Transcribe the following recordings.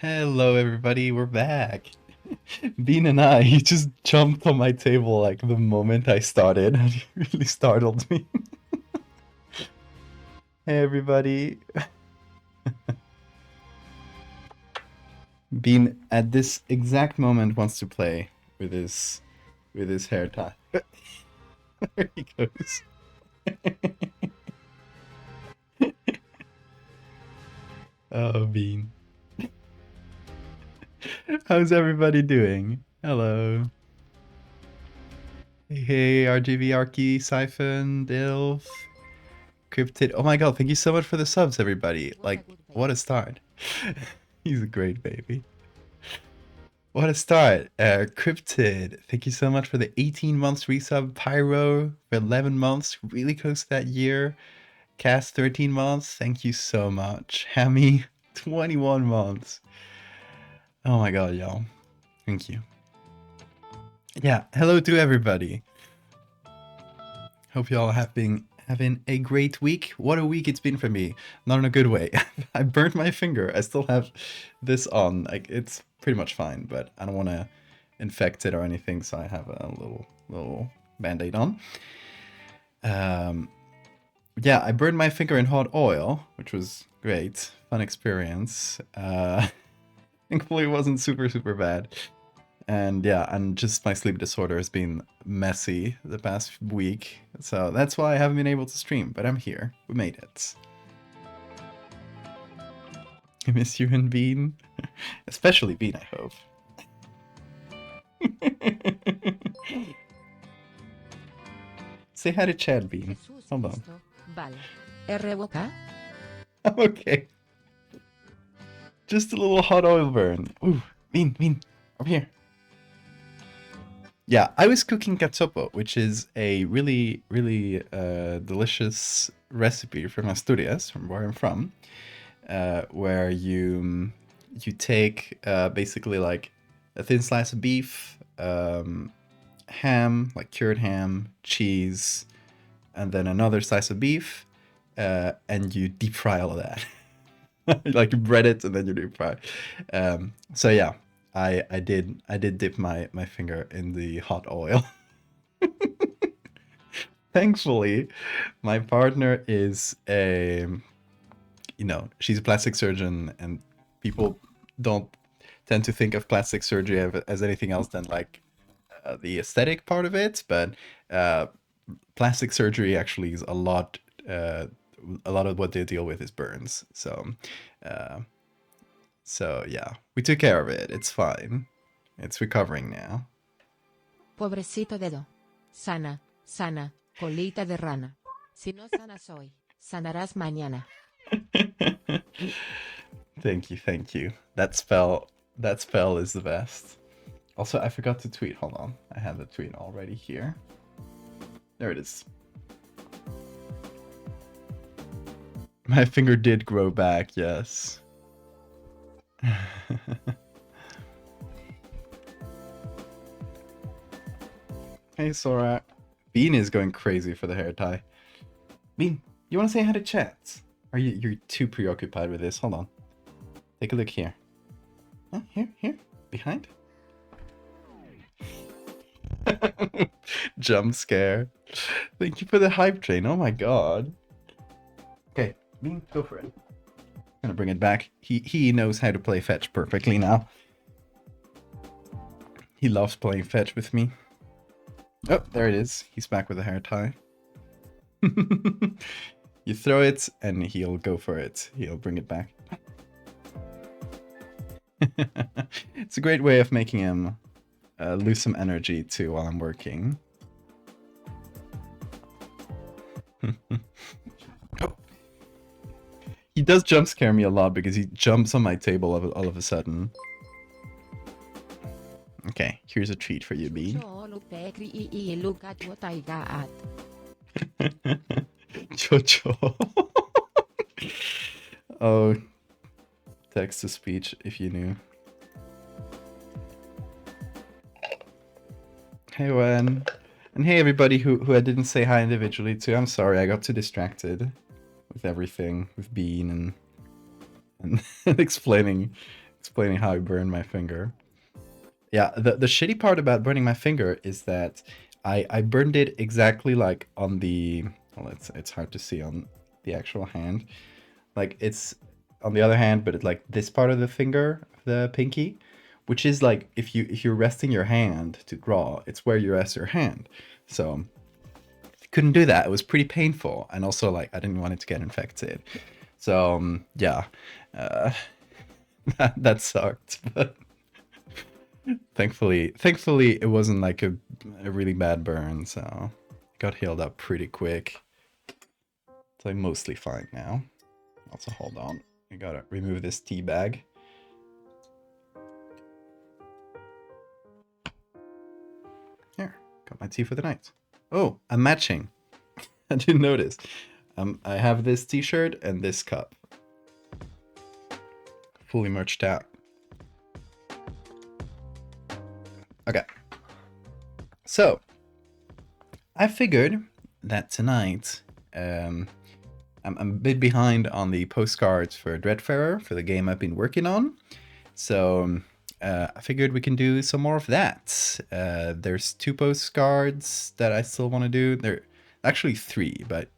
Hello, everybody. We're back. Bean and I, he just jumped on my table like the moment I started. It really startled me. Hey, everybody. Bean at this exact moment wants to play with his hair tie. There he goes. Oh, Bean. How's everybody doing? Hello. Hey, RGV, Arky, Siphon, Dilf, Cryptid. Oh my god, thank you so much for the subs, everybody. Like, what a start. He's a great baby. What a start. Cryptid, thank you so much for the 18 months resub. Pyro for 11 months, really close to that year. Cast 13 months, thank you so much. Hammy, 21 months. Oh my god, y'all. Thank you. Yeah, hello to everybody. Hope y'all having a great week. What a week it's been for me. Not in a good way. I burnt my finger. I still have this on. Like, it's pretty much fine, but I don't want to infect it or anything, so I have a little band-aid on. Yeah, I burned my finger in hot oil, which was great. Fun experience. Thankfully it wasn't super bad. And yeah, and just my sleep disorder has been messy the past week. So that's why I haven't been able to stream, but I'm here. We made it. I miss you and Bean. Especially Bean, I hope. Say hi to Chad, Bean. Hold on. Okay. Just a little hot oil burn. Ooh, Bean, over here. Yeah, I was cooking katsopo, which is a really delicious recipe from Asturias, from where I'm from, where you take basically like a thin slice of beef, ham, like cured ham, cheese, and then another slice of beef, and you deep fry all of that. Like you bread it and then you deep fry. So yeah, I did dip my finger in the hot oil. Thankfully, my partner is she's a plastic surgeon, and people don't tend to think of plastic surgery as anything else than like the aesthetic part of it. But plastic surgery actually is a lot of what they deal with is burns. Uh, so yeah, we took care of it. It's fine. It's recovering now. Pobrecito dedo. Sana, colita de rana. Si no sanas hoy, sanarás mañana. Thank you. That spell is the best. Also, I forgot to tweet. Hold on. I have the tweet already here. There it is. My finger did grow back, yes. Hey, Sora. Bean is going crazy for the hair tie. Bean, you want to say hi to chat? Or you're too preoccupied with this? Hold on. Take a look here. Oh, here. Behind? Jump scare. Thank you for the hype train. Oh my god. Okay, Bean, go for it. I'm gonna bring it back. He knows how to play fetch perfectly now. He loves playing fetch with me. Oh, there it is. He's back with a hair tie. You throw it and he'll go for it. He'll bring it back. It's a great way of making him lose some energy too while I'm working. Oh. He does jump scare me a lot because he jumps on my table all of a sudden. Okay, here's a treat for you, Bean. Jojo. Oh, text to speech if you knew. Hey, Wen. And hey, everybody who I didn't say hi individually to. I'm sorry, I got too distracted with everything, with Bean and explaining explaining how I burned my finger. Yeah, the shitty part about burning my finger is that I burned it exactly like on the, well, it's hard to see on the actual hand. Like it's on the other hand, but it's like this part of the finger, the pinky, which is like if you're resting your hand to draw, it's where you rest your hand. So couldn't do that. It was pretty painful, and also like I didn't want it to get infected. So yeah, uh, that sucked. But thankfully it wasn't like a really bad burn, so it got healed up pretty quick. It's like mostly fine now. Also, hold on, we gotta remove this tea bag. Here, got my tea for the night. Oh, I'm matching. I didn't notice. I have this t-shirt and this cup. Fully merched out. Okay. So, I figured that tonight, I'm a bit behind on the postcards for Dreadfarer, for the game I've been working on. So, I figured we can do some more of that. There's 2 postcards that I still want to do. There actually 3, but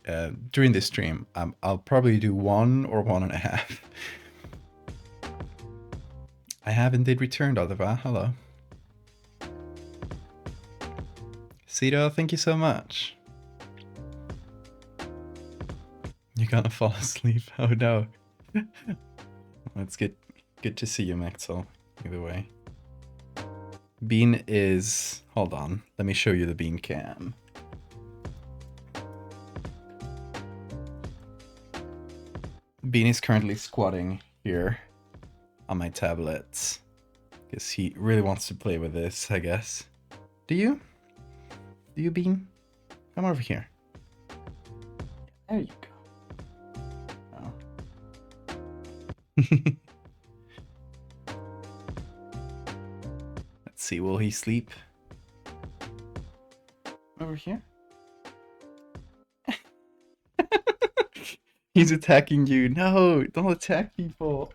during this stream, I'll probably do 1 or 1.5. I have indeed returned, Valdevia. Hello. Cito, thank you so much. You're gonna fall asleep. Oh no. It's good to see you, Maxwell. Either way. Bean is... Hold on. Let me show you the Bean cam. Bean is currently squatting here on my tablet. Because he really wants to play with this, I guess. Do you? Do you, Bean? Come over here. There you go. Oh. Let's see, will he sleep? Over here? He's attacking you. No, don't attack people.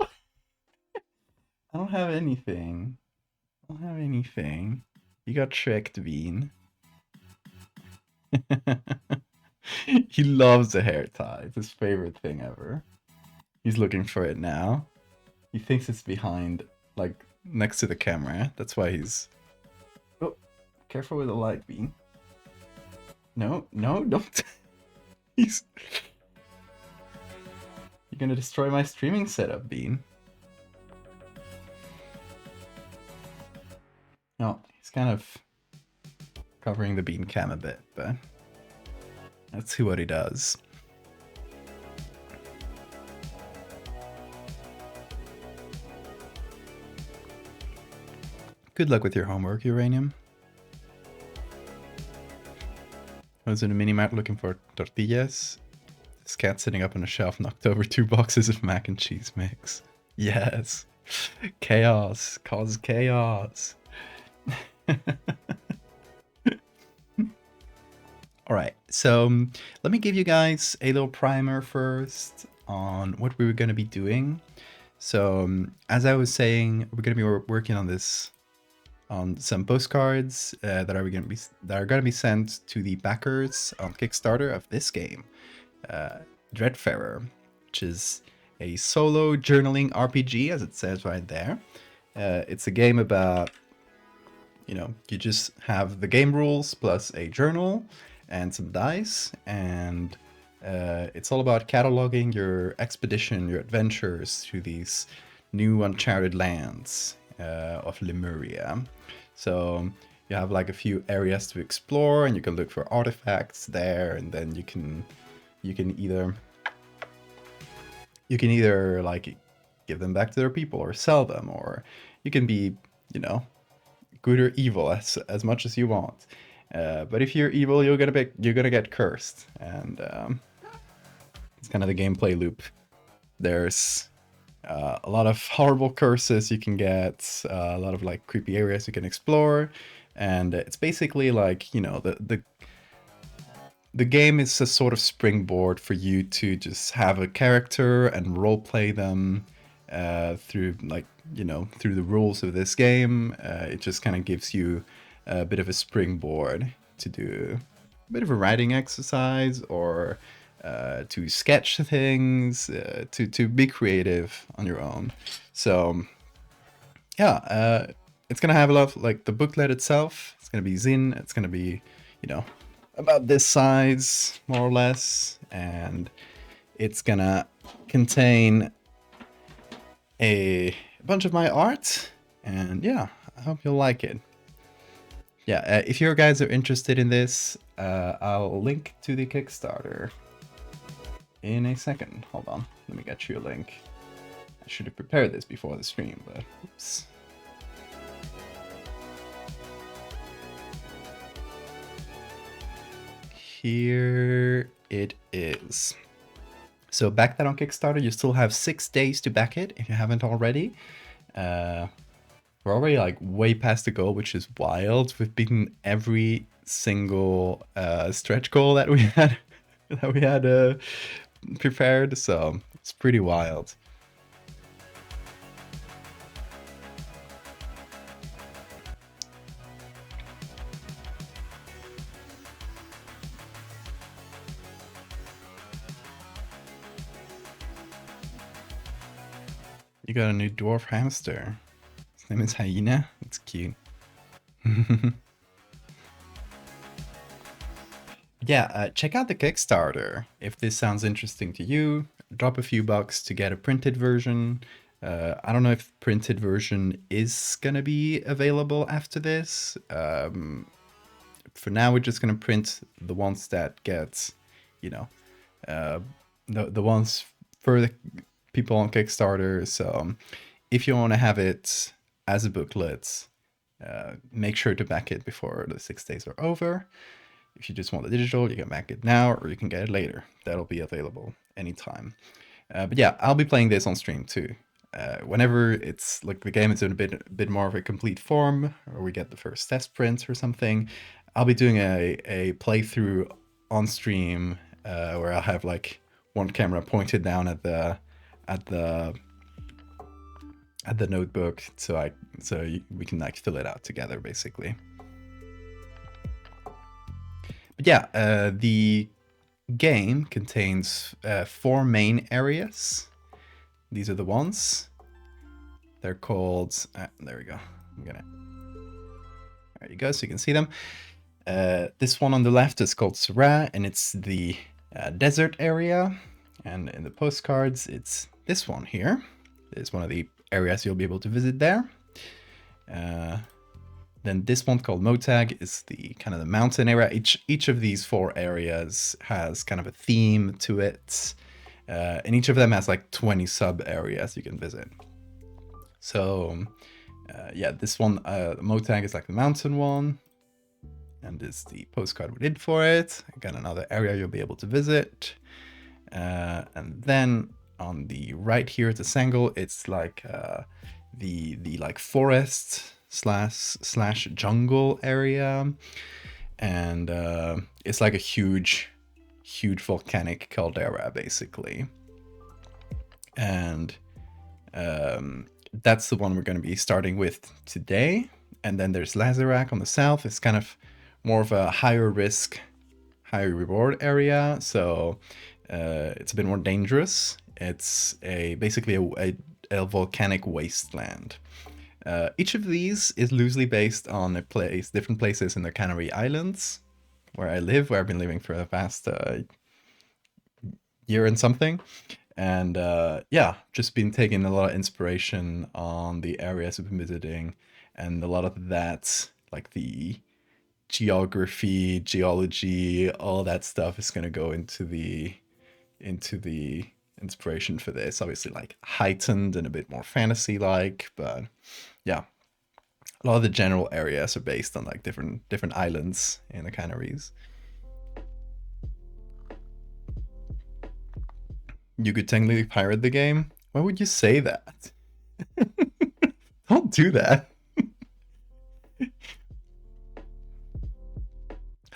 I don't have anything. I don't have anything. You got tricked, Bean. He loves the hair tie. It's his favorite thing ever. He's looking for it now. He thinks it's behind, like, next to the camera. That's why he's... Oh, careful with the light, Bean. No, no, don't. He's... You're gonna destroy my streaming setup, Bean. No, he's kind of covering the Bean cam a bit, but let's see what he does. Good luck with your homework, Uranium. I was in a mini-mart looking for tortillas. This cat sitting up on a shelf knocked over 2 boxes of mac and cheese mix. Yes. Chaos. Cause chaos. Alright, so let me give you guys a little primer first on what we were going to be doing. So, as I was saying, we're going to be working on this, on some postcards that are going to be sent to the backers on Kickstarter of this game, Dreadfarer, which is a solo journaling RPG, as it says right there. It's a game about, you know, you just have the game rules plus a journal and some dice, and it's all about cataloging your expedition, your adventures through these new uncharted lands of Lemuria. So you have like a few areas to explore, and you can look for artifacts there, and then you can either like give them back to their people or sell them, or you can be, you know, good or evil as much as you want. But if you're evil, you're gonna get cursed, and it's kind of the gameplay loop. There's a lot of horrible curses you can get, a lot of like creepy areas you can explore, and it's basically like, you know, the game is a sort of springboard for you to just have a character and roleplay them through like through the rules of this game. It just kind of gives you a bit of a springboard to do a bit of a writing exercise, or to sketch things, to be creative on your own. So yeah, it's gonna have a lot of, like, the booklet itself. It's gonna be thin. It's gonna be, about this size, more or less, and it's gonna contain a bunch of my art, and yeah, I hope you'll like it. Yeah, if you guys are interested in this, I'll link to the Kickstarter in a second. Hold on, let me get you a link. I should have prepared this before the stream, but oops. Here it is. So back that on Kickstarter. You still have 6 days to back it if you haven't already. We're already like way past the goal, which is wild. We've beaten every single stretch goal that we had prepared, so it's pretty wild. You got a new dwarf hamster. His name is Hyena. It's cute. Yeah, check out the Kickstarter. If this sounds interesting to you, drop a few bucks to get a printed version. I don't know if printed version is gonna be available after this. For now, we're just gonna print the ones that get, the ones for the people on Kickstarter. So if you want to have it as a booklet, make sure to back it before the 6 days are over. If you just want the digital, you can back it now, or you can get it later. That'll be available anytime. But yeah, I'll be playing this on stream too. Whenever it's like the game is in a bit more of a complete form, or we get the first test prints or something, I'll be doing a playthrough on stream, where I'll have like one camera pointed down at the notebook, so we can like fill it out together, basically. But yeah, the game contains 4 main areas. These are the ones. They're called. There we go. There you go, so you can see them. This one on the left is called Syrah, and it's the desert area. And in the postcards, it's this one here. It's one of the areas you'll be able to visit there. Then this one called Motag is the kind of the mountain area. Each of these 4 areas has kind of a theme to it. And each of them has like 20 sub areas you can visit. So yeah, this one, Motag, is like the mountain one. And this is the postcard we did for it. Again, another area you'll be able to visit. And then on the right here at the Sangle, it's like the like forest slash jungle area, and it's like a huge volcanic caldera, basically. And that's the one we're going to be starting with today. And then there's Lazarak on the south. It's kind of more of a higher risk, higher reward area, so it's a bit more dangerous. It's basically a volcanic wasteland. Each of these is loosely based on different places in the Canary Islands, where I live, where I've been living for the past year and something. And yeah, just been taking a lot of inspiration on the areas we've been visiting, and a lot of that, like the geography, geology, all that stuff is going to go into the inspiration for this. Obviously, like heightened and a bit more fantasy like, but yeah, a lot of the general areas are based on like different islands in the Canaries. You could technically pirate the game. Why would you say that? Don't do that.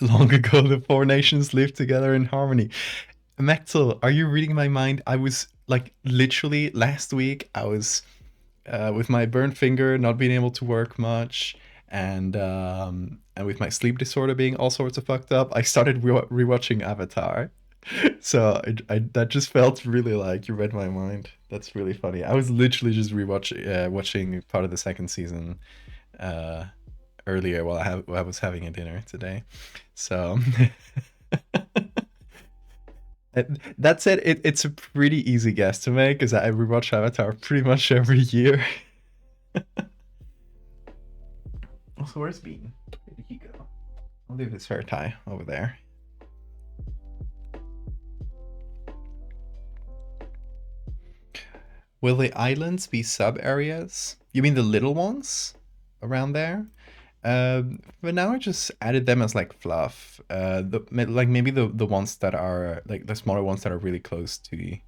Long ago, the 4 nations lived together in harmony. Mechtel, are you reading my mind? I was like, literally last week, I was with my burnt finger not being able to work much, and with my sleep disorder being all sorts of fucked up, I started rewatching Avatar. So that just felt really like you read my mind. That's really funny. I was literally just watching part of the second season uh, earlier while I was having a dinner today. So that said, it's a pretty easy guess to make because I rewatch Avatar pretty much every year. Also, where's Bean? Where did he go? I'll leave his hair tie over there. Will the islands be sub areas? You mean the little ones around there? But now I just added them as like fluff. Like maybe the ones that are like the smaller ones that are really close to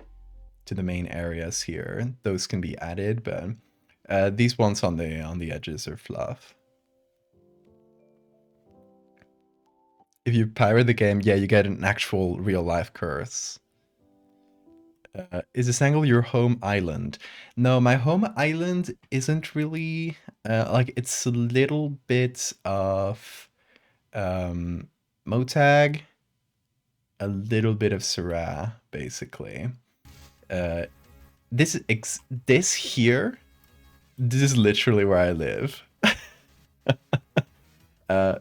the main areas here. Those can be added, but these ones on the edges are fluff. If you pirate the game, yeah, you get an actual real life curse. Is Istanbul your home island? No, my home island isn't really like it's a little bit of Motag, a little bit of Syrah, basically. Uh, this here, this is literally where I live.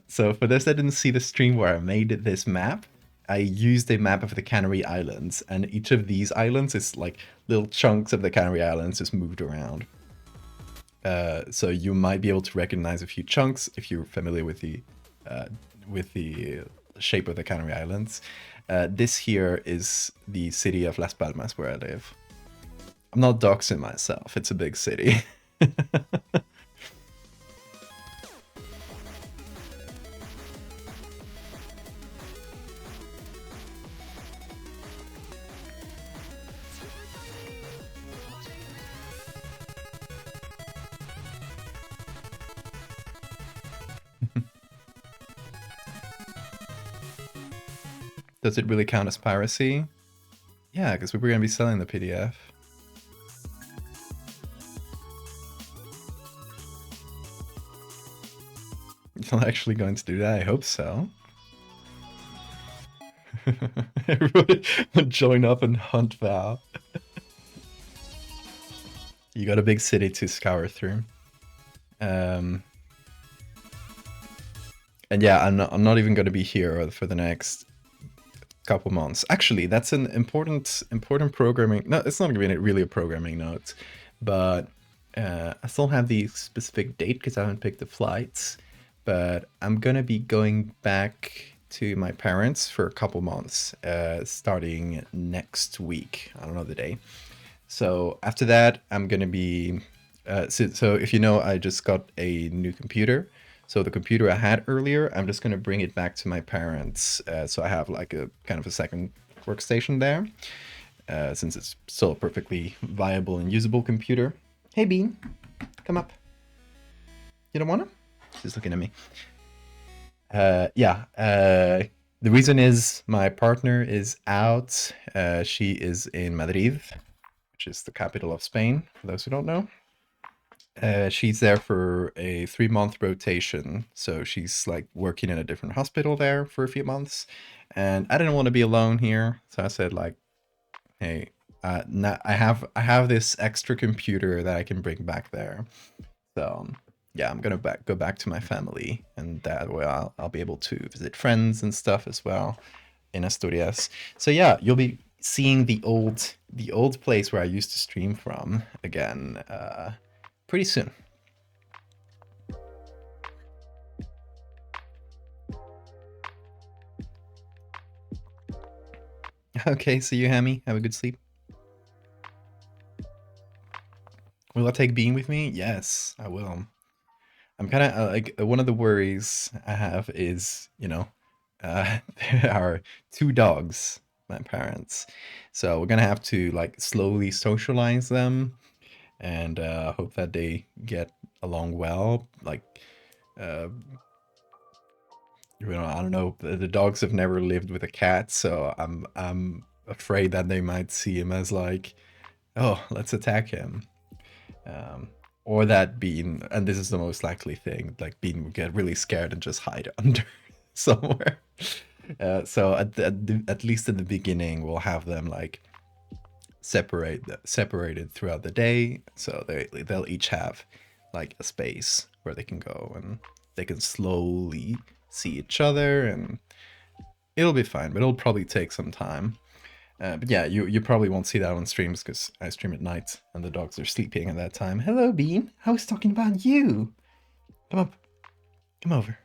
So for those that didn't see the stream where I made this map, I used a map of the Canary Islands, and each of these islands is like little chunks of the Canary Islands just moved around. So you might be able to recognize a few chunks if you're familiar with the shape of the Canary Islands. This here is the city of Las Palmas where I live. I'm not doxing myself, it's a big city. Does it really count as piracy? Yeah, because we were going to be selling the PDF. You're not actually going to do that? I hope so. Everybody would join up and hunt Val. You got a big city to scour through. And yeah, I'm not even going to be here for the next couple months. Actually, that's an important programming. No, it's not going to be really a programming note, but I still have the specific date because I haven't picked the flights. But I'm going to be going back to my parents for a couple months, starting next week. I don't know the day. So after that, I'm going to be. So if you know, I just got a new computer. So the computer I had earlier, I'm just going to bring it back to my parents. So I have like a kind of a second workstation there, since it's still a perfectly viable and usable computer. Hey, Bean, come up. You don't want to? She's looking at me. Yeah. The reason is my partner is out. She is in Madrid, which is the capital of Spain, for those who don't know. She's there for a 3-month rotation, so she's like working in a different hospital there for a few months, and I didn't want to be alone here, so I said like, hey, I have this extra computer that I can bring back there, so yeah, I'm gonna go back to my family, and that way I'll be able to visit friends and stuff as well in Asturias. So yeah, you'll be seeing the old place where I used to stream from again. Pretty soon. Okay, see you, Hammy. Have a good sleep. Will I take Bean with me? Yes, I will. I'm kind of like one of the worries I have is, you know, there are 2 dogs, my parents, so we're gonna have to like slowly socialize them and hope that they get along well. Like, you know, I don't know. The dogs have never lived with a cat, so I'm afraid that they might see him as like, oh, let's attack him. Or that Bean, and this is the most likely thing, like Bean would get really scared and just hide under somewhere. So at least in the beginning, we'll have them like separated throughout the day, so they'll each have like a space where they can go and they can slowly see each other, and it'll be fine, but it'll probably take some time. But yeah, you probably won't see that on streams because I stream at night and the dogs are sleeping at that time. Hello, Bean. I was talking about you. Come up. Come over.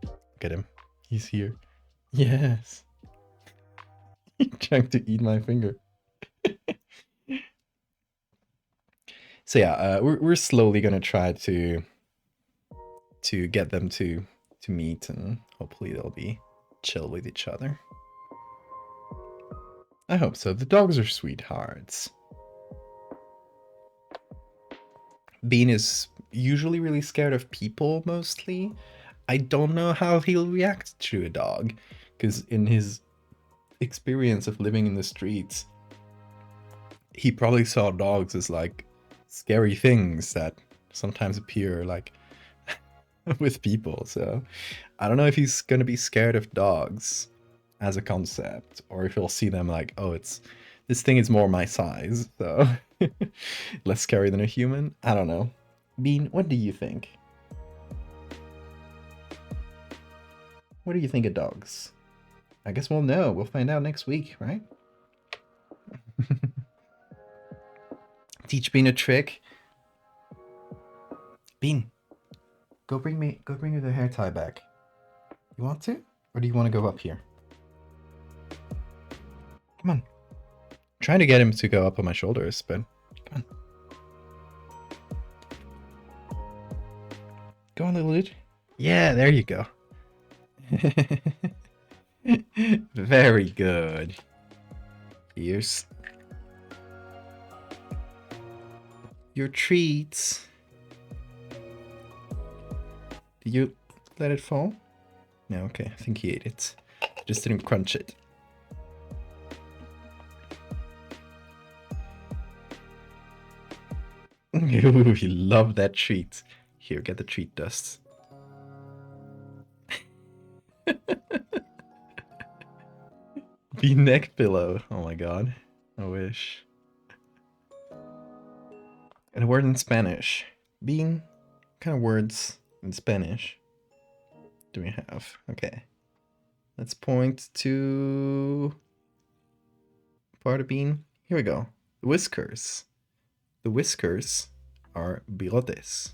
Look at him. He's here. Yes. He's trying to eat my finger. So yeah, we're slowly gonna try to get them to meet, and hopefully they'll be chill with each other. I hope so. The dogs are sweethearts. Bean is usually really scared of people, mostly. I don't know how he'll react to a dog, because in his experience of living in the streets, he probably saw dogs as like scary things that sometimes appear like with people. So I don't know if he's gonna be scared of dogs as a concept, or if he'll see them like, oh, this thing is more my size, so less scary than a human. I don't know. Bean, what do you think? What do you think of dogs? I guess we'll know. We'll find out next week, right? Teach Bean a trick. Bean, go bring me the hair tie back. You want to? Or do you want to go up here? Come on. I'm trying to get him to go up on my shoulders, but come on. Go on, little dude. Yeah, there you go. Very good. Here's your treats. Did you let it fall? No, okay, I think he ate it. Just didn't crunch it. Ooh, he loved that treat. Here, get the treat dust. Be neck pillow. Oh my god. I wish. And a word in Spanish. Bean. What kind of words in Spanish do we have? Okay. Let's point to part of Bean. Here we go. Whiskers. The whiskers are bigotes.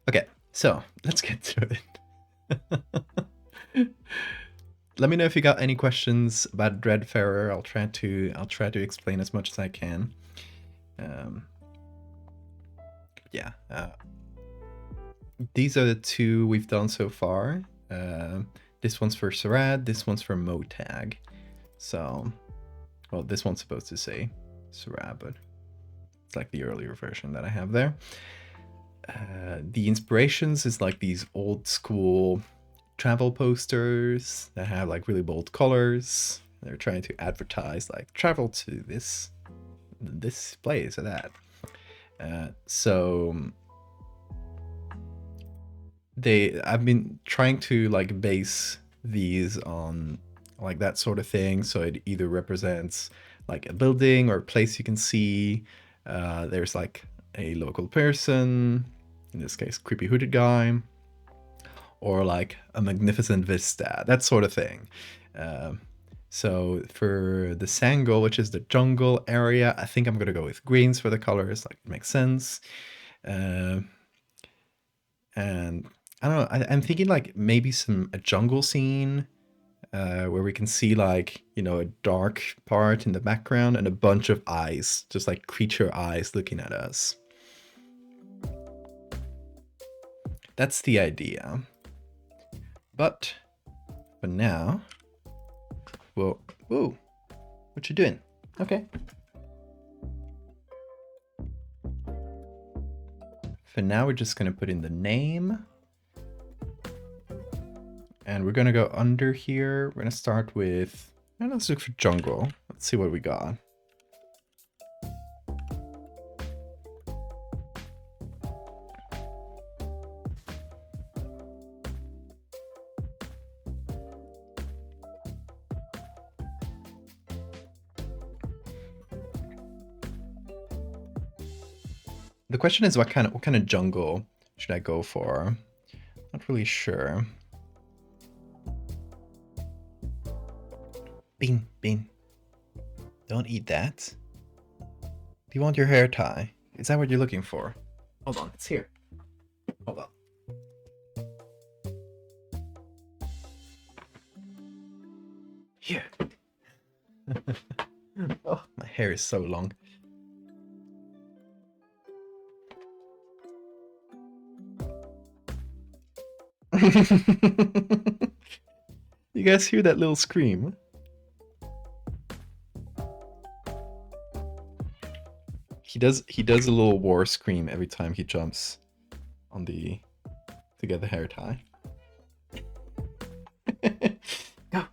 Okay, so let's get to it. Let me know if you got any questions about Dreadfarer. I'll try to explain as much as I can. Yeah, these are the two we've done so far. This one's for Sarad, this one's for Motag. So, well, this one's supposed to say Sarad, but it's like the earlier version that I have there. The inspirations is like these old school travel posters that have like really bold colors. They're trying to advertise like travel to this place or that. So I've been trying to like base these on like that sort of thing. So it either represents like a building or a place you can see. There's like a local person, in this case, creepy hooded guy, or like a magnificent vista, that sort of thing. So for the Sangol, which is the jungle area, I think I'm going to go with greens for the colors, like it makes sense. And I don't know, I'm thinking like maybe a jungle scene where we can see like, you know, a dark part in the background and a bunch of eyes, just like creature eyes looking at us. That's the idea. But for now, well, whoa, what you doing? Okay. For now, we're just gonna put in the name. And we're gonna go under here. We're gonna start with And let's look for jungle. Let's see what we got. The question is what kind of jungle should I go for? Not really sure. Bean, bean. Don't eat that. Do you want your hair tie? Is that what you're looking for? Hold on, it's here. Hold on. Here. Oh, my hair is so long. You guys hear that little scream? He does a little war scream every time he jumps on the to get the hair tie. Go.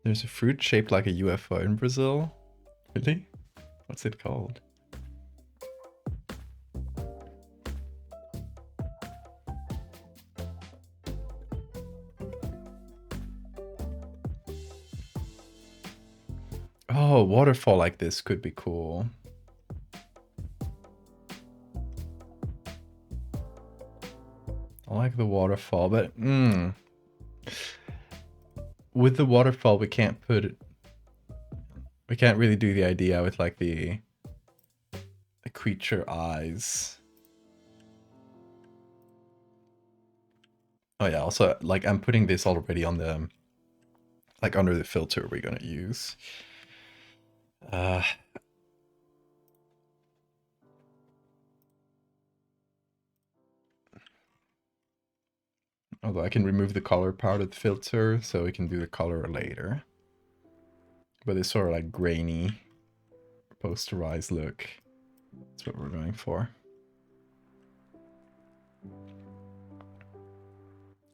There's a fruit shaped like a UFO in Brazil. Really? What's it called? Oh, waterfall like this could be cool. I like the waterfall, but with the waterfall we can't really do the idea with like the creature eyes. Oh yeah, also like I'm putting this already on the like under the filter we're gonna use. Although I can remove the color part of the filter, so we can do the color later. But it's sort of like grainy, posterized look. That's what we're going for.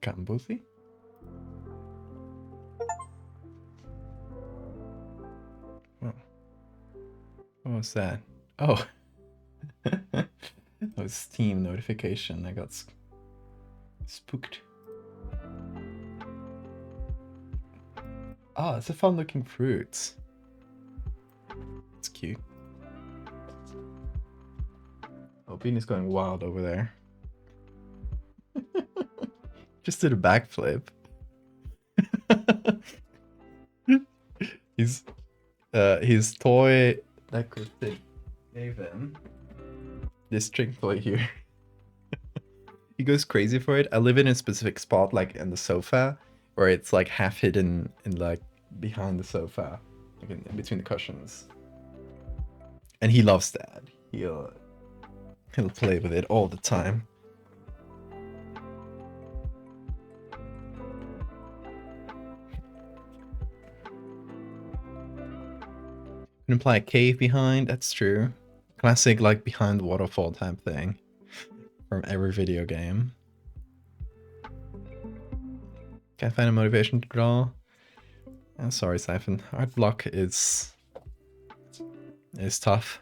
Kambuthi? Oh. What was that? Oh. That was Steam notification. I got spooked. Ah, it's a fun looking fruit. It's cute. Oh, Bean is going wild over there. Just did a backflip. His toy that Cryptic gave him. This string toy here. He goes crazy for it. I live in a specific spot, like in the sofa, where it's like half hidden in like behind the sofa, like in between the cushions. And he loves that. He'll play with it all the time. Can imply a cave behind. That's true. Classic like behind the waterfall type thing from every video game. Can't find a motivation to draw. I'm sorry, Siphon. Art block is tough.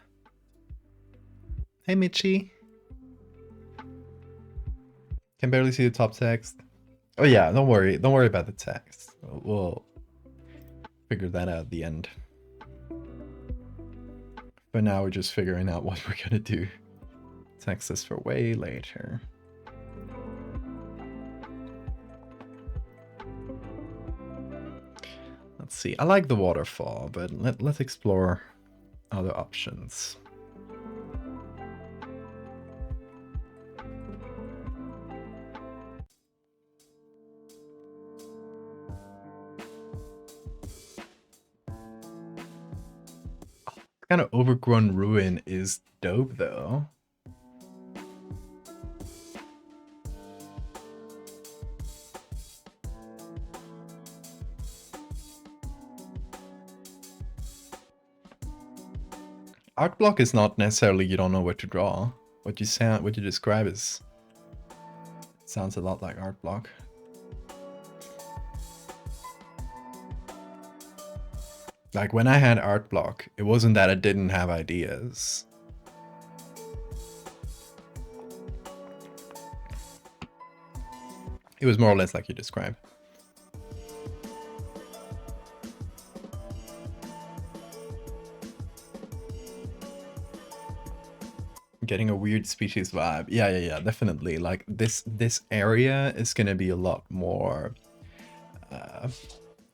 Hey, Mitchie. Can barely see the top text. Oh yeah, don't worry. Don't worry about the text. We'll figure that out at the end. But now we're just figuring out what we're gonna do. Text is for way later. Let's see. I like the waterfall, but let's explore other options. Kind of overgrown ruin is dope though. Art block is not necessarily you don't know what to draw. what you describe is sounds a lot like art block. Like when I had art block, it wasn't that I didn't have ideas. It was more or less like you described. Getting a weird species vibe. Yeah, definitely. Like this area is gonna be a lot more,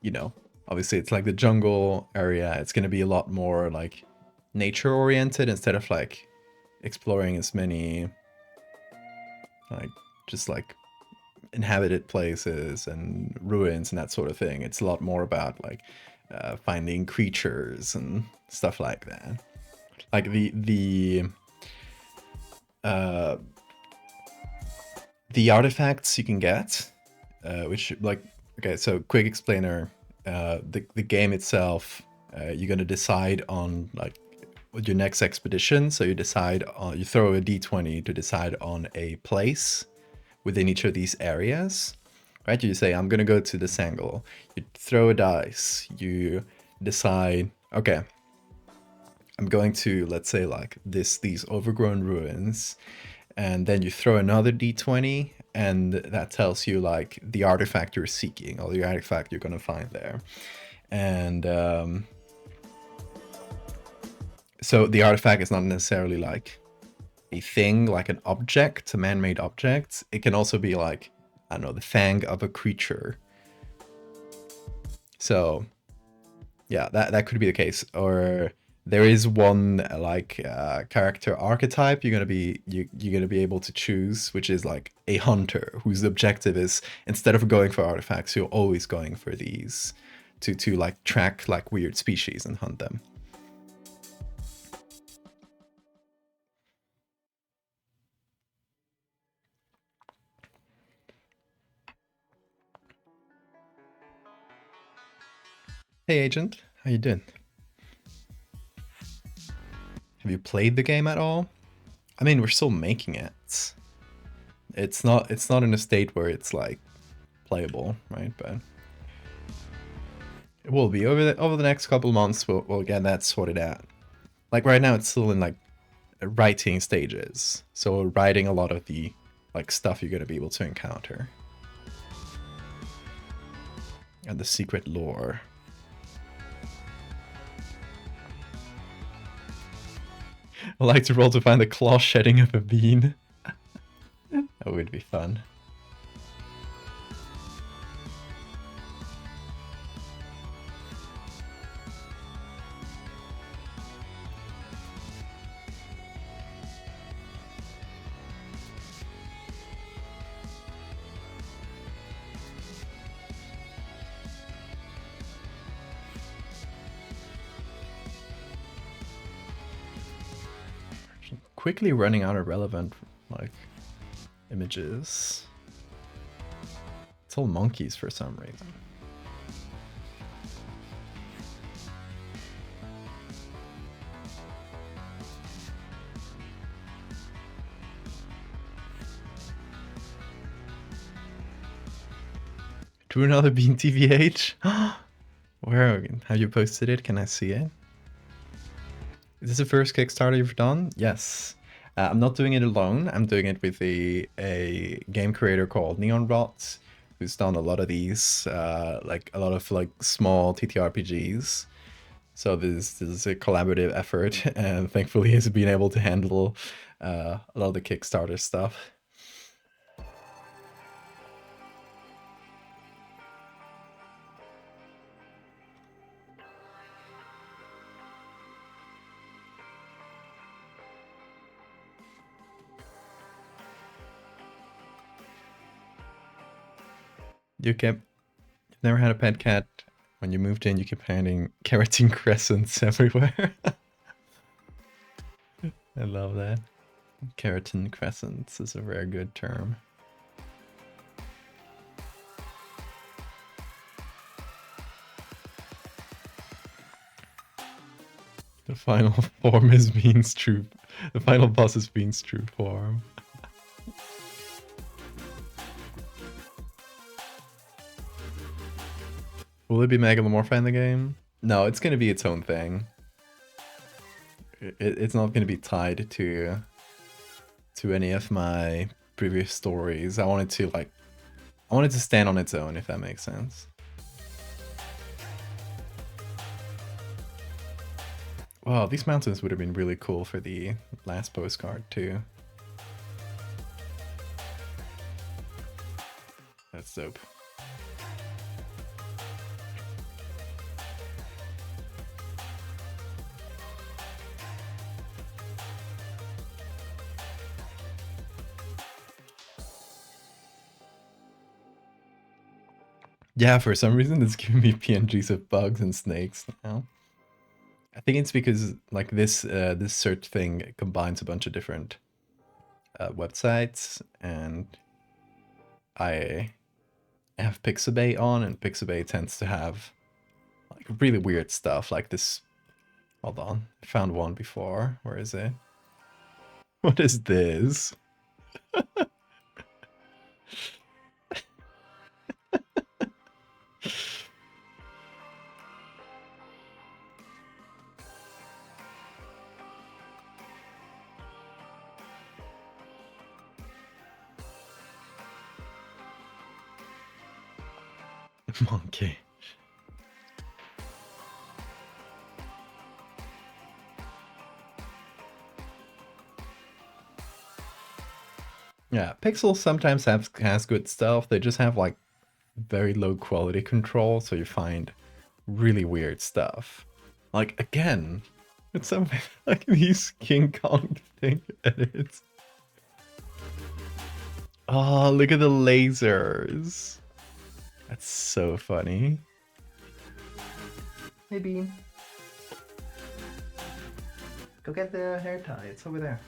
you know, obviously it's like the jungle area. It's gonna be a lot more like nature oriented instead of like exploring as many like just like inhabited places and ruins and that sort of thing. It's a lot more about like finding creatures and stuff like that. Like the artifacts you can get, which like, okay, so quick explainer, the game itself, you're gonna decide on like with your next expedition. So you decide on, you throw a d20 to decide on a place within each of these areas, right? You say, I'm gonna go to this angle. You throw a dice, you decide, okay, I'm going to, let's say like these overgrown ruins, and then you throw another d20 and that tells you like the artifact you're seeking or the artifact you're going to find there. And so the artifact is not necessarily like a thing, like an object, a man-made object. It can also be like, I don't know, the fang of a creature. So yeah, that could be the case. Or there is one like character archetype you're gonna be able to choose, which is like a hunter whose objective is, instead of going for artifacts, you're always going for these to like track like weird species and hunt them. Hey Agent, how you doing? Have you played the game at all? I mean, we're still making it. It's not in a state where it's like playable, right? But it will be over the next couple of months. We'll get that sorted out. Like right now, it's still in like writing stages, so we're writing a lot of the like stuff you're gonna be able to encounter and the secret lore. I like to roll to find the claw shedding of a bean. That would be fun. Quickly running out of relevant like images. It's all monkeys for some reason. Do another bean TVH? Where have you posted it? Can I see it? Is this the first Kickstarter you've done? Yes. I'm not doing it alone. I'm doing it with a game creator called Neon Rot, who's done a lot of these, like a lot of like small TTRPGs. So this is a collaborative effort, and thankfully he's been able to handle a lot of the Kickstarter stuff. You've never had a pet cat. When you moved in, you kept finding keratin crescents everywhere. I love that. Keratin crescents is a very good term. The final form is Bean's troop. The final boss is Being's true form. Will it be Megalomorpha in the game? No, it's gonna be its own thing. It's not gonna be tied to any of my previous stories. I wanted to stand on its own, if that makes sense. Wow, these mountains would have been really cool for the last postcard too. That's dope. Yeah, for some reason it's giving me PNGs of bugs and snakes now. I think it's because like this search thing combines a bunch of different websites, and I have Pixabay on, and Pixabay tends to have like really weird stuff like this. Hold on, I found one before. Where is it? What is this? Monkey. Yeah, Pixel sometimes has good stuff. They just have like very low quality control, so you find really weird stuff. Like again, it's something like these King Kong thing edits. Oh, look at the lasers. That's so funny. Hey Bean. Go get the hair tie, it's over there.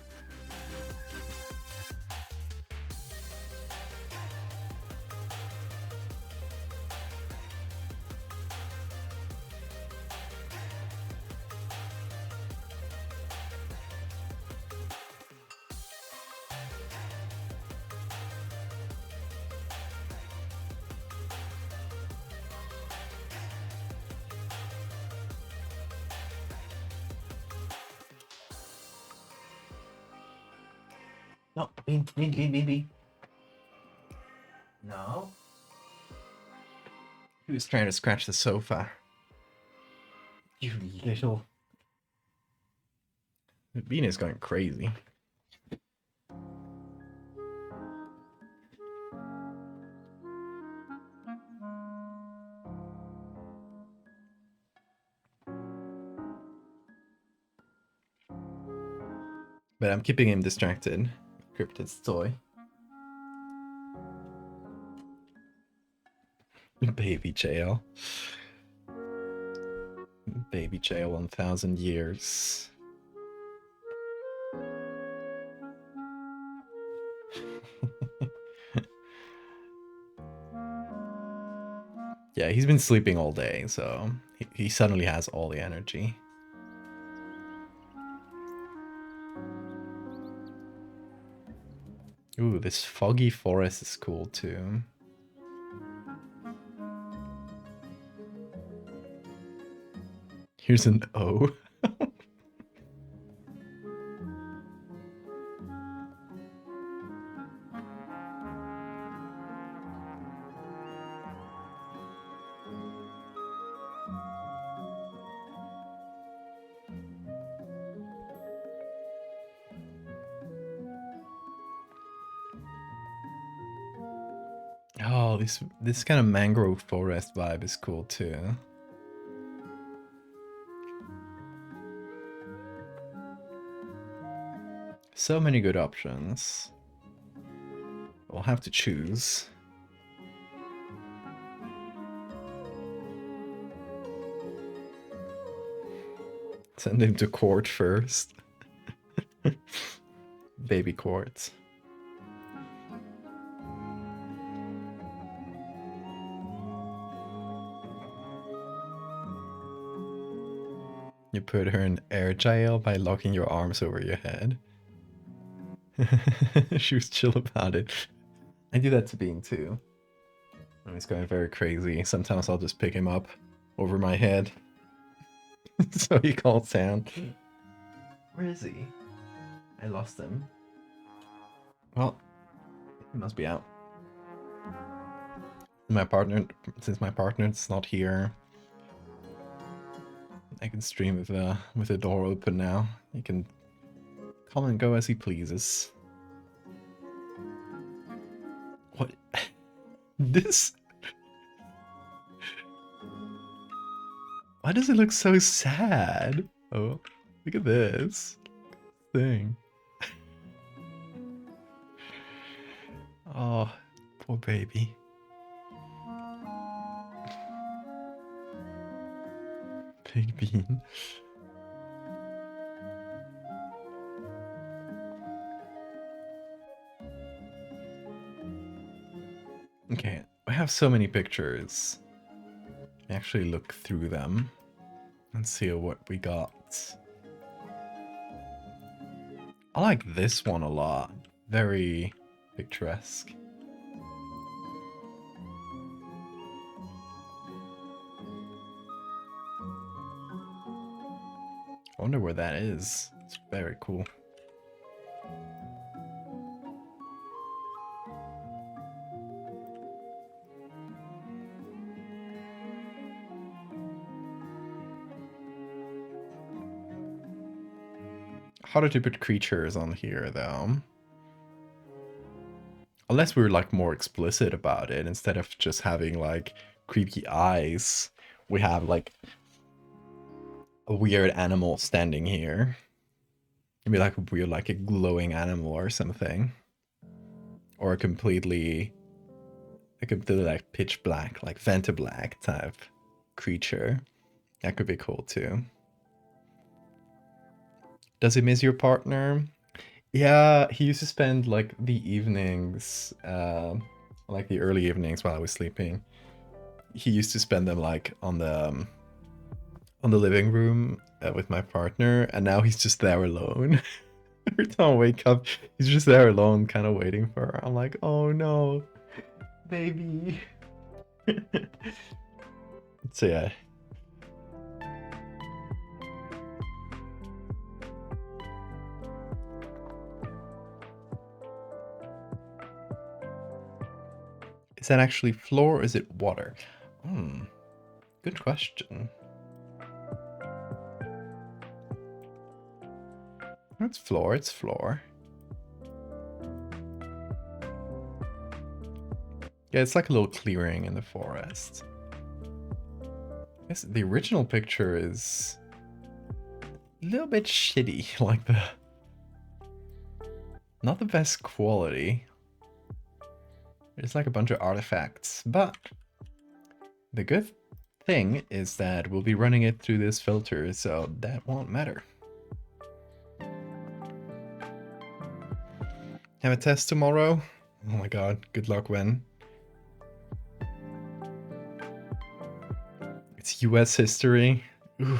No, Bean. No. He was trying to scratch the sofa. You little... Bean is going crazy. But I'm keeping him distracted. Cryptid's toy. Baby jail. Baby jail 1,000 years. Yeah, he's been sleeping all day, so he suddenly has all the energy. Ooh, this foggy forest is cool too. Here's an O. Oh, this kind of mangrove forest vibe is cool too. So many good options. We'll have to choose. Send him to court first. Baby court. You put her in air jail by locking your arms over your head. She was chill about it. I do that to Bean too. When he's going very crazy, sometimes I'll just pick him up over my head. So he calls down. Where is he? I lost him. Well, he must be out. Since my partner's not here, I can stream with the door open now. He can come and go as he pleases. What? This? Why does it look so sad? Oh, look at this thing. Oh, poor baby. Big Bean. Okay, I have so many pictures. Actually look through them and see what we got. I like this one a lot. Very picturesque. I wonder where that is. It's very cool. Harder to put creatures on here, though. Unless we were, like, more explicit about it. Instead of just having, like, creepy eyes, we have, like, a weird animal standing here. Maybe, like, a weird, like, a glowing animal or something. Or a completely, like, pitch black, like, Vantablack type creature. That could be cool, too. Does he miss your partner? Yeah, he used to spend like the evenings, like the early evenings while I was sleeping. He used to spend them like on the living room with my partner, and now he's just there alone. Every time I wake up, he's just there alone, kind of waiting for her. I'm like, oh no, baby. So yeah. Is that actually floor or is it water? Good question. It's floor, it's floor. Yeah, it's like a little clearing in the forest. I guess the original picture is a little bit shitty, like not the best quality. There's like a bunch of artifacts, but the good thing is that we'll be running it through this filter, so that won't matter. Have a test tomorrow? Oh my god, good luck when. It's US history. Ooh.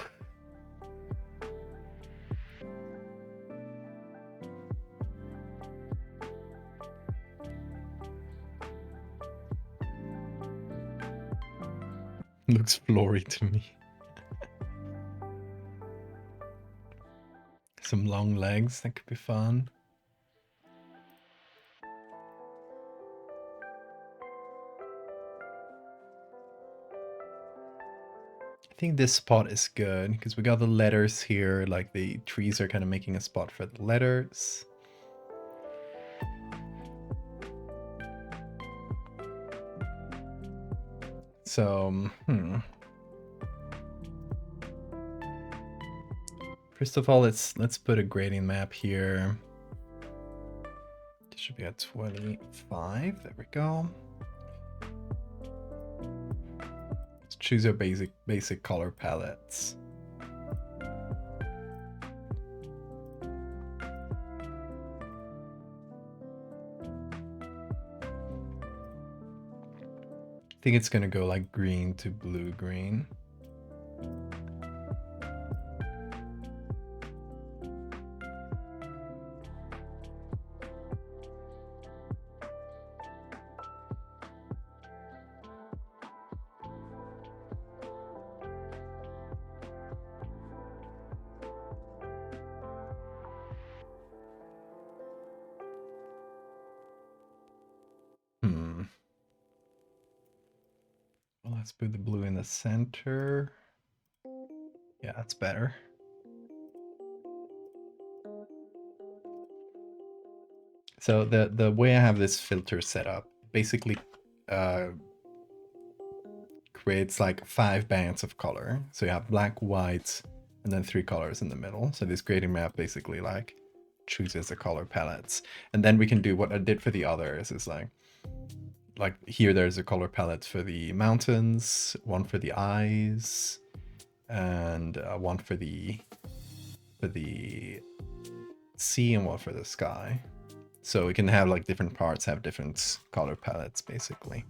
Looks flory to me. Some long legs, that could be fun. I think this spot is good because we got the letters here, like the trees are kind of making a spot for the letters. So, First of all, let's put a grading map here. This should be at 25. There we go. Let's choose your basic color palettes. I think it's gonna go like green to blue-green. Let's put the blue in the center. Yeah, that's better. So the way I have this filter set up basically creates like 5 bands of color. So you have black, white, and then 3 colors in the middle. So this grading map basically like chooses the color palettes. And then we can do what I did for the others is like here there's a color palette for the mountains, one for the eyes, and one for the sea and one for the sky. So we can have like different parts have different color palettes basically.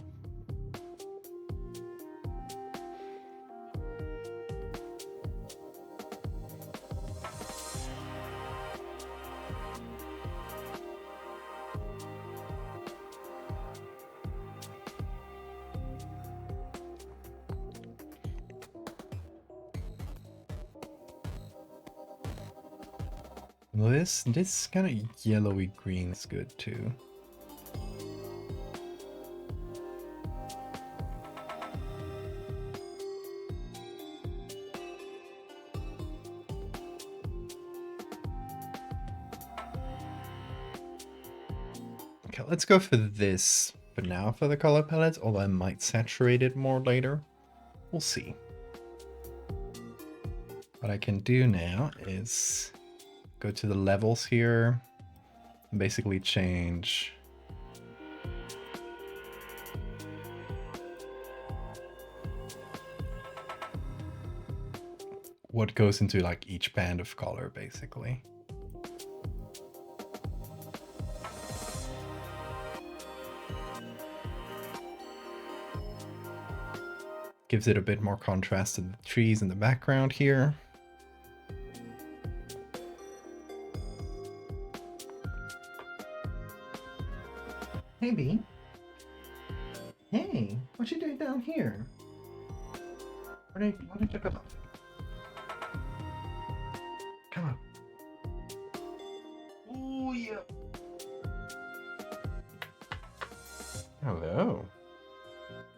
This kind of yellowy green is good too. Okay, let's go for this for now for the color palette, although I might saturate it more later. We'll see. What I can do now is go to the levels here and basically change what goes into like each band of color basically. Gives it a bit more contrast to the trees in the background here. Hey, Bee. Hey, what you doing down here? Why don't you come up? Come on. Oh, yeah. Hello.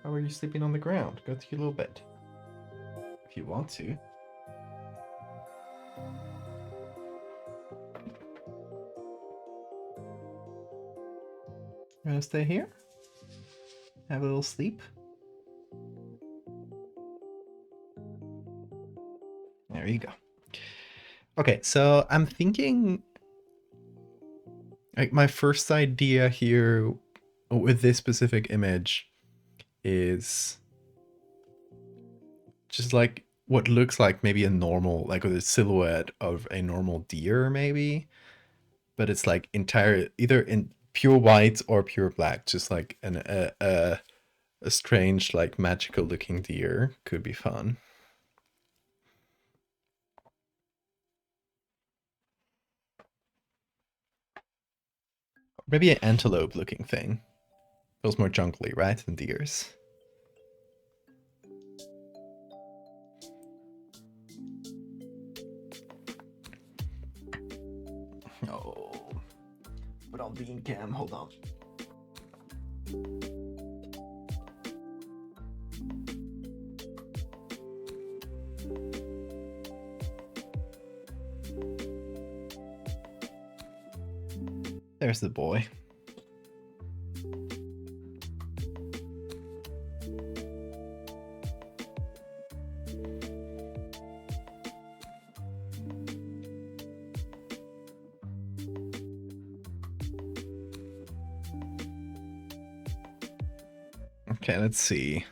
How are you sleeping on the ground? Go to your little bed. If you want to. You wanna stay here? Have a little sleep? There you go. Okay, so I'm thinking like my first idea here with this specific image is just like what looks like maybe a normal, like with a silhouette of a normal deer maybe, but it's like entire either in pure white or pure black, just like a strange like magical looking deer could be fun. Maybe an antelope looking thing. Feels more jungly, right, than deers. Oh, but on bean cam, hold on. There's the boy. Okay, let's see.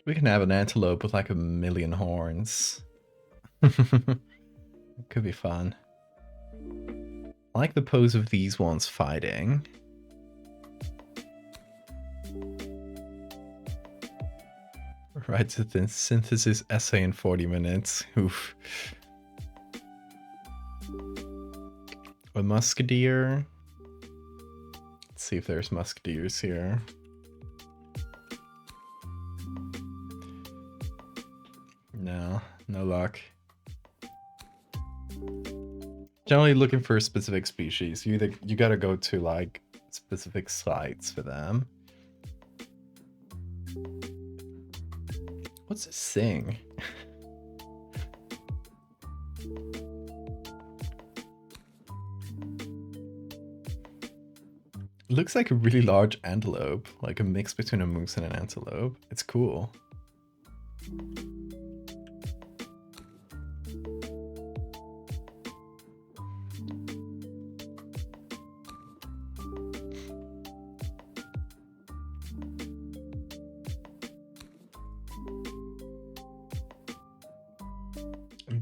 We can have an antelope with like 1,000,000 horns. Could be fun. I like the pose of these ones fighting. Writes a synthesis essay in 40 minutes. Oof. A musketeer. Let's see if there's musketeers here. No, no luck. Generally looking for a specific species. You gotta go to like specific sites for them. What's this thing? It looks like a really large antelope, like a mix between a moose and an antelope. It's cool.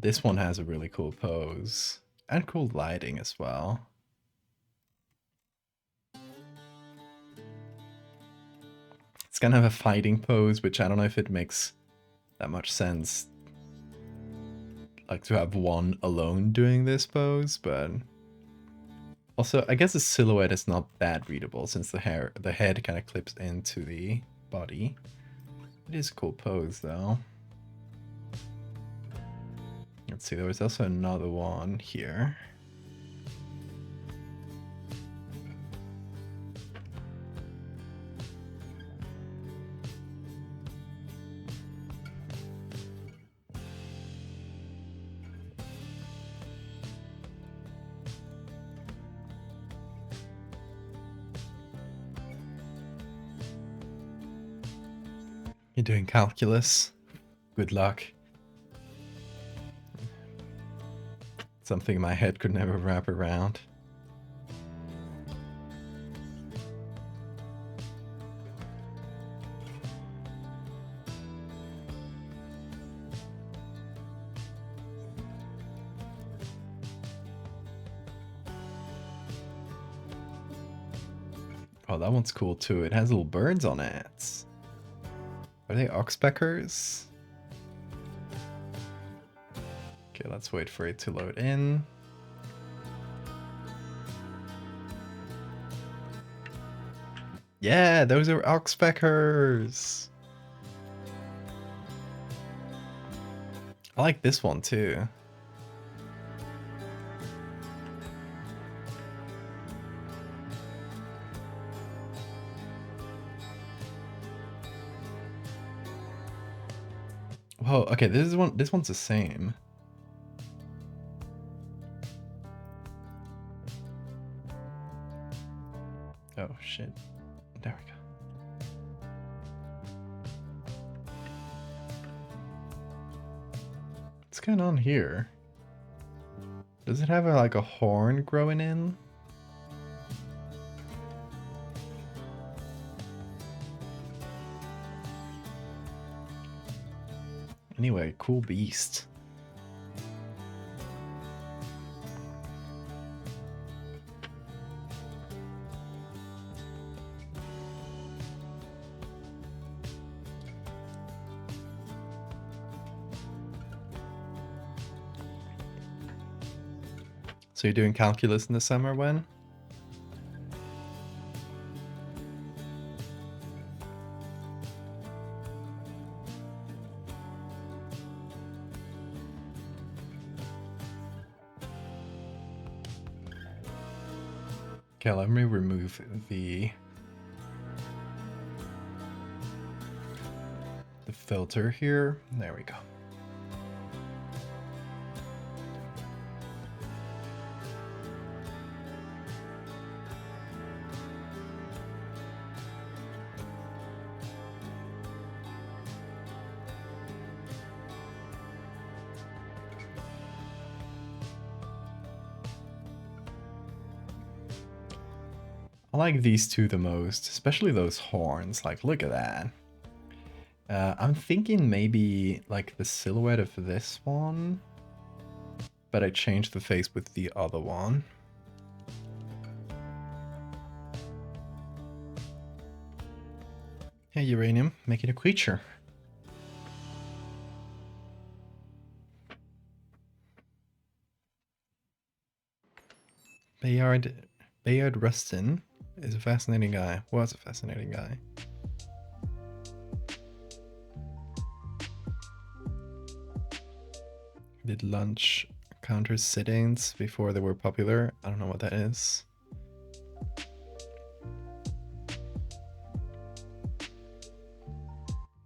This one has a really cool pose and cool lighting as well. It's kind of a fighting pose, which I don't know if it makes that much sense, like to have one alone doing this pose, but also I guess the silhouette is not that readable since the head kind of clips into the body. It is a cool pose though. Let's see, there was also another one here. You're doing calculus. Good luck. Something my head could never wrap around. Oh, that one's cool too. It has little birds on it. Are they oxpeckers? Okay, let's wait for it to load in. Yeah, those are oxpeckers. I like this one too. Whoa, okay, this one's the same. Oh shit. There we go. What's going on here? Does it have like a horn growing in? Anyway, cool beast. So you're doing calculus in the summer when? Okay, let me remove the filter here. There we go. I like these two the most, especially those horns. Like, look at that. I'm thinking maybe like the silhouette of this one, but I changed the face with the other one. Hey, uranium, make it a creature. Bayard Rustin is a fascinating guy. Was a fascinating guy. Did lunch counter sit-ins before they were popular. I don't know what that is.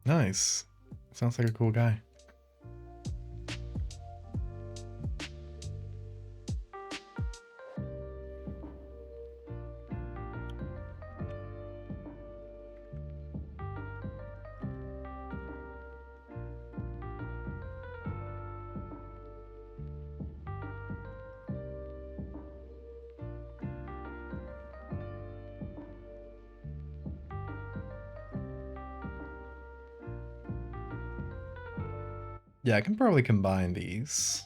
Nice. Sounds like a cool guy. Yeah, I can probably combine these.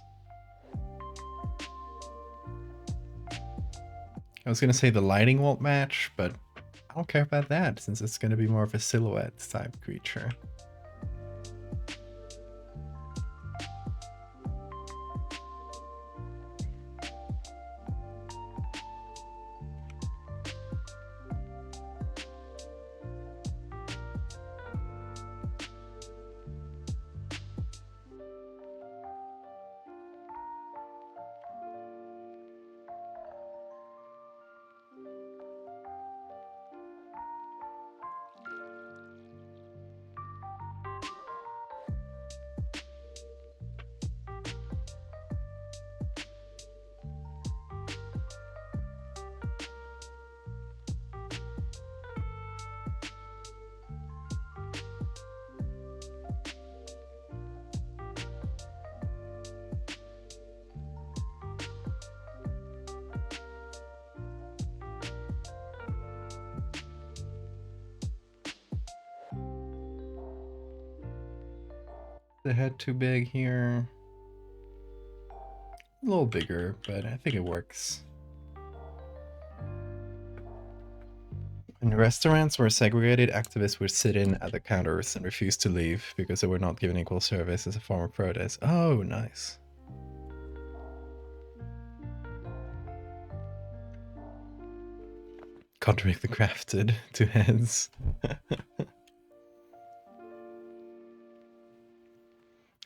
I was gonna say the lighting won't match, but I don't care about that since it's gonna be more of a silhouette type creature. The head too big here. A little bigger, but I think it works. In restaurants where segregated, activists would sit in at the counters and refuse to leave because they were not given equal service as a form of protest. Oh, nice. Can't make the crafted two heads.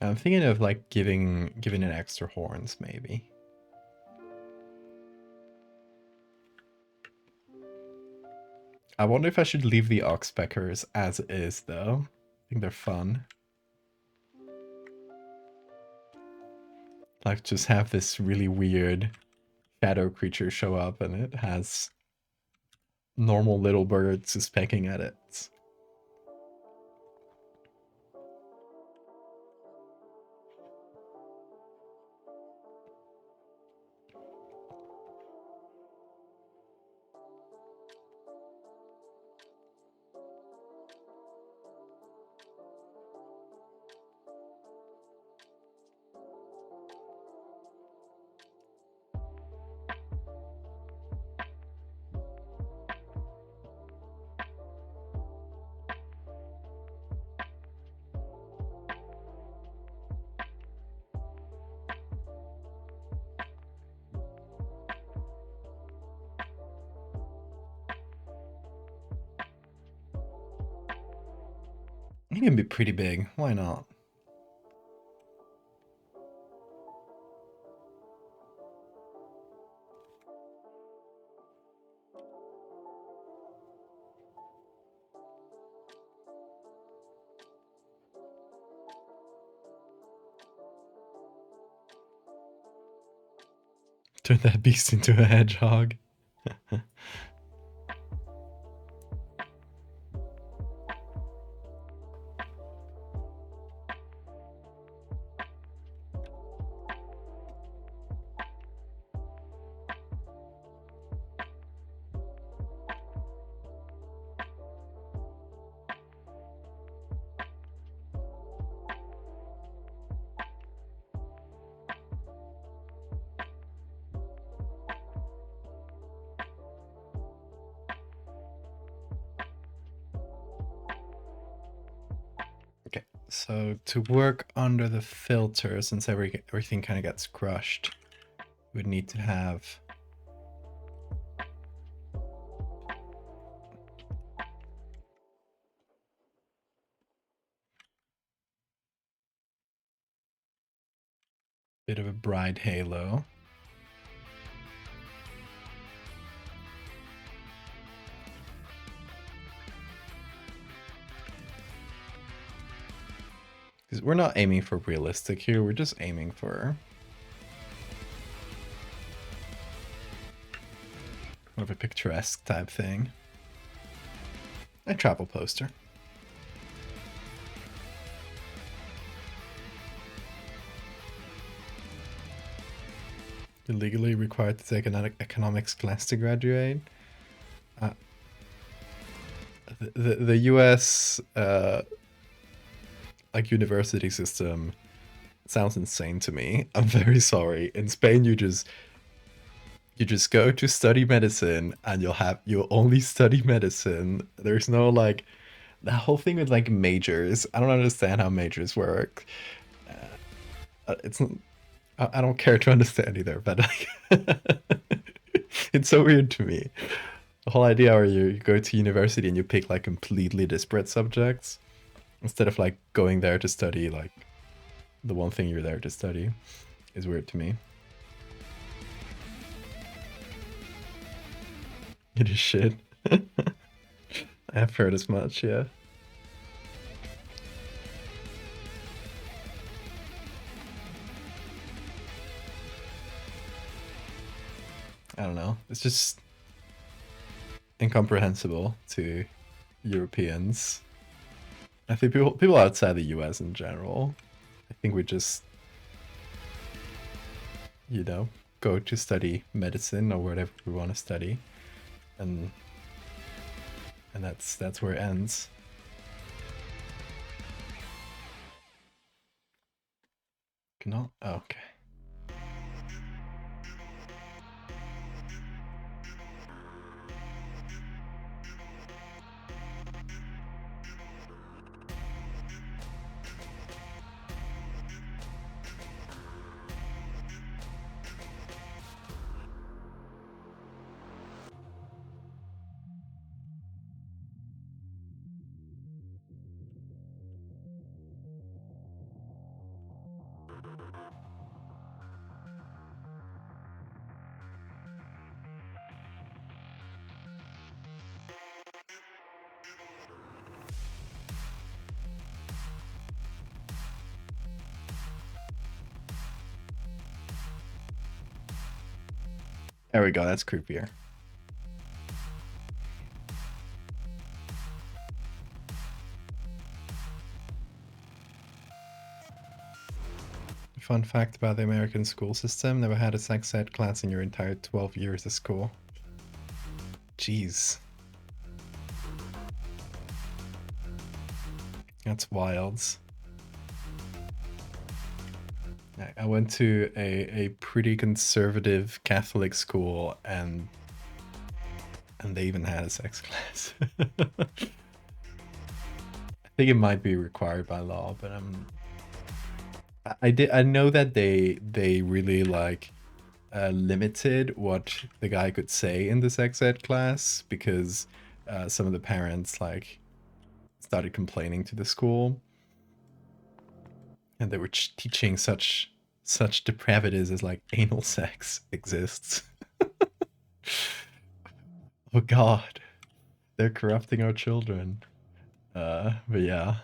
I'm thinking of like giving it extra horns, maybe. I wonder if I should leave the oxpeckers as is, though. I think they're fun. Like, just have this really weird shadow creature show up and it has normal little birds just pecking at it. It can be pretty big. Why not? Turn that beast into a hedgehog. Okay, so to work under the filter, since everything kind of gets crushed, we would need to have Bit of a bright halo. Because we're not aiming for realistic here, we're just aiming for more of a picturesque type thing. A travel poster. You're legally required to take an economics class to graduate. The US like university system sounds insane to me. I'm very sorry. In Spain, you just go to study medicine and you'll only study medicine. There's no like the whole thing with like majors. I don't understand how majors work. It's I don't care to understand either, but like it's so weird to me. The whole idea where you go to university and you pick like completely disparate subjects instead of like going there to study like the one thing you're there to study is weird to me. It is shit. I've heard as much, yeah. I don't know. It's just incomprehensible to Europeans. I think people outside the US in general. I think we just, you know, go to study medicine or whatever we want to study, and that's where it ends. No? Oh, okay. There we go, that's creepier. Fun fact about the American school system, never had a sex ed class in your entire 12 years of school. Jeez. That's wild. I went to a pretty conservative Catholic school and they even had a sex class. I think it might be required by law, but I know that they really like limited what the guy could say in the sex ed class because some of the parents like started complaining to the school. And they were teaching such depravities as like anal sex exists. Oh god, they're corrupting our children. But yeah.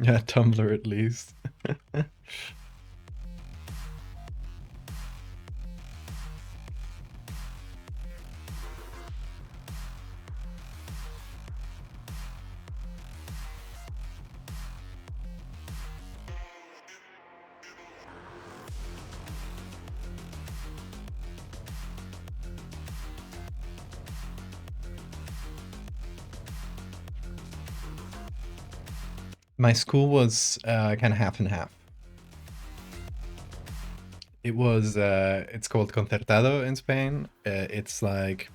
Yeah, Tumblr at least. My school was kind of half and half. It was it's called concertado in Spain. It's like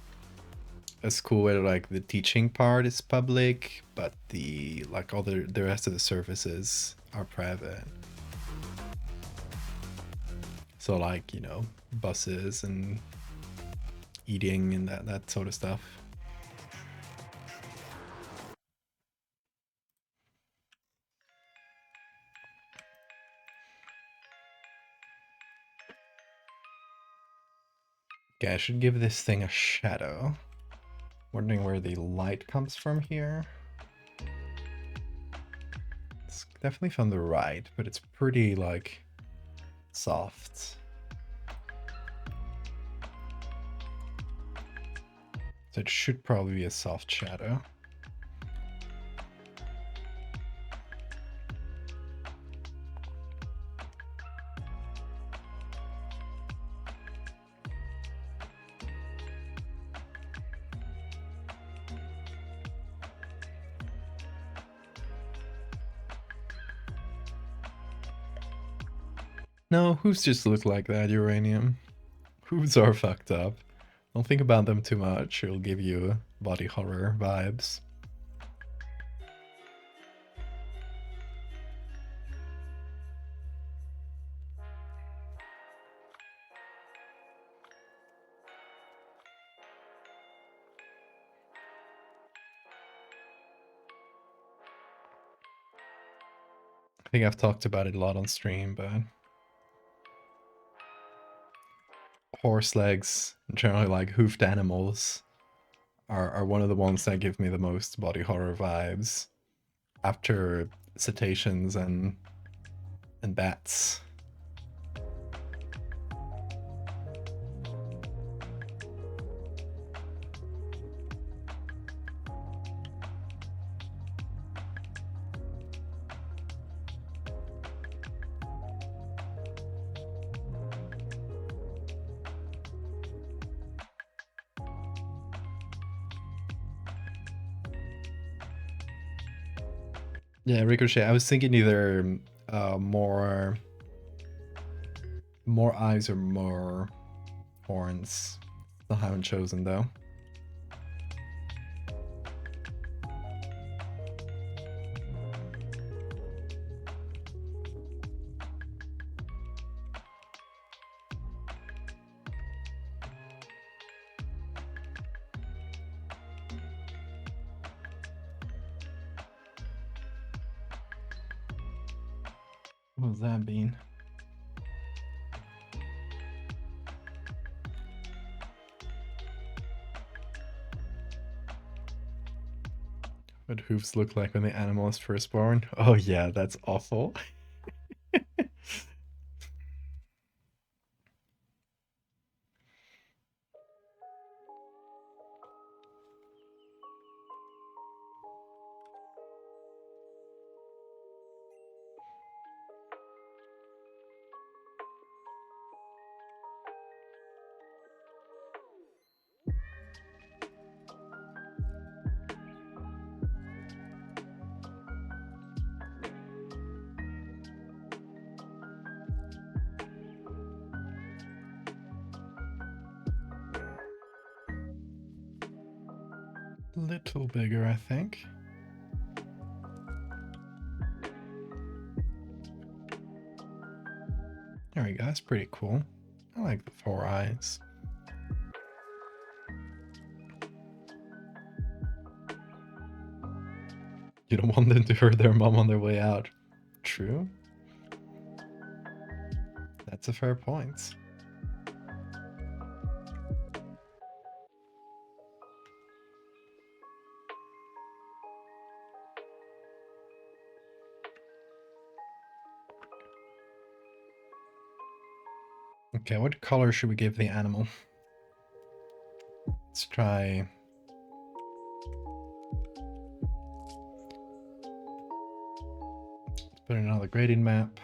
a school where like the teaching part is public, but the like all the rest of the services are private. So like, you know, buses and eating and that sort of stuff. Okay, I should give this thing a shadow. Wondering where the light comes from here. It's definitely from the right, but it's pretty, like, soft. So it should probably be a soft shadow. No, hooves just look like that, Uranium. Hooves are fucked up. Don't think about them too much, it'll give you body horror vibes. I think I've talked about it a lot on stream, but horse legs, generally like hoofed animals, are one of the ones that give me the most body horror vibes after cetaceans and bats. Yeah, Ricochet. I was thinking either more eyes or more horns. I haven't chosen though. What was that bean? What hooves look like when the animal is first born? Oh yeah, that's awful. Little bigger, I think. There we go, that's pretty cool. I like the 4 eyes. You don't want them to hurt their mom on their way out. True. That's a fair point. Okay, what color should we give the animal? Let's try... Let's put in another grading map.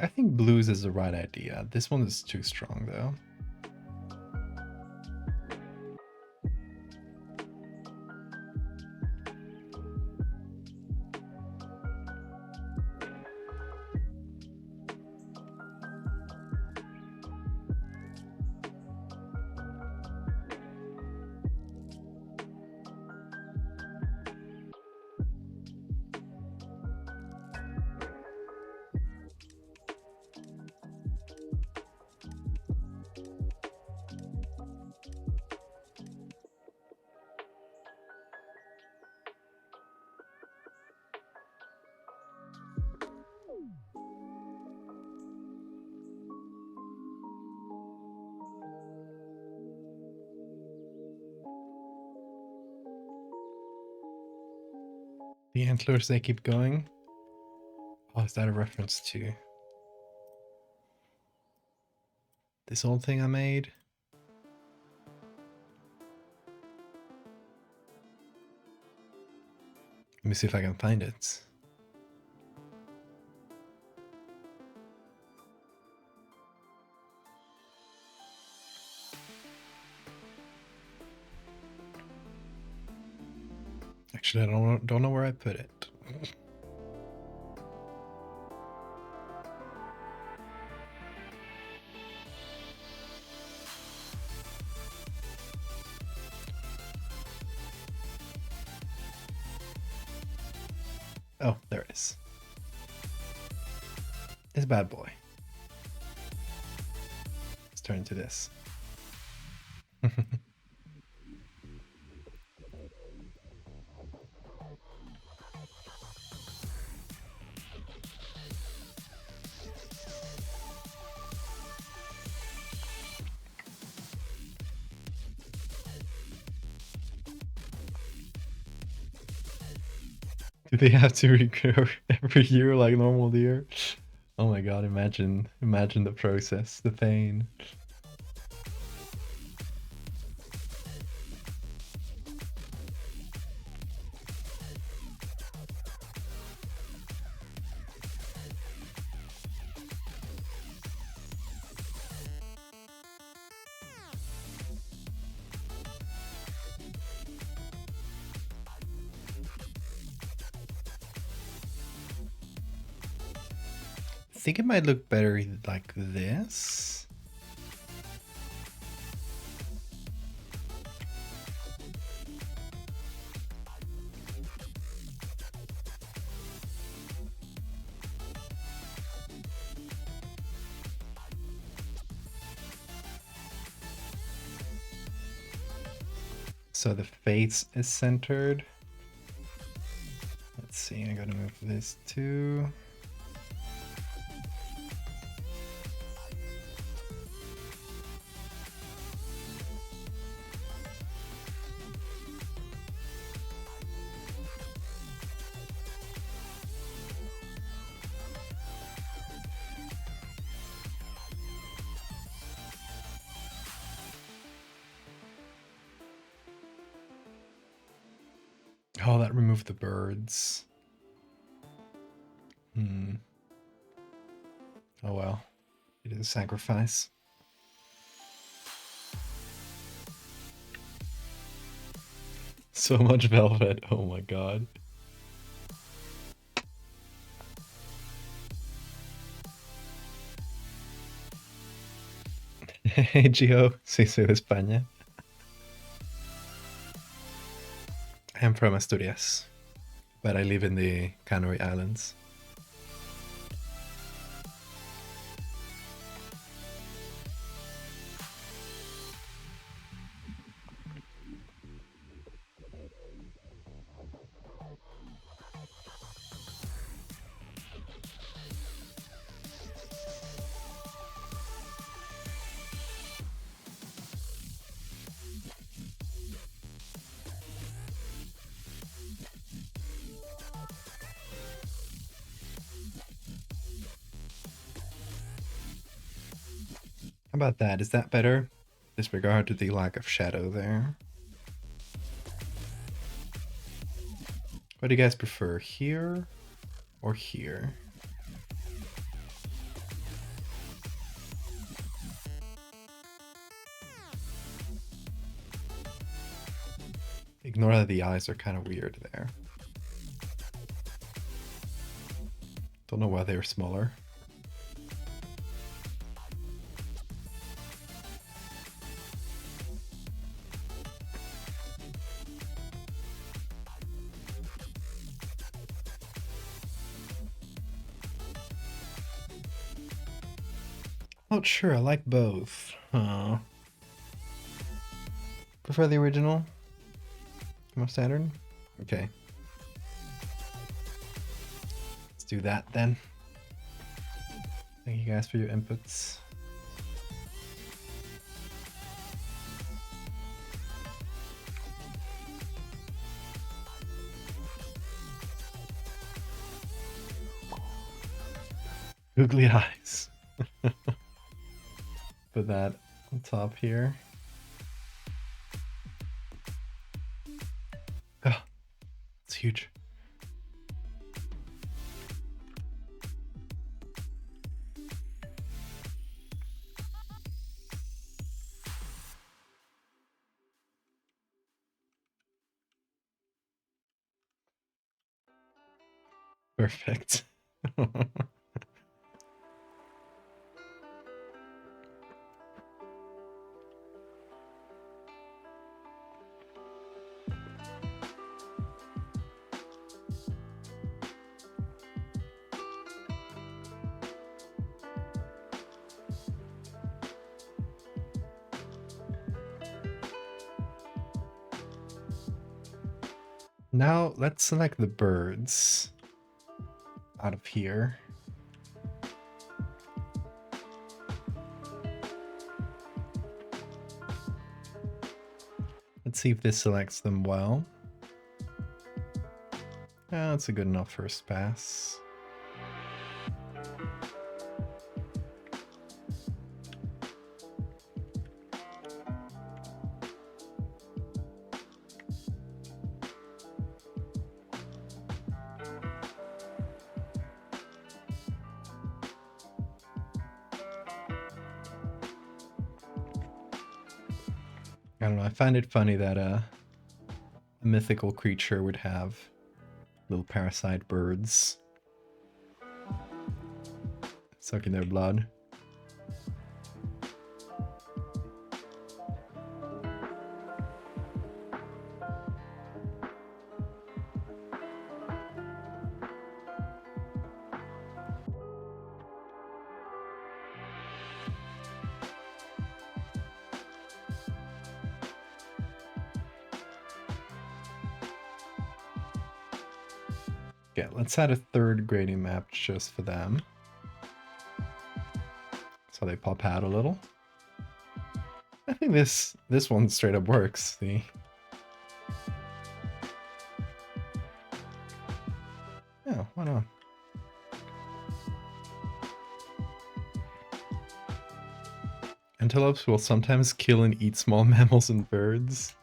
I think blues is the right idea. This one is too strong though. The antlers, they keep going. Oh, is that a reference to this old thing I made? Let me see if I can find it. Actually, I don't know where I put it. Oh, there it is. This bad boy. Let's turn into this. Do they have to regrow every year like normal deer? Oh my god, imagine the process, the pain. I think it might look better like this. So the face is centered. Let's see, I gotta move this too. Oh, that removed the birds. Oh well. It is a sacrifice. So much velvet. Oh my god. Hey Gio, soy de España. I am from Asturias, but I live in the Canary Islands. How about that? Is that better? Disregard to the lack of shadow there. What do you guys prefer, here or here? Ignore that the eyes are kind of weird there. Don't know why they're smaller. Not sure, I like both. Huh. Prefer the original? More standard? Okay. Let's do that then. Thank you guys for your inputs. Googly eyes. Put that on top here. Oh, it's huge. Perfect. Now let's select the birds out of here. Let's see if this selects them well. Yeah, that's a good enough first pass. I don't know, I find it funny that a mythical creature would have little parasite birds sucking their blood. Okay, let's add a third grading map just for them. So they pop out a little. I think this one straight up works. See? Yeah, why not? Antelopes will sometimes kill and eat small mammals and birds.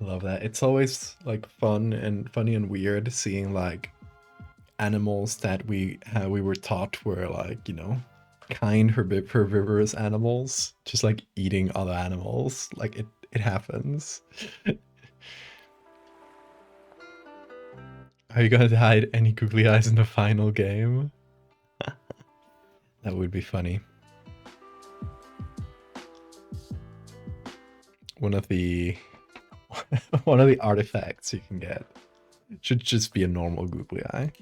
I love that. It's always like fun and funny and weird seeing like animals that we were taught were like, you know, kind herbivorous animals just like eating other animals. Like it happens. Are you gonna hide any googly eyes in the final game? That would be funny. One of the artifacts you can get should just be a normal googly eye.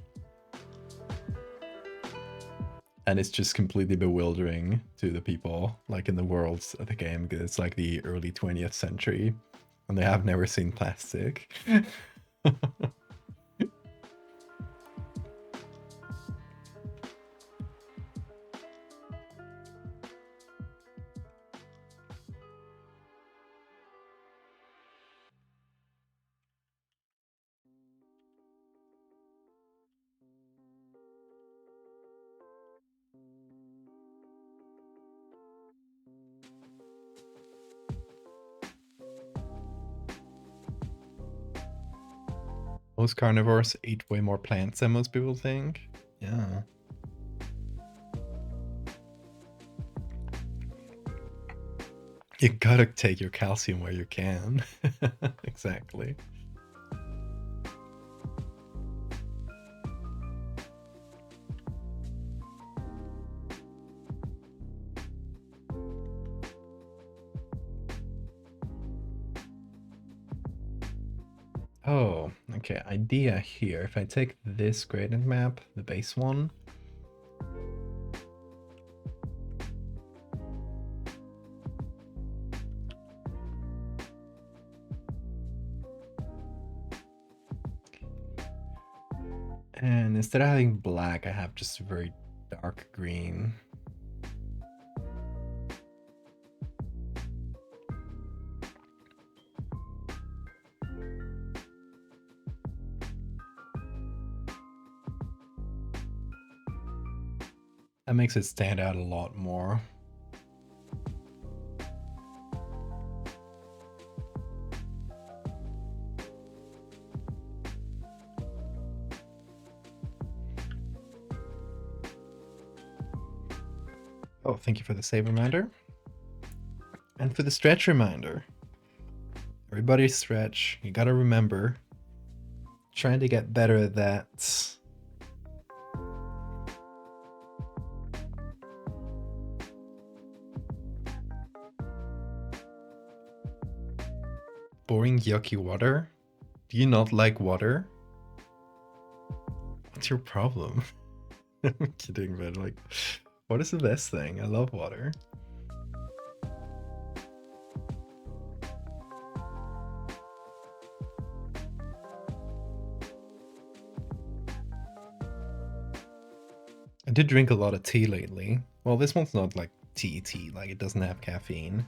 And it's just completely bewildering to the people like in the worlds of the game because it's like the early 20th century and they have never seen plastic. Most carnivores eat way more plants than most people think. Yeah. You gotta take your calcium where you can. Exactly. Oh, okay. Idea here. If I take this gradient map, the base one, and instead of having black, I have just very dark green. That makes it stand out a lot more. Oh, thank you for the save reminder. And for the stretch reminder. Everybody stretch. You gotta remember. Trying to get better at that. Boring, yucky water? Do you not like water? What's your problem? I'm kidding, but like, what is the best thing? I love water. I did drink a lot of tea lately. Well, this one's not like tea, like it doesn't have caffeine.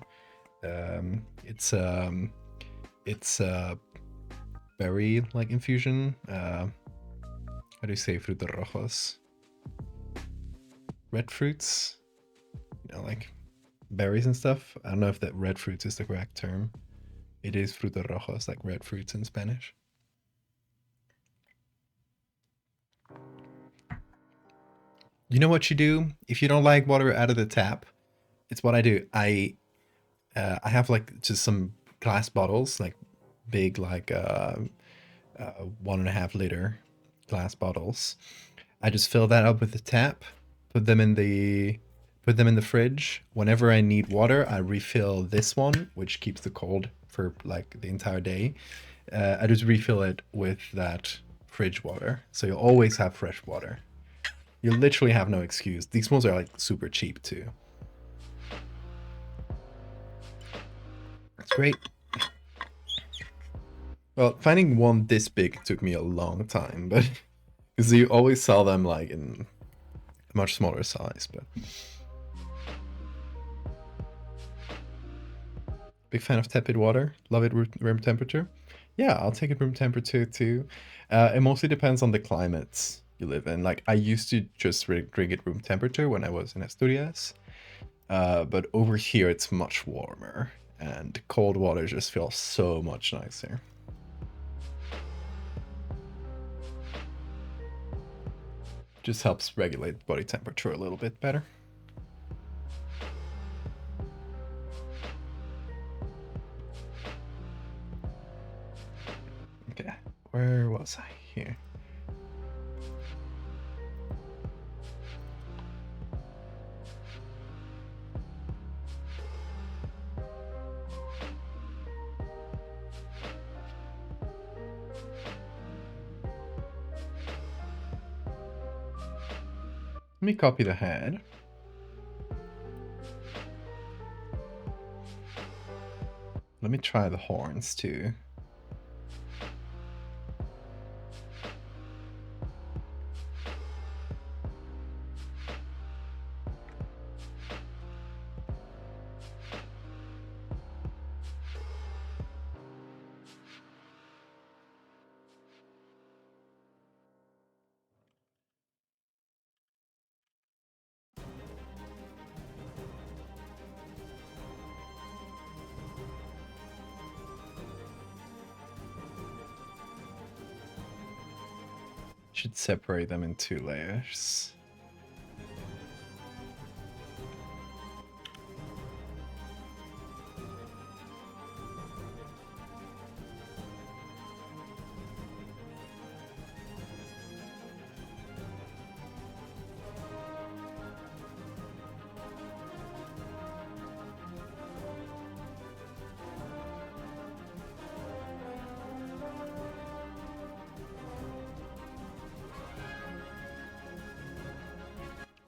It's berry like infusion. How do you say frutos rojos? Red fruits, you know, like berries and stuff. I don't know if that red fruits is the correct term. It is frutos rojos, like red fruits in Spanish. You know what you do if you don't like water out of the tap? It's what I do. I have like just some glass bottles, like big, like 1.5 liter glass bottles. I just fill that up with the tap, put them in the fridge. Whenever I need water, I refill this one, which keeps the cold for like the entire day. I just refill it with that fridge water, so you'll always have fresh water. You literally have no excuse. These ones are like super cheap too. It's great. Well, finding one this big took me a long time, but because you always sell them like in a much smaller size, but big fan of tepid water. Love it room temperature. Yeah, I'll take it room temperature too. It mostly depends on the climates you live in. Like I used to just drink it room temperature when I was in Asturias, but over here it's much warmer, and cold water just feels so much nicer. Just helps regulate body temperature a little bit better. Okay, where was I here? Let me copy the head. Let me try the horns too. Should separate them in 2 layers.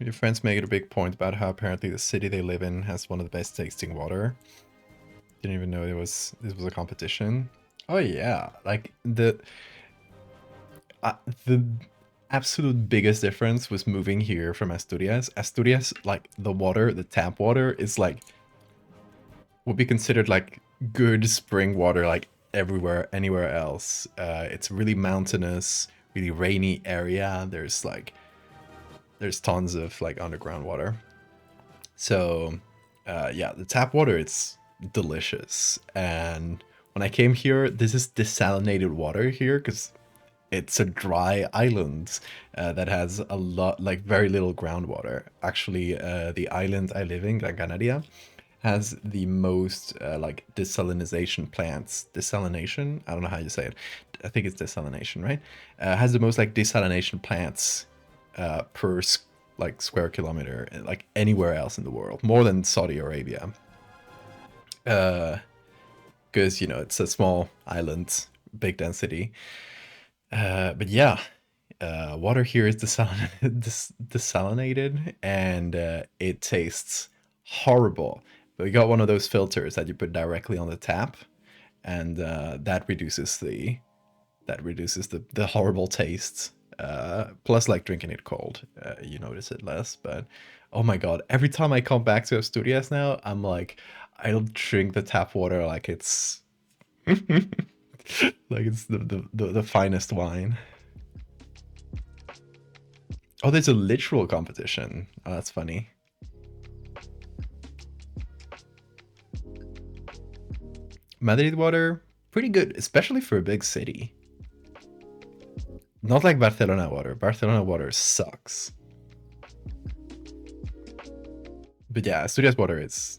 Your friends make it a big point about how apparently the city they live in has one of the best tasting water. Didn't even know this was a competition. Oh yeah, like the absolute biggest difference was moving here from Asturias. Asturias, like the water, the tap water is like would be considered like good spring water like everywhere, anywhere else. It's really mountainous, really rainy area. There's like there's tons of like underground water. So yeah, the tap water, it's delicious. And when I came here, this is desalinated water here because it's a dry island that has a lot, like very little groundwater. Actually, the island I live in, Gran Canaria, has the most like desalination plants. Desalination? I don't know how you say it. I think it's desalination, right? Has the most like desalination plants per like square kilometer, like anywhere else in the world, more than Saudi Arabia. Because you know it's a small island, big density. But yeah, water here is desalinated and it tastes horrible. But we got one of those filters that you put directly on the tap, and that reduces the horrible taste. Plus, like drinking it cold, you notice it less. But oh my god, every time I come back to Asturias now, I'm like, I'll drink the tap water like it's like it's the finest wine. Oh, there's a literal competition. Oh, that's funny. Madrid water, pretty good, especially for a big city. Not like Barcelona water. Barcelona water sucks. But yeah, Asturias water is...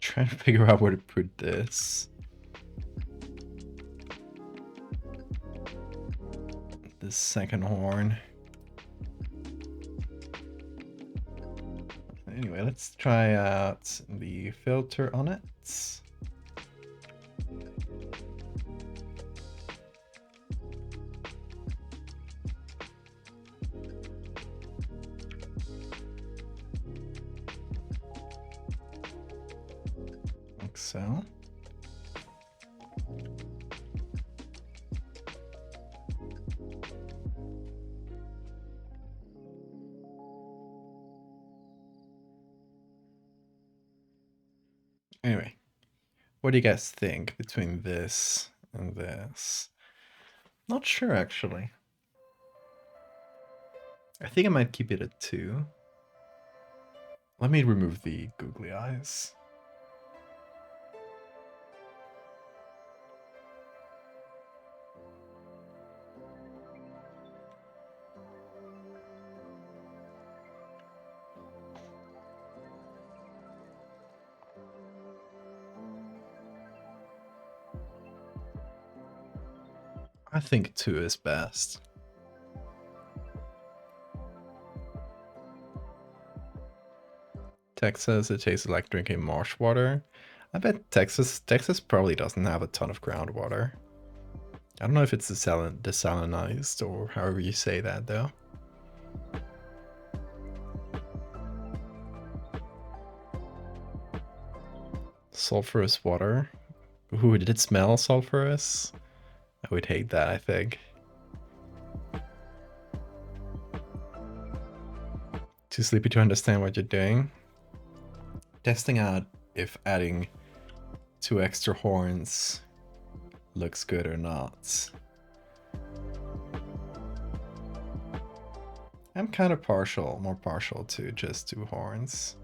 Trying to figure out where to put this. The second horn. Anyway, let's try out the filter on it. Like so. Anyway, what do you guys think between this and this? Not sure, actually. I think I might keep it at 2. Let me remove the googly eyes. I think 2 is best. Texas, it tastes like drinking marsh water. I bet Texas probably doesn't have a ton of groundwater. I don't know if it's desalinized or however you say that though. Sulfurous water. Ooh, did it smell sulfurous? I would hate that, I think. Too sleepy to understand what you're doing. Testing out if adding 2 extra horns looks good or not. I'm kind of more partial to just 2 horns.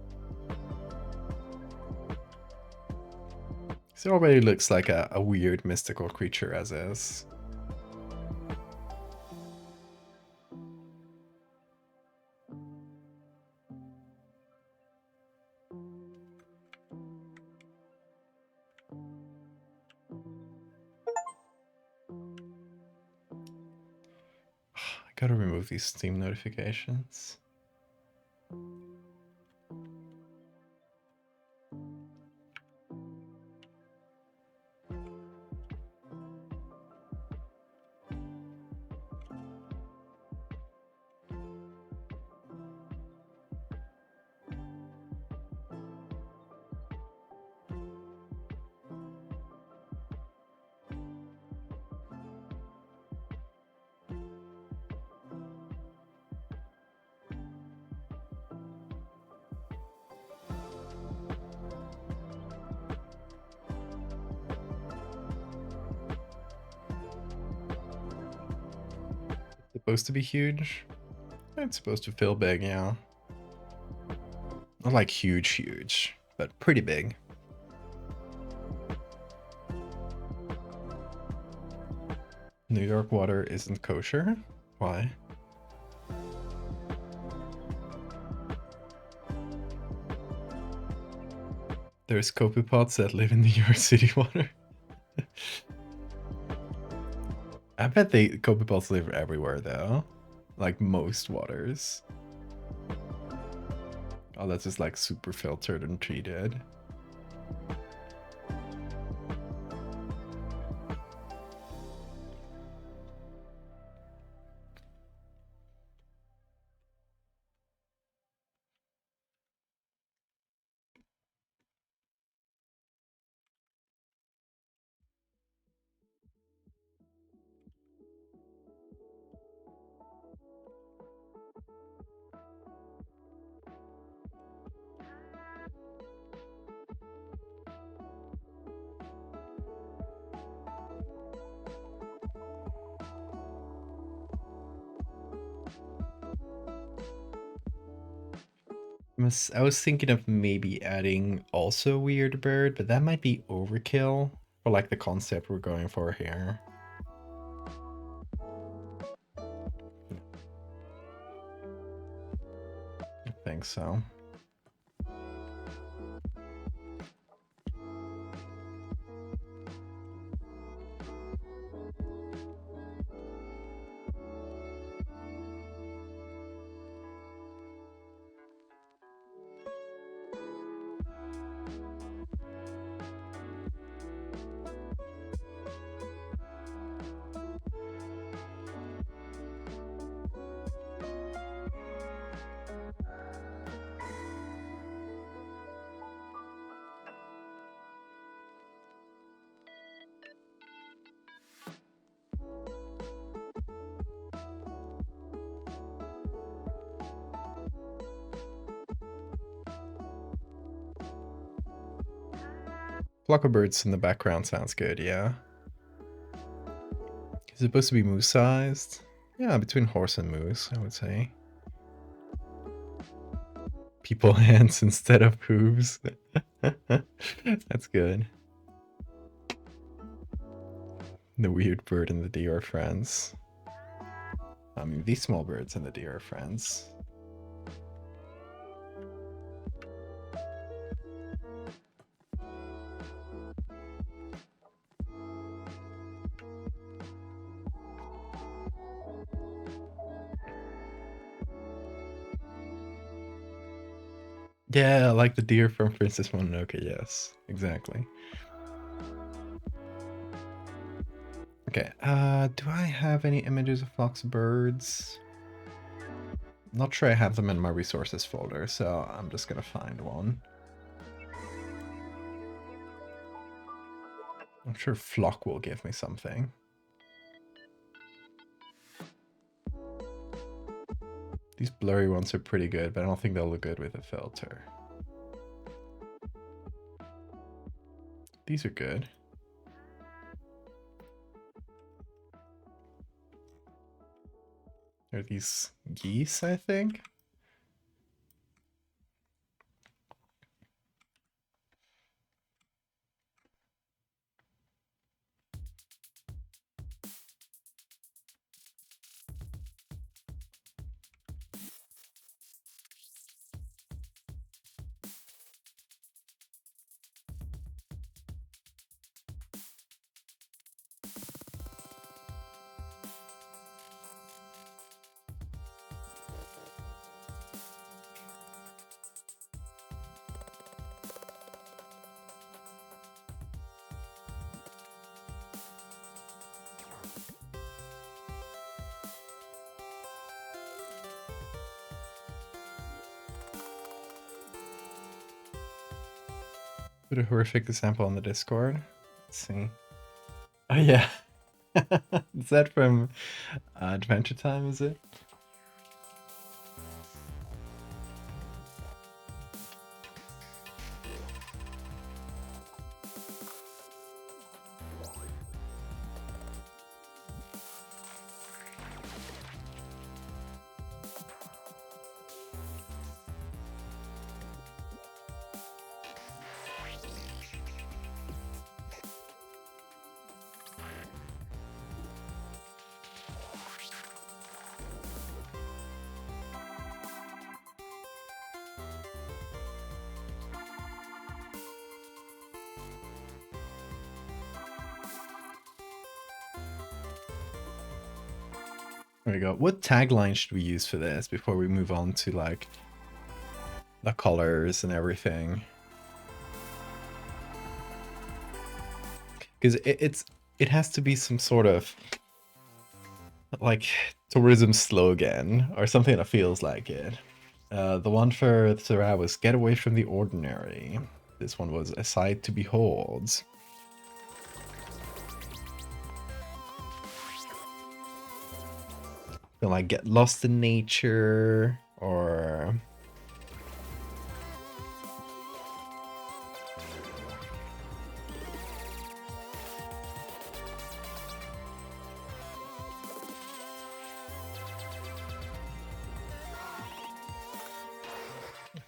It already looks like a weird mystical creature as is. I gotta remove these Steam notifications. supposed to be huge? It's supposed to feel big, yeah. Not like huge, but pretty big. New York water isn't kosher? Why? There's copepods that live in New York City water. I bet copepods live everywhere though. Like most waters. Oh, that's just like super filtered and treated. I was thinking of maybe adding also weird bird, but that might be overkill for like the concept we're going for here. I think so. Flock of birds in the background sounds good, yeah. Is it supposed to be moose-sized? Yeah, between horse and moose, I would say. People hands instead of hooves. That's good. The weird bird and the deer are friends. I mean, these small birds and the deer are friends. Yeah, like the deer from Princess Mononoke, yes, exactly. Okay, do I have any images of flocks of birds? Not sure I have them in my resources folder, so I'm just gonna find one. I'm sure flock will give me something. These blurry ones are pretty good, but I don't think they'll look good with a filter. These are good. Are these geese, I think? Put a horrific example on the Discord. Let's see. Oh yeah. Is that from Adventure Time, is it? There we go. What tagline should we use for this before we move on to like the colors and everything? Because it has to be some sort of like tourism slogan or something that feels like it. The one for Sarah was "Get away from the ordinary." This one was "A sight to behold." Feel like "Get lost in nature" or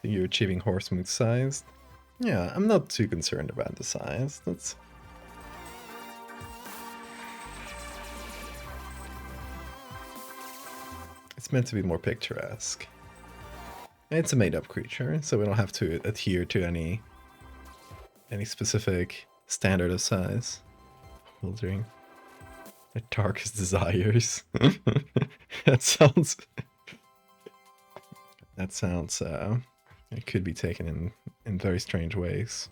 you're achieving horse mood size. Yeah, I'm not too concerned about the size. It's meant to be more picturesque. It's a made-up creature, so we don't have to adhere to any specific standard of size. Wildering. My darkest desires. That sounds... it could be taken in very strange ways.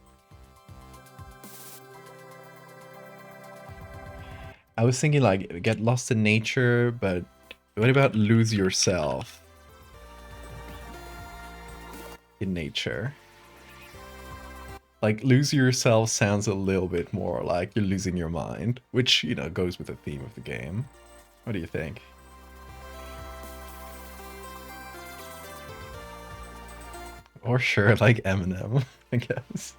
I was thinking like get lost in nature, but what about lose yourself in nature? Like lose yourself sounds a little bit more like you're losing your mind, which, you know, goes with the theme of the game. What do you think? Or sure, like Eminem, I guess.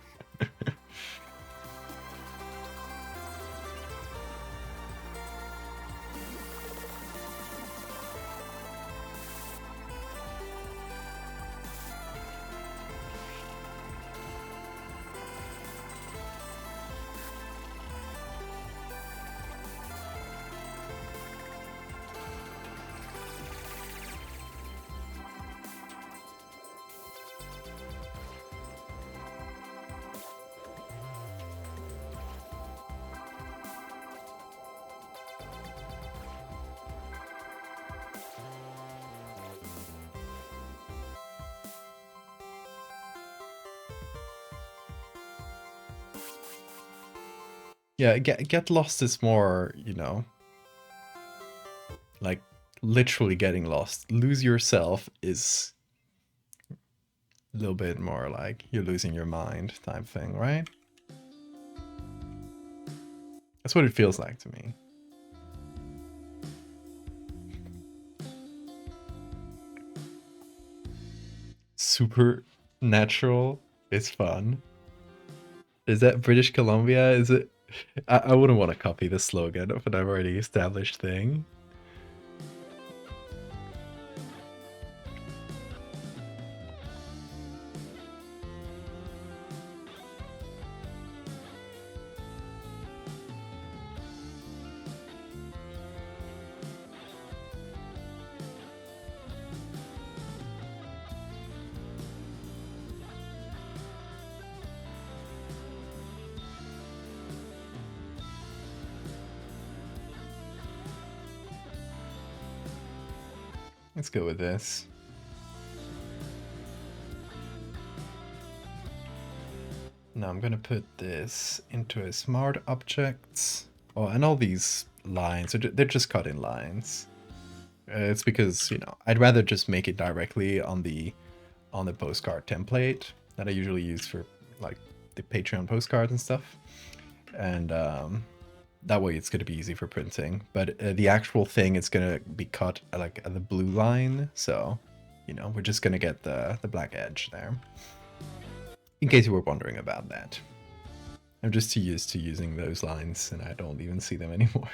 Yeah, get lost is more, you know, like literally getting lost. Lose yourself is a little bit more like you're losing your mind type thing, right? That's what it feels like to me. Supernatural is fun. Is that British Columbia? Is it? I wouldn't want to copy the slogan of an already established thing. Let's go with this. Now I'm gonna put this into a smart objects. Oh, and all these lines, they're just cut in lines. It's because, you know, I'd rather just make it directly on the postcard template that I usually use for like the Patreon postcards and stuff. And that way it's going to be easy for printing. But the actual thing is going to be cut like at the blue line. So, you know, we're just going to get the black edge there. In case you were wondering about that. I'm just too used to using those lines and I don't even see them anymore.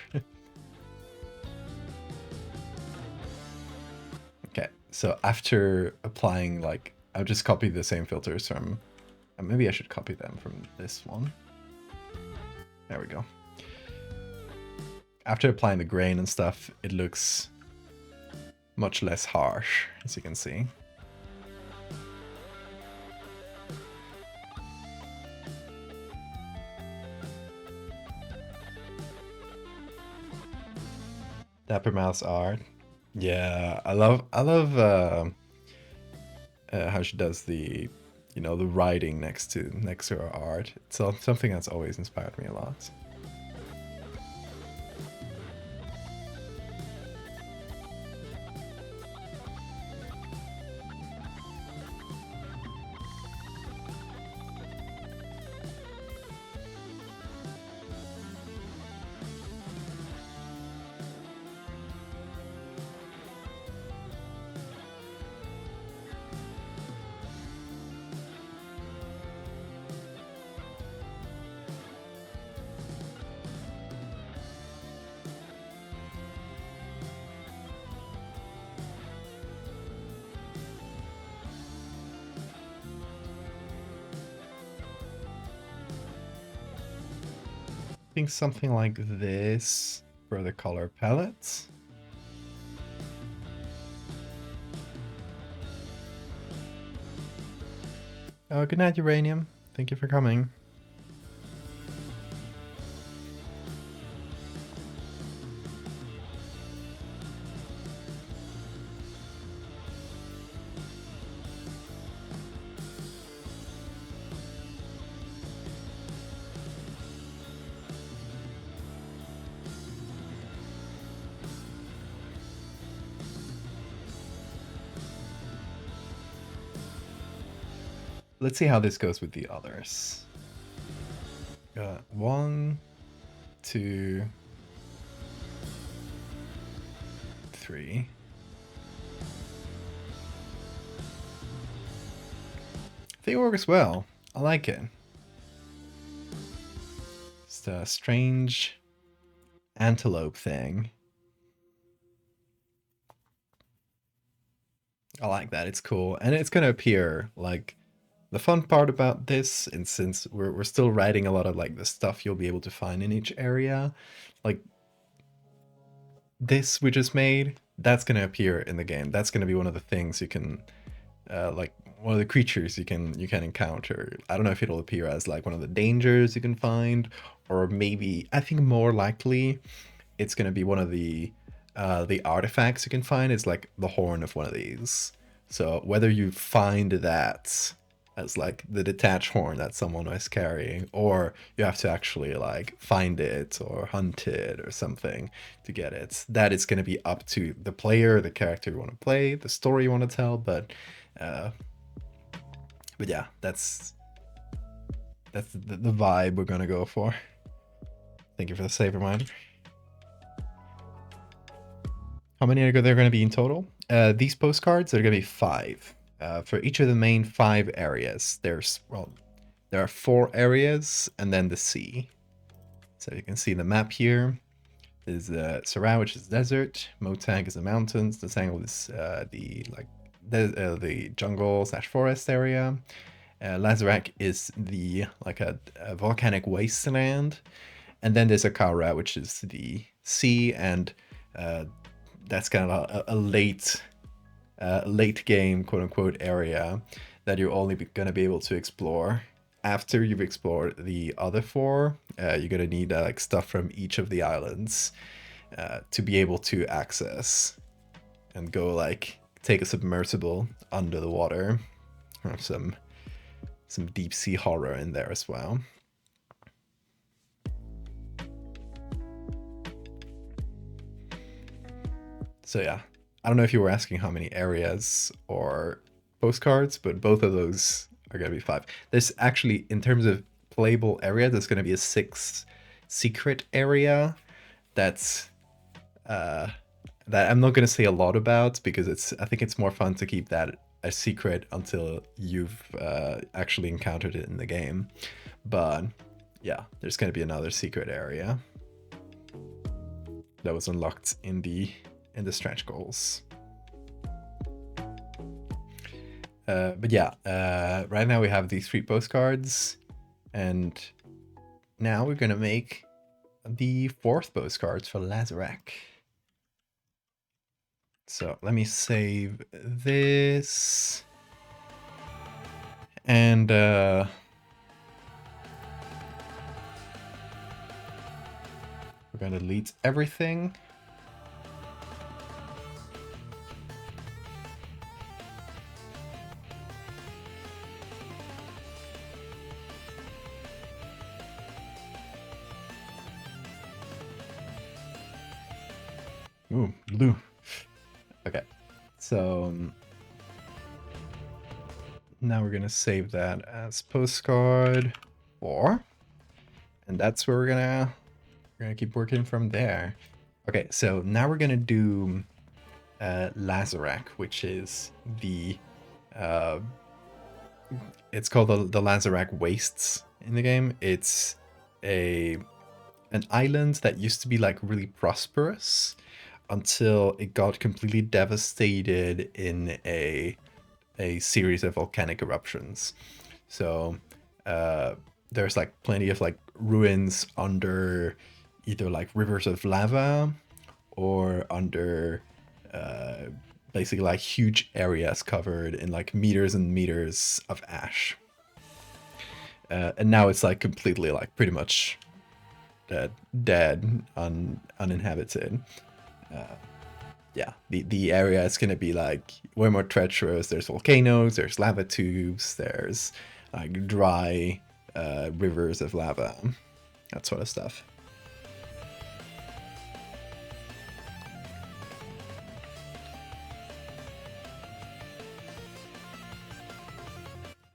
Okay, so after applying, like, I'll just copy the same filters from... maybe I should copy them from this one. There we go. After applying the grain and stuff, it looks much less harsh, as you can see. Dapper Mouse art. Yeah, I love how she does the, you know, the writing next to her art. It's something that's always inspired me a lot. I think something like this for the color palettes. Oh, good night, Uranium. Thank you for coming. Let's see how this goes with the others. Got 1, 2, 3. I think it works well. I like it. Just a strange antelope thing. I like that. It's cool. And it's going to appear like the fun part about this, and since we're still writing a lot of like the stuff you'll be able to find in each area, like this we just made, that's going to appear in the game. That's going to be one of the things you can like one of the creatures you can encounter. I don't know if it'll appear as like one of the dangers you can find, or maybe I think more likely it's going to be one of the artifacts you can find is like the horn of one of these. So whether you find that as like the detached horn that someone is carrying, or you have to actually like find it or hunt it or something to get it, that is going to be up to the player, the character you want to play, the story you want to tell. Uh, but yeah, that's the vibe we're gonna go for. Thank you for the save reminder. How many are there going to be in total? These postcards are going to be 5. For each of the main 5 areas, there are 4 areas and then the sea. So you can see the map here. There's Sarau, which is desert. Motag is the mountains. The Tangle is the jungle/forest area. Lazarak is the a volcanic wasteland, and then there's Akara, which is the sea, and that's kind of a late game quote unquote area that you're only gonna be able to explore after you've explored the other 4. You're gonna need like stuff from each of the islands to be able to access and go like take a submersible under the water. Have some deep sea horror in there as well. So yeah, I don't know if you were asking how many areas or postcards, but both of those are going to be 5. There's actually, in terms of playable area, there's going to be a 6th secret area that's that I'm not going to say a lot about, because I think it's more fun to keep that a secret until you've actually encountered it in the game. But yeah, there's going to be another secret area that was unlocked in the stretch goals. But yeah, right now we have these 3 postcards, and now we're gonna make the 4th postcards for Lazarak. So let me save this, and we're gonna delete everything. Ooh, blue. Okay, so now we're gonna save that as postcard 4, and that's where we're gonna keep working from there. Okay, so now we're gonna do Lazarak, which is the it's called the Lazarak Wastes in the game. It's an island that used to be like really prosperous until it got completely devastated in a series of volcanic eruptions. So there's like plenty of like ruins under either like rivers of lava or under basically like huge areas covered in like meters and meters of ash. And now it's like completely like pretty much dead, uninhabited. Yeah, the area is gonna be like way more treacherous. There's volcanoes, there's lava tubes, there's like dry rivers of lava, that sort of stuff.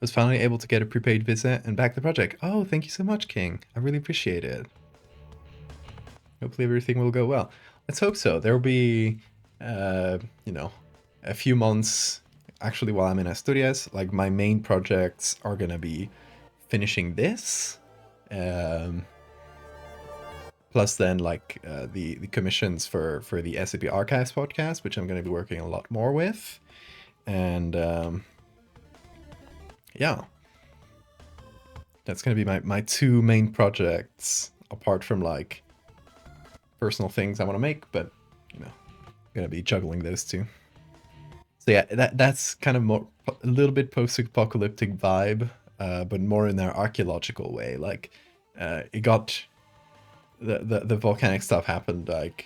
Was finally able to get a prepaid visit and back the project. Oh, thank you so much, King. I really appreciate it. Hopefully everything will go well. Let's hope so. There'll be, you know, a few months actually while I'm in Asturias. Like my main projects are gonna be finishing this, plus then like the commissions for the SAP Archives podcast, which I'm gonna be working a lot more with, and yeah, that's gonna be my two main projects apart from like personal things I want to make, but you know, I'm gonna be juggling those two. So yeah, that's kind of more a little bit post-apocalyptic vibe, but more in their archaeological way. Like it got the volcanic stuff happened like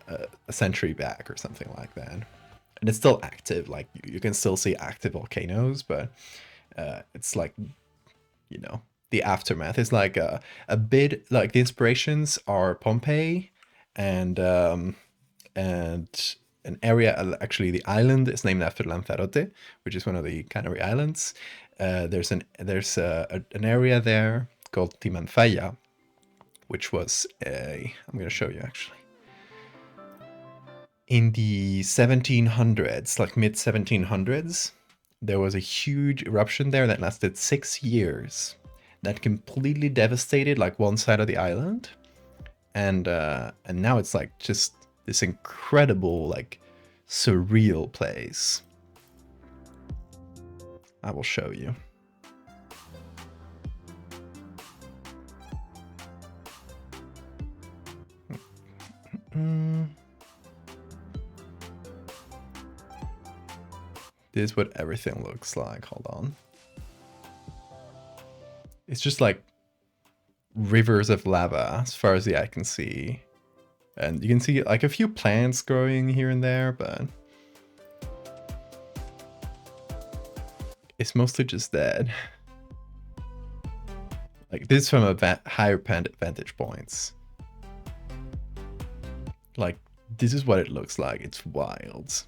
a century back or something like that, and it's still active. Like you can still see active volcanoes, but it's like, you know, the aftermath is like a bit like the inspirations are Pompeii and an area, actually the island is named after Lanzarote, which is one of the Canary Islands. There's an area there called Timanfaya, which was I'm going to show you actually. In the 1700s, like mid 1700s, there was a huge eruption there that lasted 6 years that completely devastated like one side of the island, and now it's like just this incredible like surreal place. I will show you. This is what everything looks like. Hold on. It's just like rivers of lava as far as the eye can see. And you can see like a few plants growing here and there, but it's mostly just dead. Like this from a higher vantage points. Like this is what it looks like. It's wild.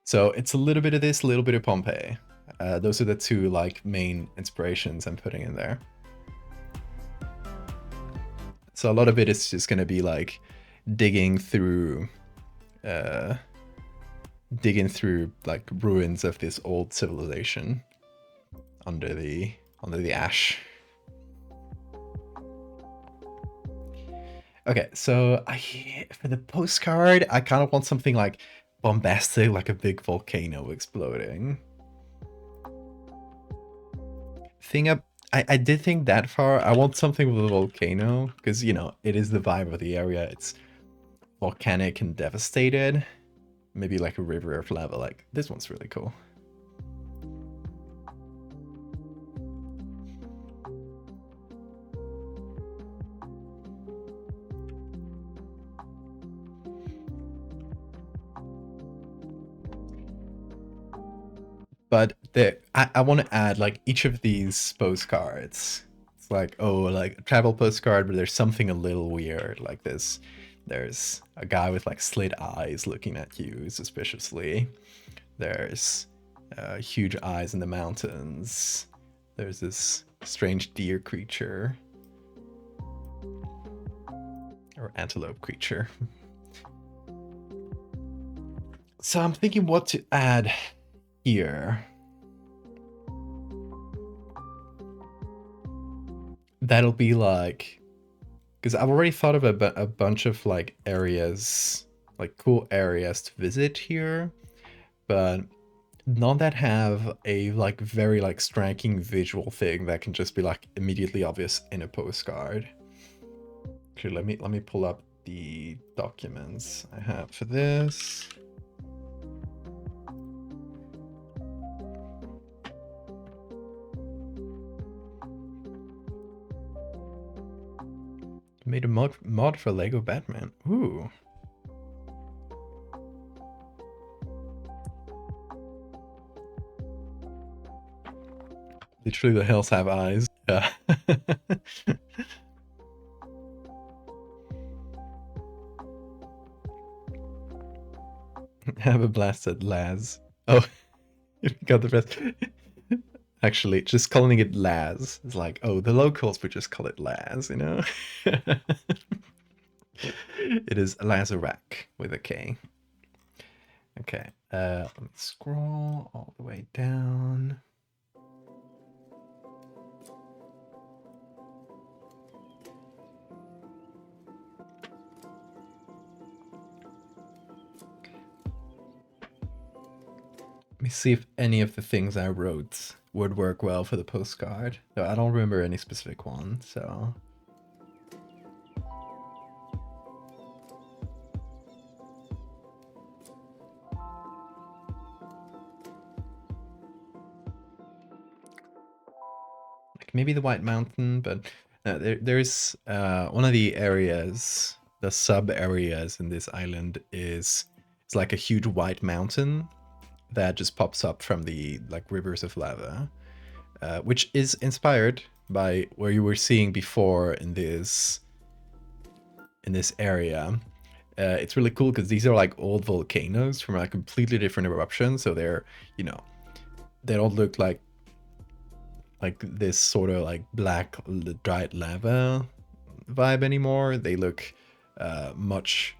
So it's a little bit of this, a little bit of Pompeii. Those are the two like main inspirations I'm putting in there. So a lot of it is just going to be like digging through like ruins of this old civilization under the ash. Okay, so for the postcard, I kind of want something like bombastic, like a big volcano exploding. I did think that far. I want something with a volcano because, you know, it is the vibe of the area. It's volcanic and devastated. Maybe like a river of lava. Like this one's really cool. But I want to add like each of these postcards. It's like, oh, like a travel postcard, but there's something a little weird, like this There's a guy with like slit eyes looking at you suspiciously. There's huge eyes in the mountains. There's this strange deer creature. Or antelope creature. So I'm thinking what to add here. That'll be like, because I've already thought of a bunch of like areas, like cool areas to visit here, but none that have a like very like striking visual thing that can just be like immediately obvious in a postcard. Okay, let me pull up the documents I have for this. Made a mod for Lego Batman. Ooh. Literally the hills have eyes. Yeah. Have a blast at Laz. Oh, you got the best. Actually, just calling it Laz is like, oh, the locals would just call it Laz, you know? It is Lazarak with a K. Okay, let me scroll all the way down. Let me see if any of the things I wrote would work well for the postcard. No, I don't remember any specific one, so... like maybe the White Mountain, but there's one of the areas, the sub-areas in this island is... it's like a huge white mountain that just pops up from the like rivers of lava, which is inspired by where you were seeing before in this area. It's really cool because these are like old volcanoes from a completely different eruption, so they're, you know, they don't look like this sort of like black dried lava vibe anymore. They look much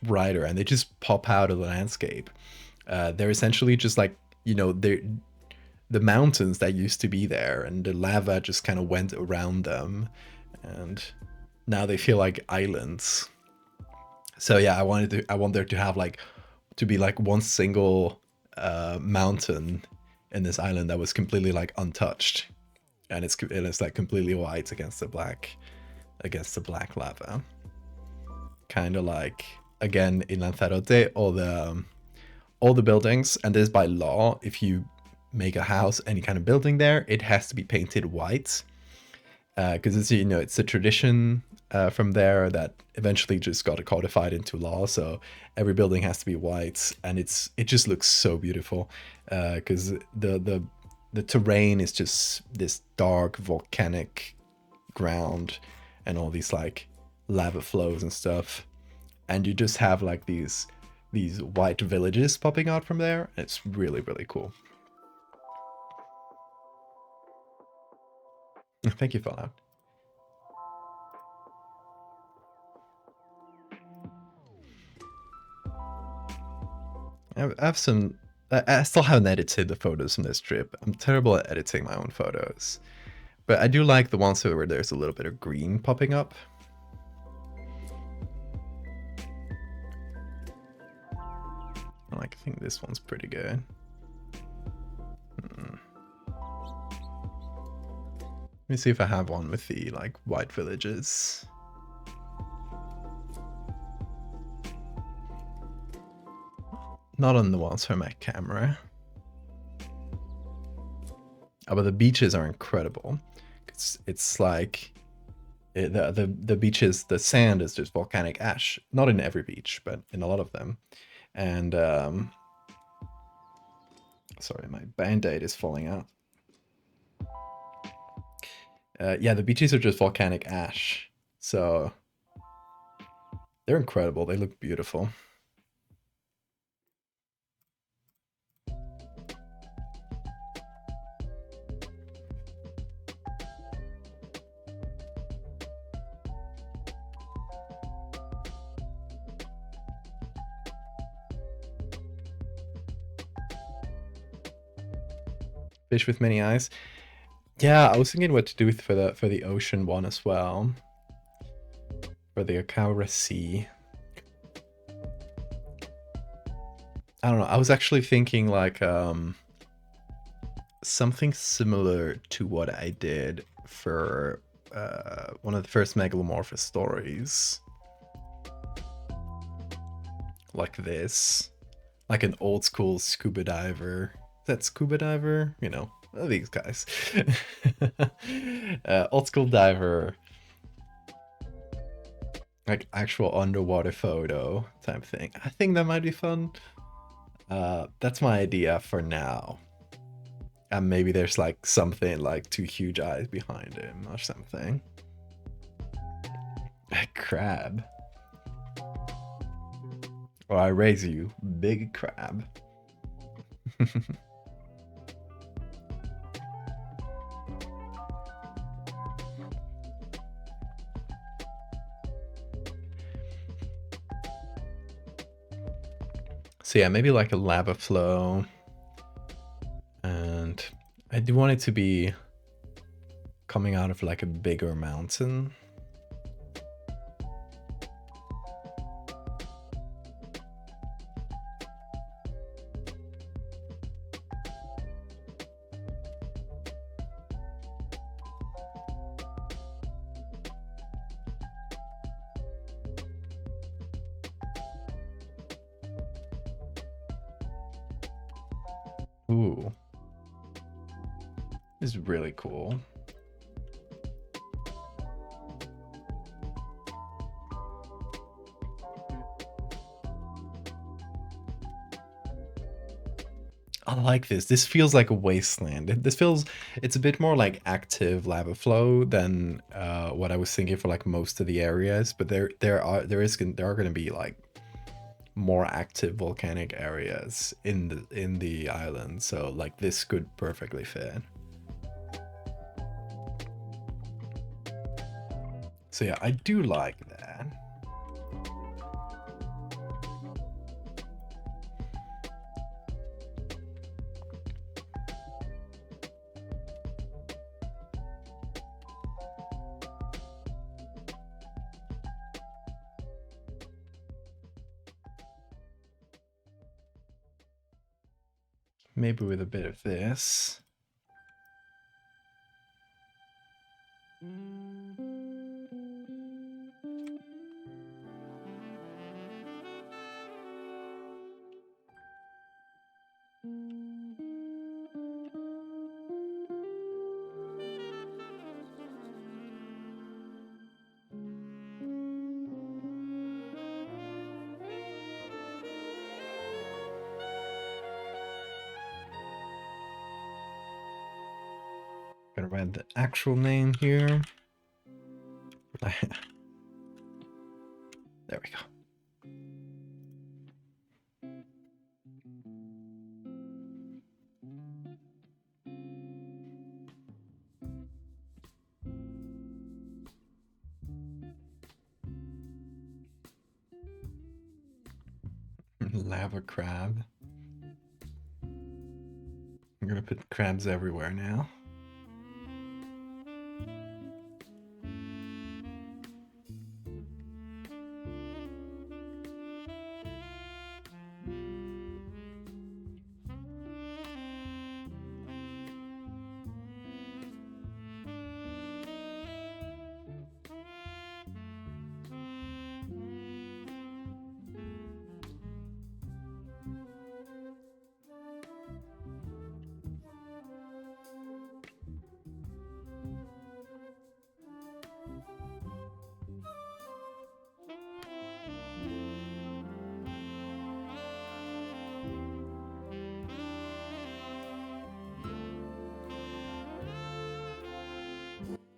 brighter, and they just pop out of the landscape. They're essentially just like, you know, they're the mountains that used to be there, and the lava just kind of went around them, and now they feel like islands. So yeah, I want there to have like, to be like one single mountain in this island that was completely like untouched, and it's like completely white against the black lava. Kind of like, again, in Lanzarote, all the buildings, and this by law, if you make a house, any kind of building there, it has to be painted white, because it's, you know, it's a tradition from there that eventually just got codified into law. So every building has to be white, and it just looks so beautiful, because the terrain is just this dark volcanic ground and all these like lava flows and stuff, and you just have like these white villages popping out from there. It's really, really cool. Thank you, Fallout. I have some... I still haven't edited the photos from this trip. I'm terrible at editing my own photos. But I do like the ones where there's a little bit of green popping up. Like, I think this one's pretty good. Let me see if I have one with the like white villages. Not on the ones from my camera. Oh, but the beaches are incredible. It's like the beaches, the sand is just volcanic ash. Not in every beach, but in a lot of them. And sorry, my band-aid is falling out. Yeah, the beaches are just volcanic ash. So They're incredible. They look beautiful. Fish with many eyes. Yeah, I was thinking what to do for the ocean one as well. For the Okaura Sea. I don't know. I was actually thinking like something similar to what I did for one of the first Megalomorphous stories. Like this. Like an old school scuba diver. Is that scuba diver? You know, these guys. Old school diver. Like actual underwater photo type thing. I think that might be fun. That's my idea for now. And maybe there's like something like 2 huge eyes behind him or something. A crab. Or I raise you, big crab. So yeah, maybe like a lava flow. And I do want it to be coming out of like a bigger mountain. Ooh. This is really cool. I like this. This feels like a wasteland. This feels, it's a bit more like active lava flow than what I was thinking for like most of the areas. But there are going to be like more active volcanic areas in the island. So like this could perfectly fit. So yeah, I do like that. Maybe with a bit of this. Gonna write the actual name here. There we go. Lava crab. I'm gonna put crabs everywhere now.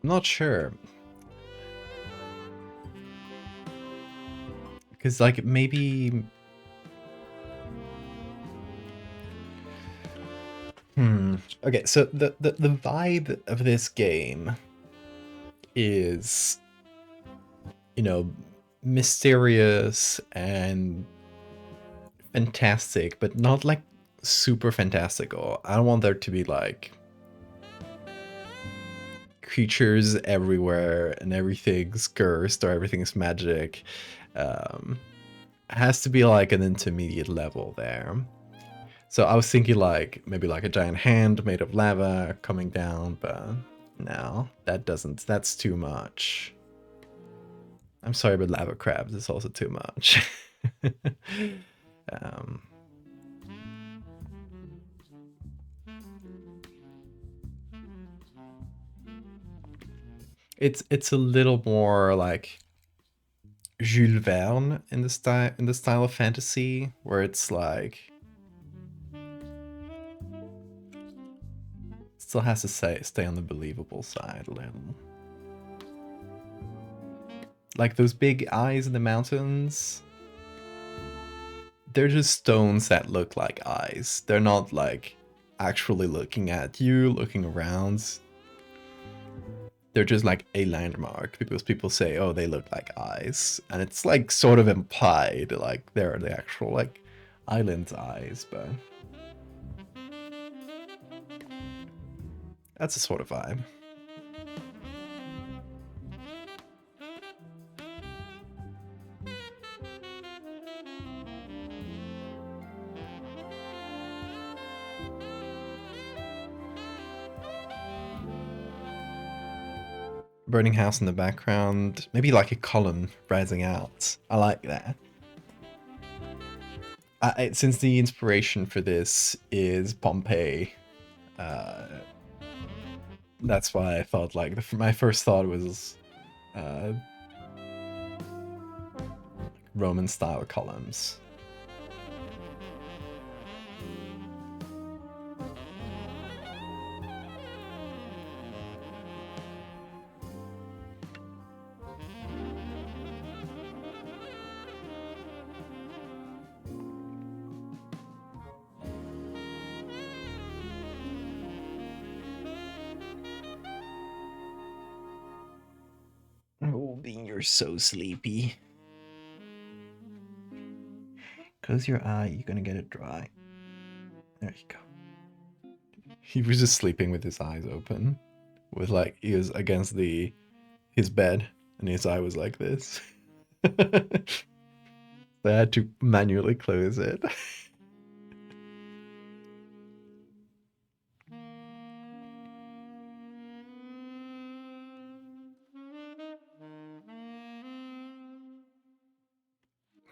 I'm not sure. Because, like, maybe... Okay, so the vibe of this game is, you know, mysterious and fantastic, but not, like, super fantastical. I don't want there to be, like, creatures everywhere and everything's cursed or everything's magic. Has to be like an intermediate level there. So I was thinking like maybe like a giant hand made of lava coming down, but no, that's too much. I'm sorry, but lava crabs is also too much. It's a little more like Jules Verne in the style of fantasy, where it's like still has to stay on the believable side a little. Like those big eyes in the mountains, they're just stones that look like eyes. They're not like actually looking at you, looking around. They're just like a landmark because people say, oh, they look like eyes. And it's like sort of implied, like they're the actual like island's eyes, but that's a sort of vibe. Burning house in the background, maybe like a column rising out. I like that. Since the inspiration for this is Pompeii, that's why I thought like my first thought was Roman style columns. Oh, Bean, you're so sleepy. Close your eye, you're gonna get it dry. There you go. He was just sleeping with his eyes open. With like, he was against his bed, and his eye was like this. I had to manually close it.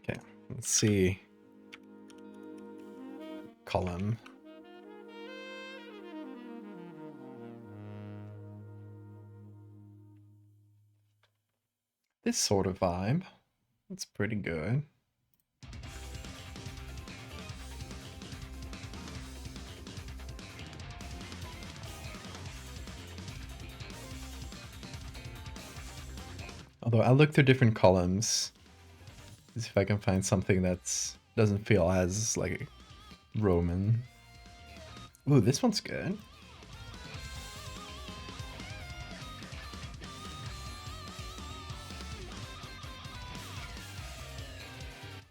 Okay, let's see. Column. This sort of vibe. It's pretty good. Although I'll look through different columns. See if I can find something that doesn't feel as like Roman. Ooh, this one's good.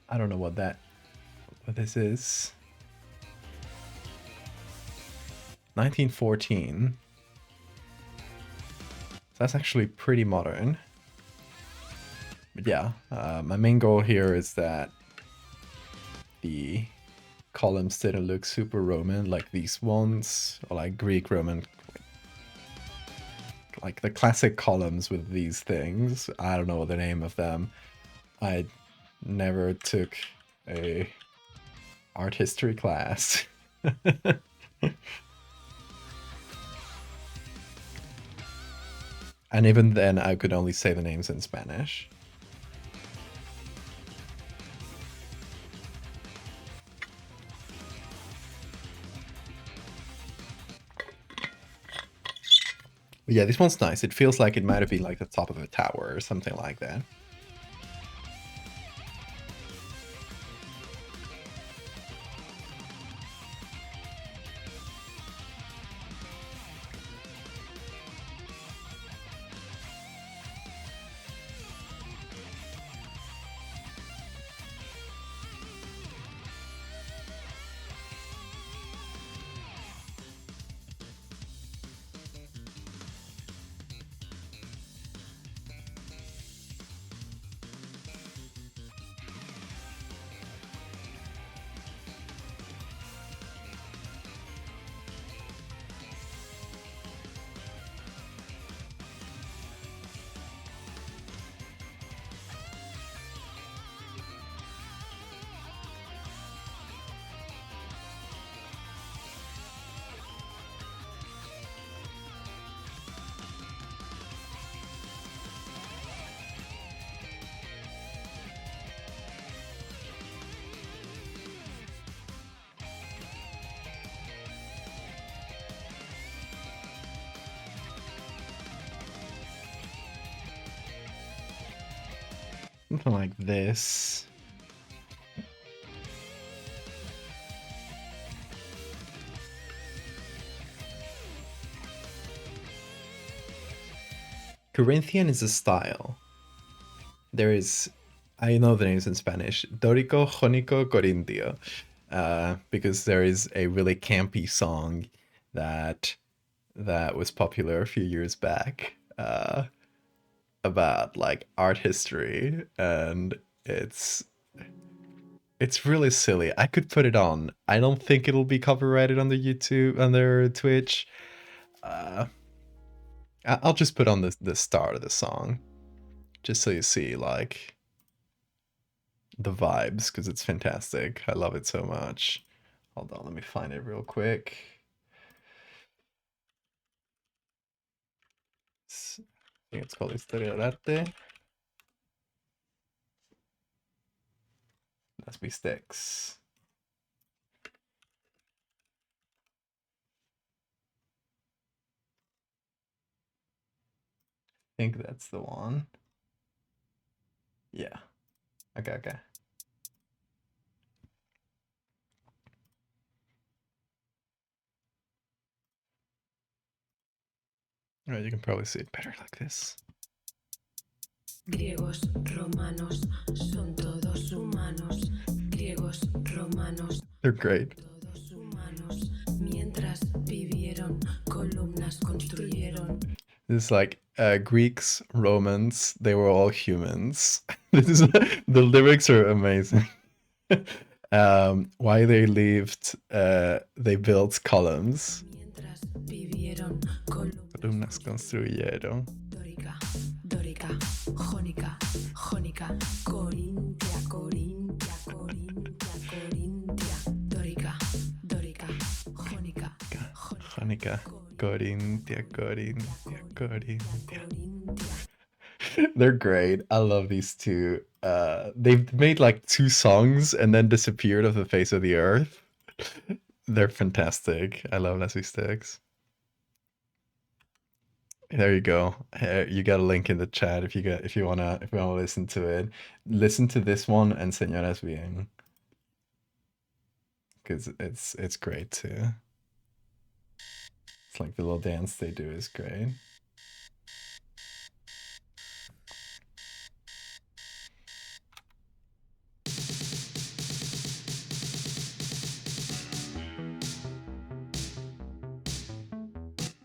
I don't know what this is. 1914. So that's actually pretty modern. But yeah, my main goal here is that the columns didn't look super Roman like these ones, or like Greek Roman, like the classic columns with these things. I don't know the name of them. I never took a art history class. And even then I could only say the names in Spanish. But yeah, this one's nice. It feels like it might have been like the top of a tower or something like that. Something like this. Corinthian is a style. There is, I know the names in Spanish, Dorico, Jónico, Corintio, because there is a really campy song that was popular a few years back about like art history, and it's really silly. I could put it on. I don't think it'll be copyrighted on the YouTube, on their Twitch. I'll just put on the start of the song, just so you see like the vibes, because it's fantastic. I love it so much. Hold on, let me find it real quick. I think it's called Historia del Arte. Las Bistecs. I think that's the one. Yeah. Okay, okay. Alright, you can probably see it better like this. Griegos, romanos, son todos humanos. Griegos, romanos, They're great. todos humanos. Mientras vivieron, columnas construyeron. This is like Greeks, Romans, they were all humans. This is the lyrics are amazing. Why they lived, they built columns. Mientras vivieron, Columnas construyeron. Dórica, dórica, jónica, jónica, corintia, corintia, corintia, corintia, dórica, dórica, jónica, Jónica, Corintia, Corintia, Corintia. corintia. They're great. I love these two. They've made like 2 songs and then disappeared off the face of the earth. They're fantastic. I love Leslie Sticks. There you go. You got a link in the chat if you wanna listen to it. Listen to this one and Señoras Bien, because it's great too. It's like the little dance they do is great.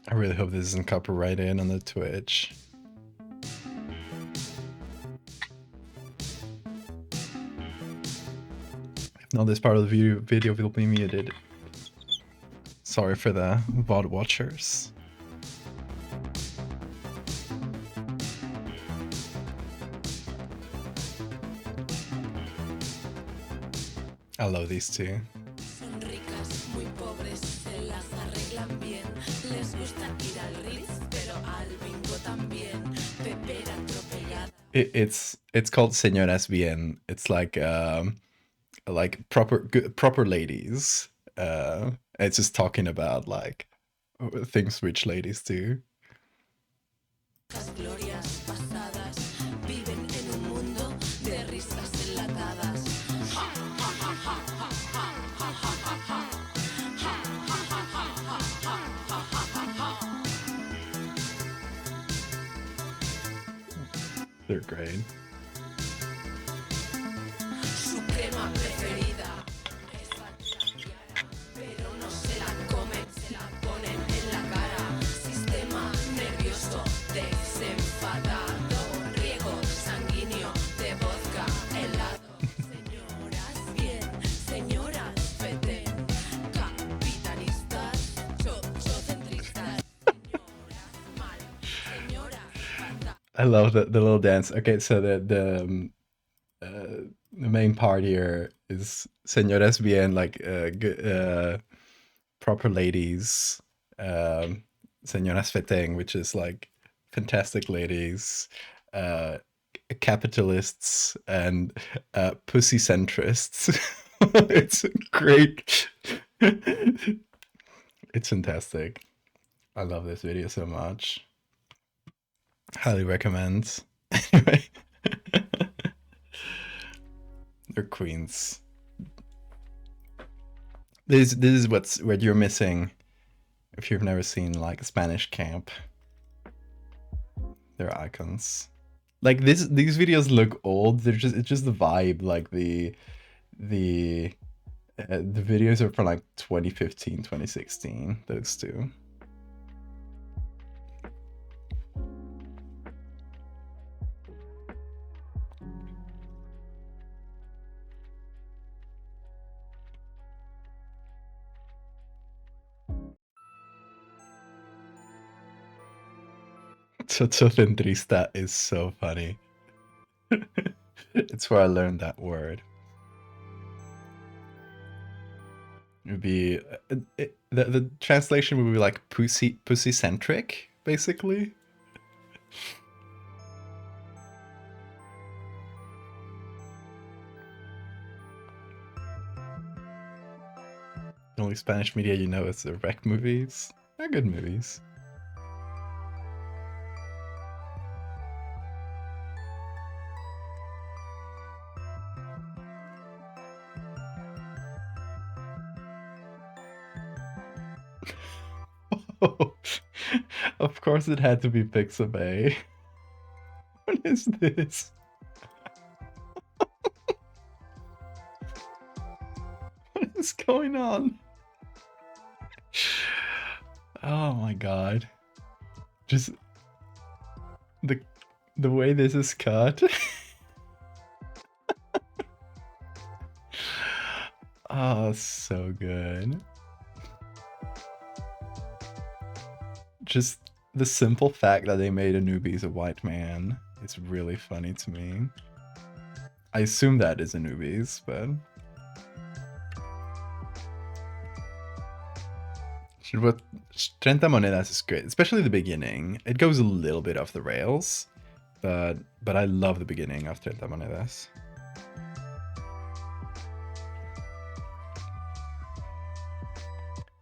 I really hope this isn't copyrighted on the Twitch. No, this part of the video will be muted. Sorry for the VOD watchers. I love these two. Son ricas, muy pobres, se las arreglan bien. Les gusta ir al Ritz, pero al bingo también. Pepera atropellada. It's called Señoras Bien. It's like proper ladies. It's just talking about like things rich ladies do. Las glorias pasadas viven en un mundo de risas enlatadas. Ja, ja, ja, ja, ja, ja, ja, ja, ja, ja. Ja, ja, ja, ja, ja, ja, ja, ja, ja, ja. They're great. Su crema preferida es Valdevia, pero no se la comen, se la ponen en la cara. Sistema nervioso desenfadado, riego sanguíneo de vodka helado. Señoras bien, señoras feten, capitalistas, chochocentristas, señoras mal, señoras fatal. I love the little dance. Okay, so the main part here is Señoras Bien, like proper ladies. Señoras Feteng, which is like fantastic ladies. Capitalists and pussy centrists. It's great. It's fantastic. I love this video so much. Highly recommend. Anyway. They're queens. This is what you're missing if you've never seen like Spanish camp. They're icons. Like these videos look old. It's just the vibe. Like the videos are from like 2015, 2016. Those two. Chocho centrista is so funny. It's where I learned that word. It would be the translation would be like pussy centric, basically. The only Spanish media you know is the rec movies. They're good movies. Of course it had to be Pixabay. What is this? What is going on? Oh my god. Just the way this is cut. Oh, so good. Just the simple fact that they made Anubis a white man is really funny to me. I assume that is Anubis, but... What 30 monedas is great, especially the beginning. It goes a little bit off the rails, but I love the beginning of 30 monedas.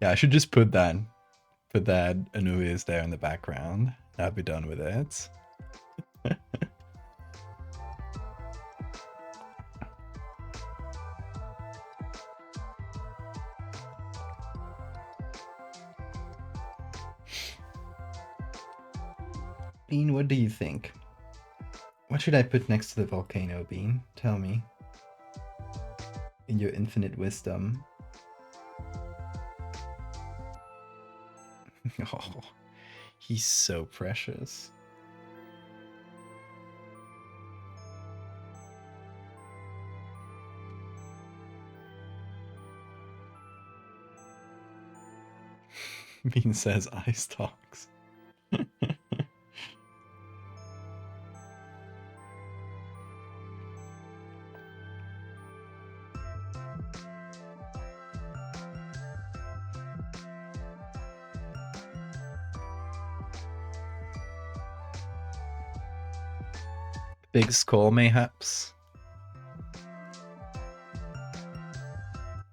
Yeah, I should just put that Anubis there in the background. I'll be done with it. Bean, what do you think? What should I put next to the volcano, Bean? Tell me. In your infinite wisdom. Oh, he's so precious. Bean says ice talks. Big skull, mayhaps.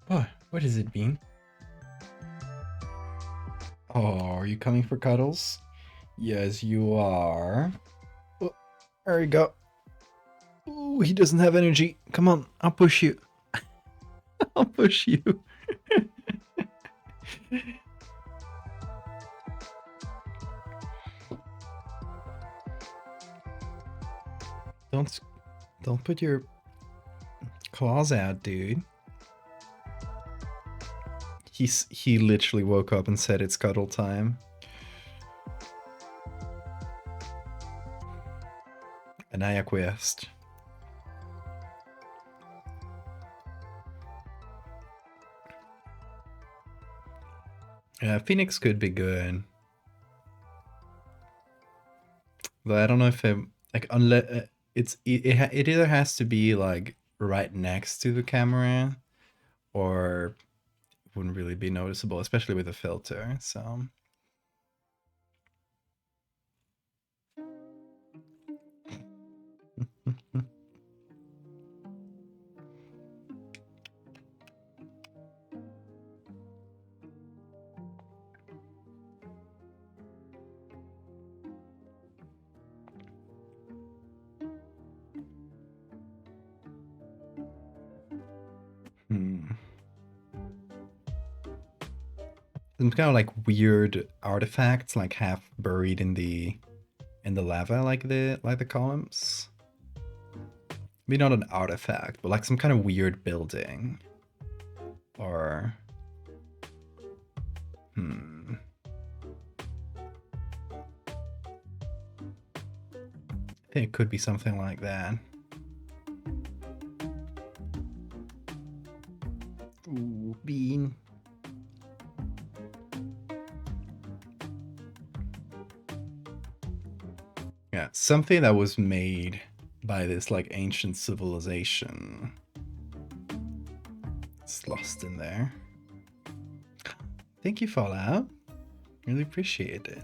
What is it, Bean? Oh, are you coming for cuddles? Yes, you are. Oh, there you go. Ooh, he doesn't have energy. Come on, I'll push you. I'll push you. Don't put your claws out, dude. He literally woke up and said it's cuddle time. And I acquiesced. Yeah, Phoenix could be good. But I don't know if it, like, unless it either has to be like right next to the camera, or it wouldn't really be noticeable, especially with a filter. So some kind of like weird artifacts, like half buried in the lava, like the columns. Maybe not an artifact, but like some kind of weird building. Or I think it could be something like that. Ooh, bean. Yeah, something that was made by this like ancient civilization. It's lost in there. Thank you, Fallout. Really appreciate it.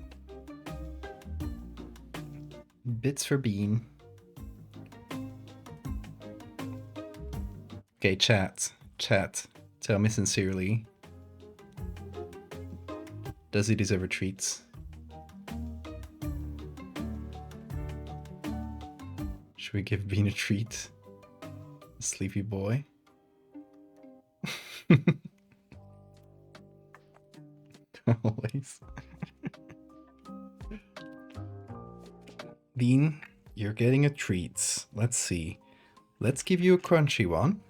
Bits for bean. Okay, chat. Tell me sincerely. Does he deserve a treat? Should we give Bean a treat? Sleepy boy. Always. Bean, you're getting a treat. Let's see. Let's give you a crunchy one.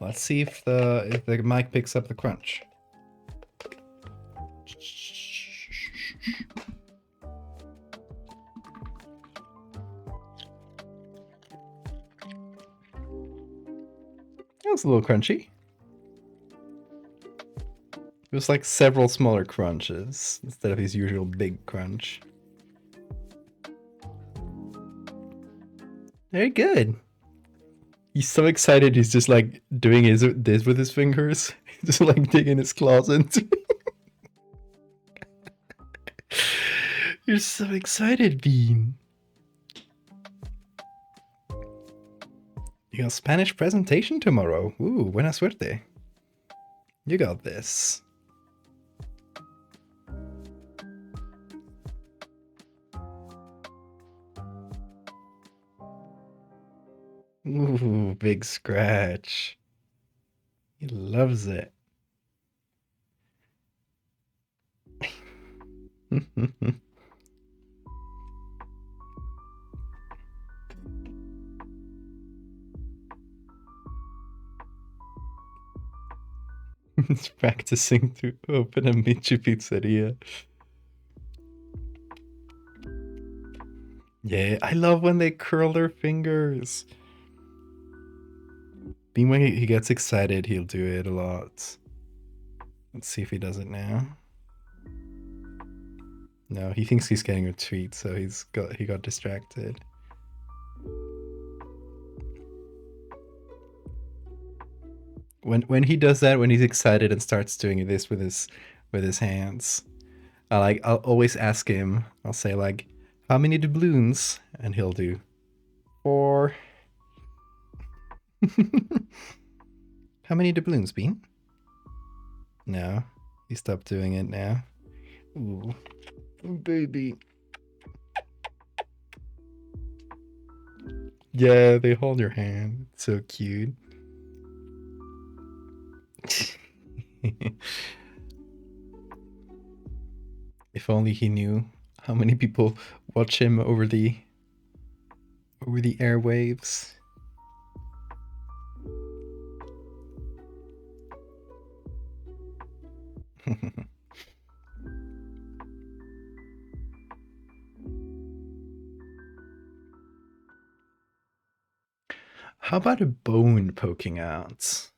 Let's see if the mic picks up the crunch. That was a little crunchy. It was like several smaller crunches instead of his usual big crunch. Very good. He's so excited. He's just like doing this with his fingers. He's just like digging his claws into. You're so excited, Bean. You got Spanish presentation tomorrow. Ooh, buena suerte. You got this. Ooh, big scratch. He loves it. He's practicing to open a Michi pizzeria. Yeah, I love when they curl their fingers. Being when he gets excited, he'll do it a lot. Let's see if he does it now. No, he thinks he's getting a treat, so he got distracted. When he does that, when he's excited and starts doing this with his hands, I'll always ask him. I'll say like, "How many doubloons?" And he'll do 4. How many doubloons, Bean? No, he stopped doing it now. Ooh, baby. Yeah, they hold your hand. It's so cute. If only he knew how many people watch him over the airwaves. How about a bone poking out?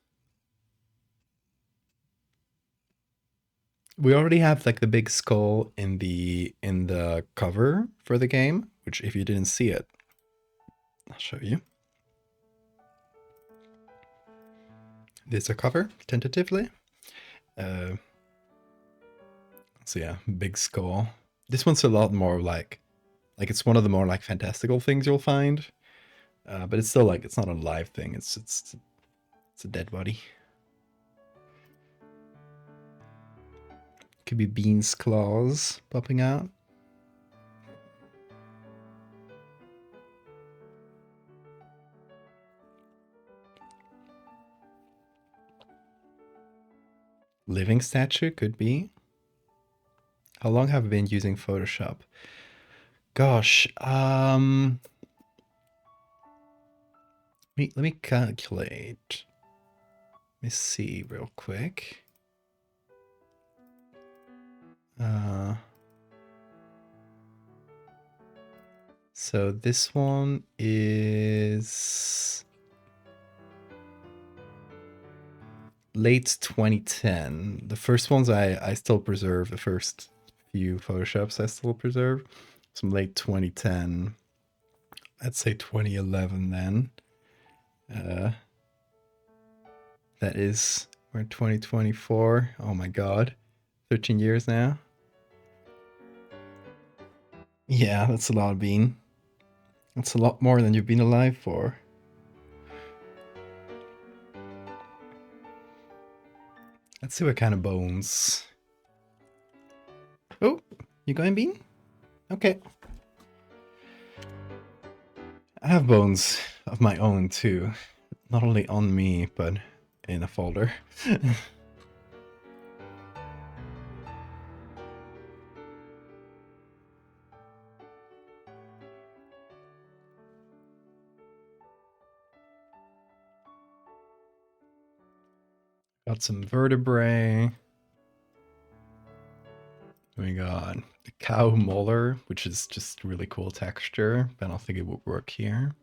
We already have like the big skull in the cover for the game, which if you didn't see it, I'll show you. There's a cover, tentatively. So yeah, big skull. This one's a lot more like it's one of the more like fantastical things you'll find. But it's still like, it's not a live thing. It's a dead body. Could be Bean's claws popping out. Living statue could be. How long have I been using Photoshop? Gosh, let me calculate. Let me see real quick. So this one is late 2010. The first ones I still preserve. The first few Photoshops I still preserve. Some late 2010. Let's say 2011 then. That is, we're in 2024. Oh my god. 13 years now. Yeah, that's a lot of bean. That's a lot more than you've been alive for. Let's see what kind of bones. Oh, you going, Bean? Okay. I have bones of my own too. Not only on me, but in a folder. Got some vertebrae. We got a cow molar, which is just really cool texture, but I don't think it would work here.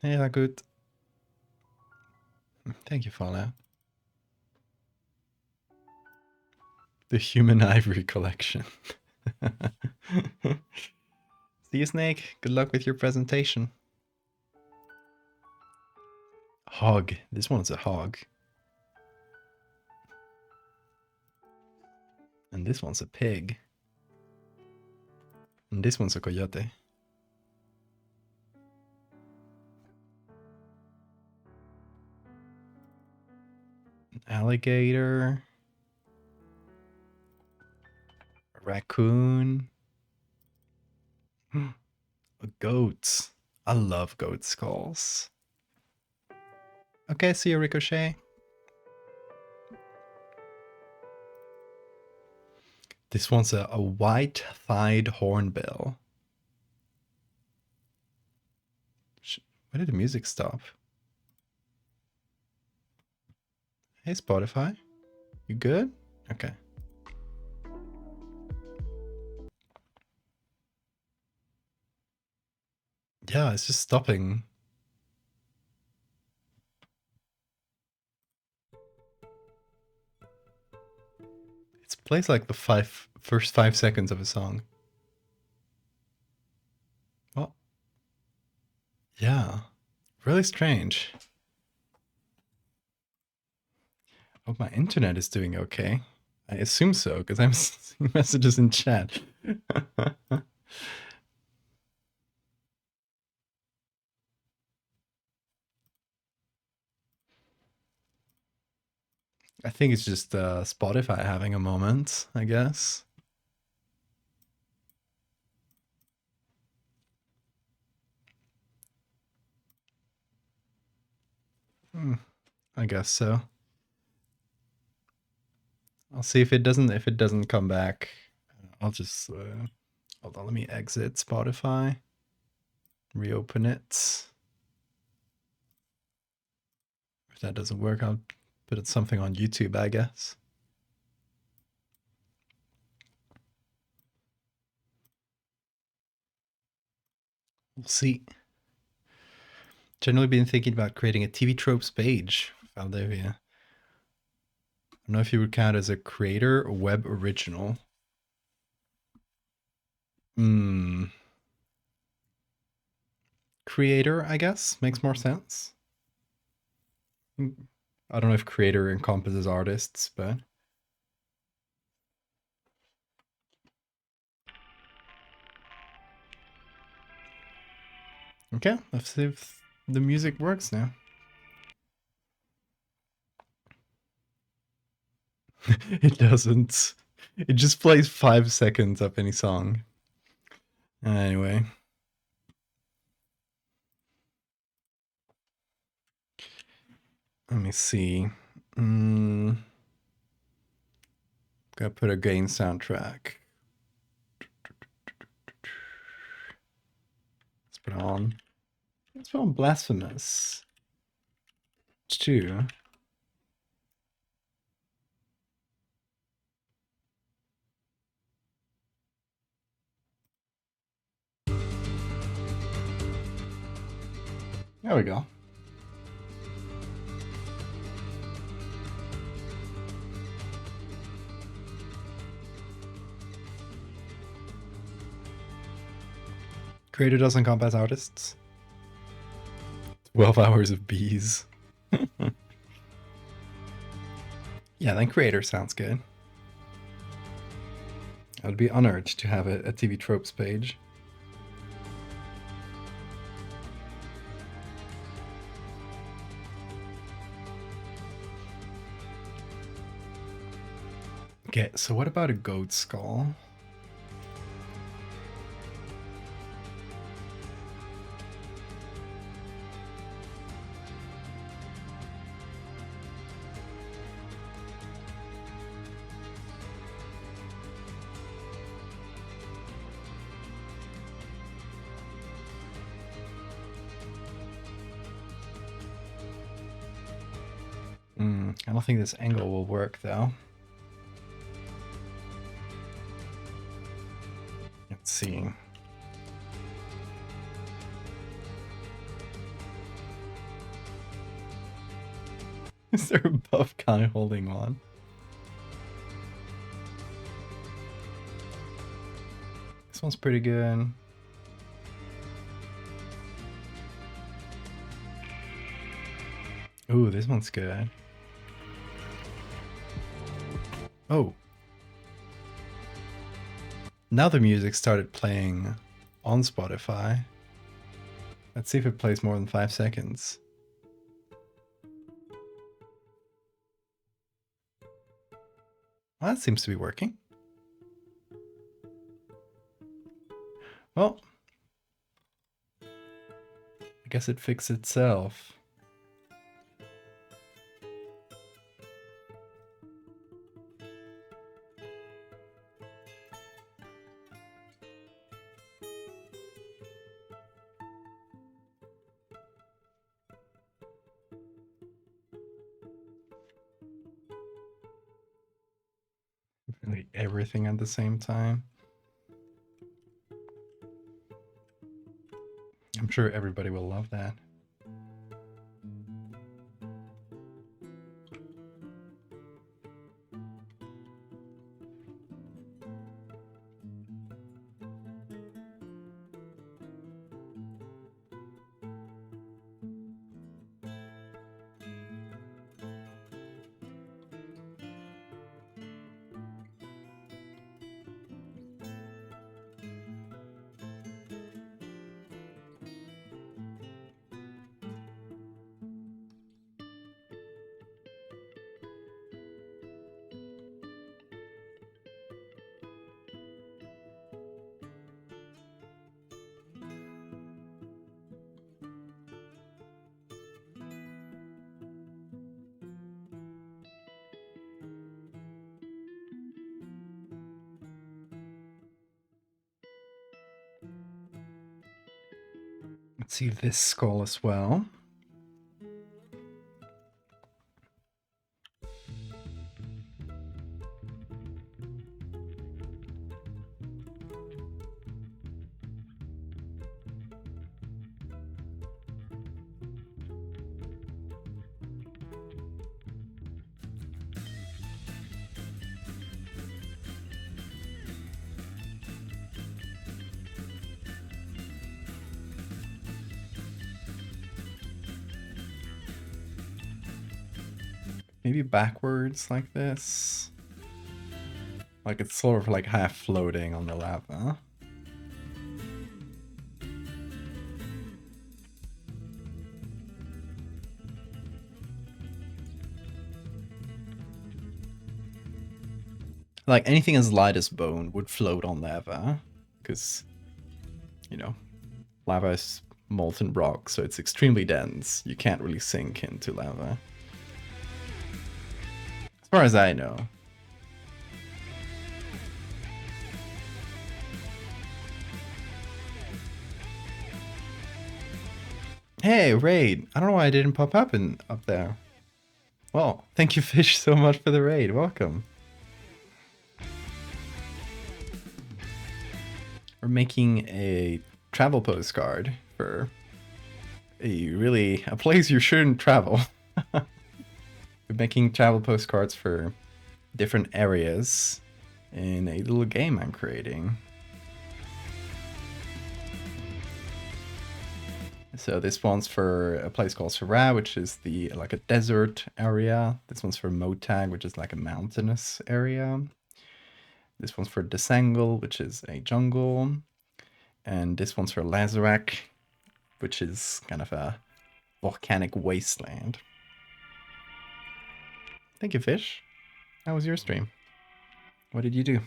Yeah, good. Thank you, Fallout. The human ivory collection. See you, Snake. Good luck with your presentation. Hog. This one's a hog. And this one's a pig. And this one's a coyote. An alligator. A raccoon. A goat. I love goat skulls. Okay, see you, Ricochet. This one's a white-thighed hornbill. Why did the music stop? Hey, Spotify. You good? Okay. Yeah, it's just stopping. It plays like the first 5 seconds of a song. Well, yeah, really strange. Hope my internet is doing okay. I assume so, because I'm seeing messages in chat. I think it's just Spotify having a moment, I guess. I guess so. I'll see if it doesn't come back. I'll just hold on, let me exit Spotify. Reopen it. If that doesn't work, I'll put it something on YouTube, I guess. We'll see. Generally been thinking about creating a TV tropes page for Valdevia. I don't know if you would count as a creator or web original. Creator, I guess, makes more sense. I don't know if creator encompasses artists, but... Okay, let's see if the music works now. It doesn't. It just plays 5 seconds of any song. Anyway. Let me see. Gotta put a game soundtrack. Let's put on. Let's put on Blasphemous 2. There we go. Creator doesn't count as artists. 12 hours of bees. Yeah, then creator sounds good. I would be honored to have a TV tropes page. Okay, so what about a goat skull? I don't think this angle will work though. Let's see. Is there a buff guy holding on? This one's pretty good. Ooh, this one's good. Oh. Now the music started playing on Spotify. Let's see if it plays more than 5 seconds. Well, that seems to be working. Well, I guess it fixed itself. Like everything at the same time. I'm sure everybody will love that. Let's see this skull as well. Maybe backwards like this. Like it's sort of like half floating on the lava. Like anything as light as bone would float on lava. Because, you know, lava is molten rock, so it's extremely dense. You can't really sink into lava. As far as I know. Hey, raid. I don't know why I didn't pop up up there. Well, thank you, Fish, so much for the raid. Welcome. We're making a travel postcard for a place you shouldn't travel. We're making travel postcards for different areas in a little game I'm creating. So this one's for a place called Sarah, which is like a desert area. This one's for Motag, which is like a mountainous area. This one's for Desangle, which is a jungle. And this one's for Lazarak, which is kind of a volcanic wasteland. Thank you, Fish. How was your stream? What did you do?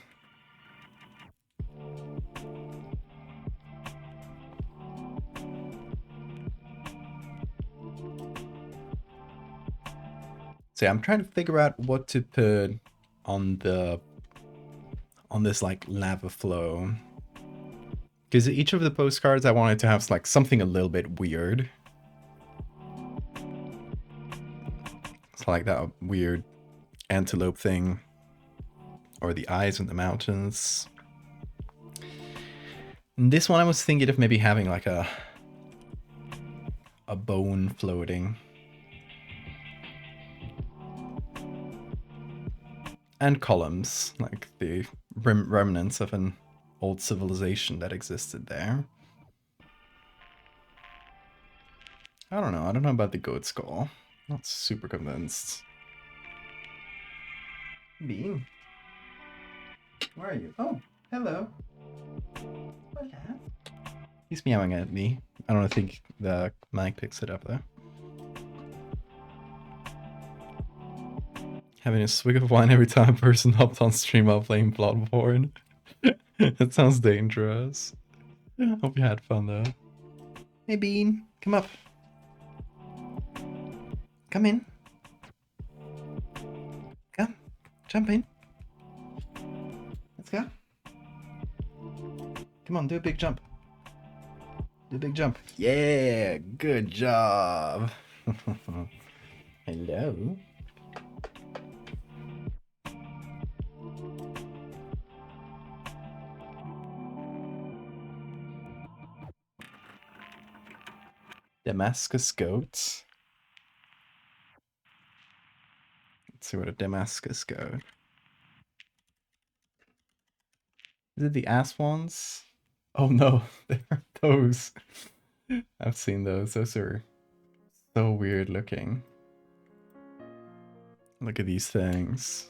So yeah, I'm trying to figure out what to put on this like lava flow. Because each of the postcards I wanted to have like something a little bit weird. It's like that weird antelope thing. Or the eyes in the mountains. And this one I was thinking of maybe having like a bone floating. And columns, like the remnants of an old civilization that existed there. I don't know about the goat skull. Not super convinced. Bean? Where are you? Oh, hello. Hola. He's meowing at me. I don't think the mic picks it up though. Having a swig of wine every time a person hopped on stream while playing Bloodborne. That sounds dangerous. Hope you had fun though. Hey Bean, come up. Come in. Come, jump in. Let's go. Come on, do a big jump. Do a big jump. Yeah, good job. Hello. Damascus goats. Let's see what a Damascus goat. Is it the ass ones? Oh no, they're those. I've seen those. Those are so weird looking. Look at these things.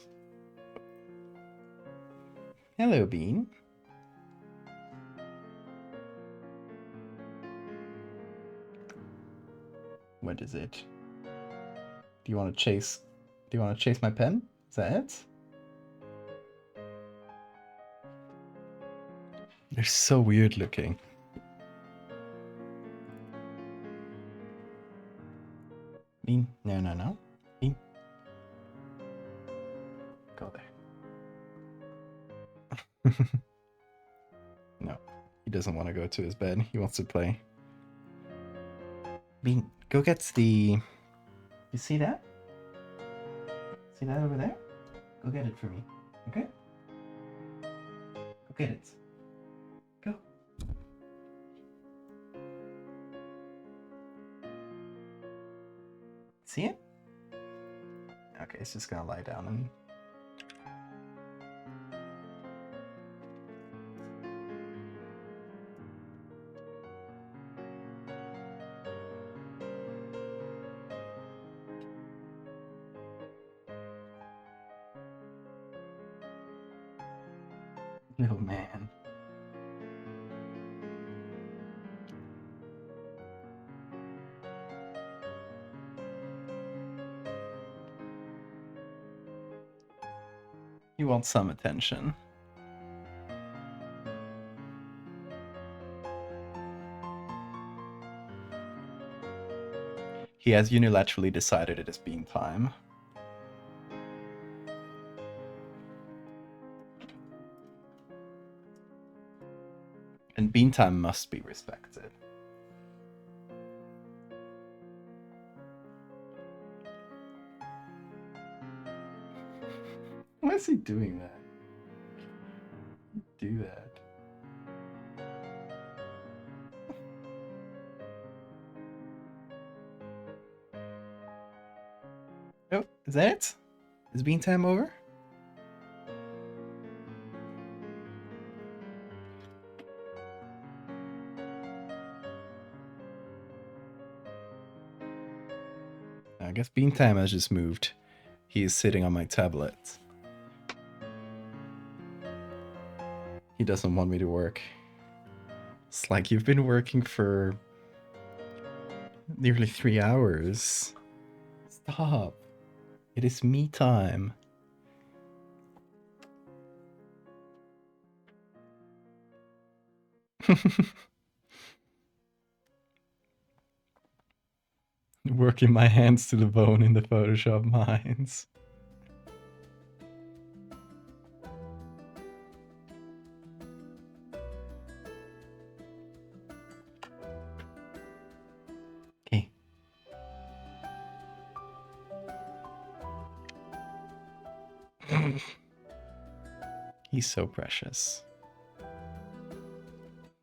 Hello, Bean. What is it? Do you want to chase? Do you want to chase my pen? Is that it? They're so weird looking. Bean, no. Bean. Go there. No, he doesn't want to go to his bed. He wants to play. Bean, go get the... You see that? See that over there? Go get it for me, okay? Go get it. Go. See it? Okay, it's just gonna lie down and... Little man. You want some attention. He has unilaterally decided it is bean time. And bean time must be respected. Why is he doing that? Do that. Oh, is that it? Is bean time over? I guess bean time has just moved. He is sitting on my tablet. He doesn't want me to work. It's like you've been working for nearly 3 hours. Stop. It is me time. Working my hands to the bone in the Photoshop mines. Okay. He's so precious.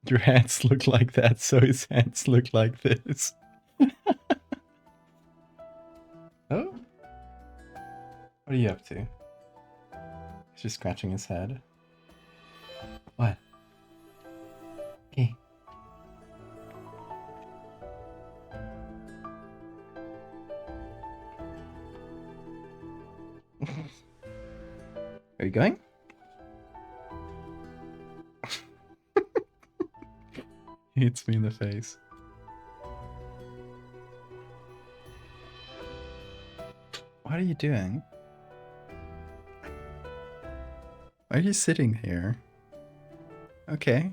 Your hands look like that, so his hands look like this. Oh? What are you up to? He's just scratching his head. What? Okay. Are you going? He hits me in the face. What are you doing? Why are you sitting here? Okay.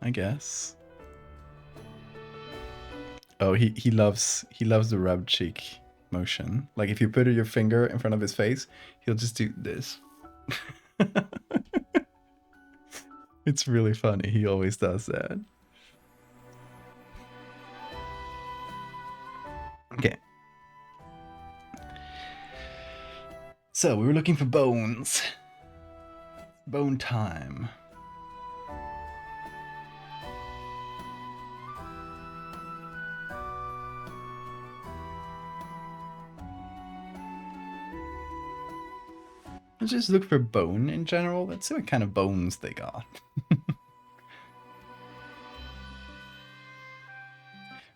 I guess. Oh, he loves the rub cheek motion. Like if you put your finger in front of his face, he'll just do this. It's really funny. He always does that. Okay. So we were looking for bones. Bone time. Let's just look for bone in general. Let's see what kind of bones they got.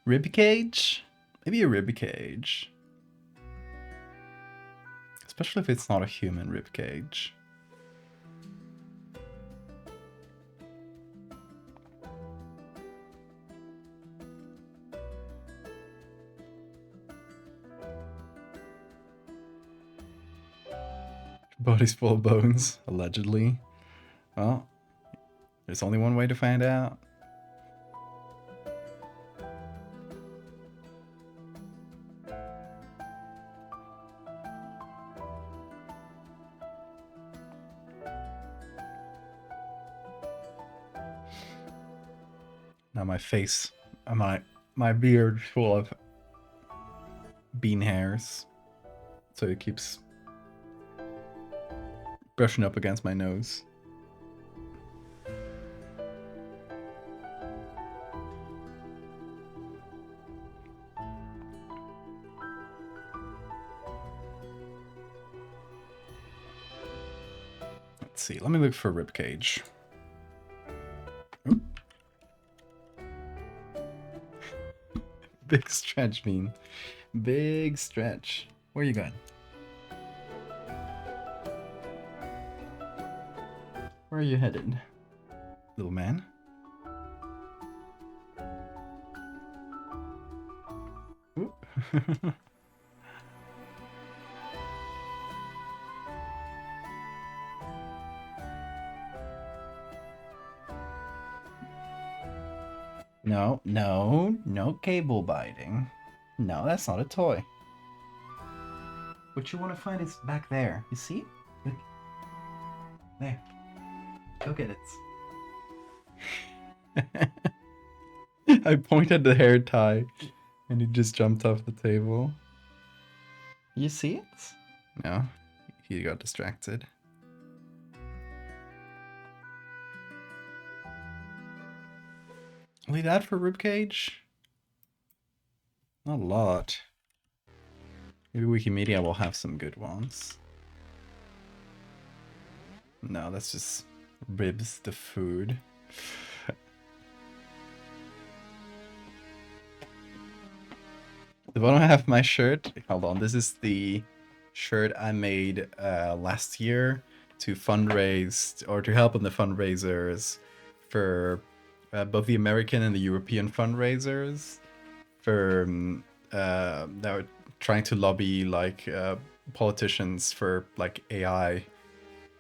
Rib cage? Maybe a rib cage. Especially if it's not a human rib cage. Body's full of bones, allegedly. Well, there's only one way to find out. Now my face, my beard full of bean hairs, so it keeps brushing up against my nose. Let's see, let me look for ribcage. Oop. Big stretch, Bean. Big stretch. Where are you going? Where are you headed, little man? Oop. No cable biting. No, that's not a toy. What you want to find is back there. You see? Look. There. Go get it. I pointed the hair tie and he just jumped off the table. You see it? No, he got distracted. Only that for ribcage? Not a lot. Maybe Wikimedia will have some good ones. No, that's just ribs, the food. The bottom half of my shirt, hold on, this is the shirt I made last year to fundraise, or to help in the fundraisers for both the American and the European fundraisers for that were trying to lobby like politicians for like AI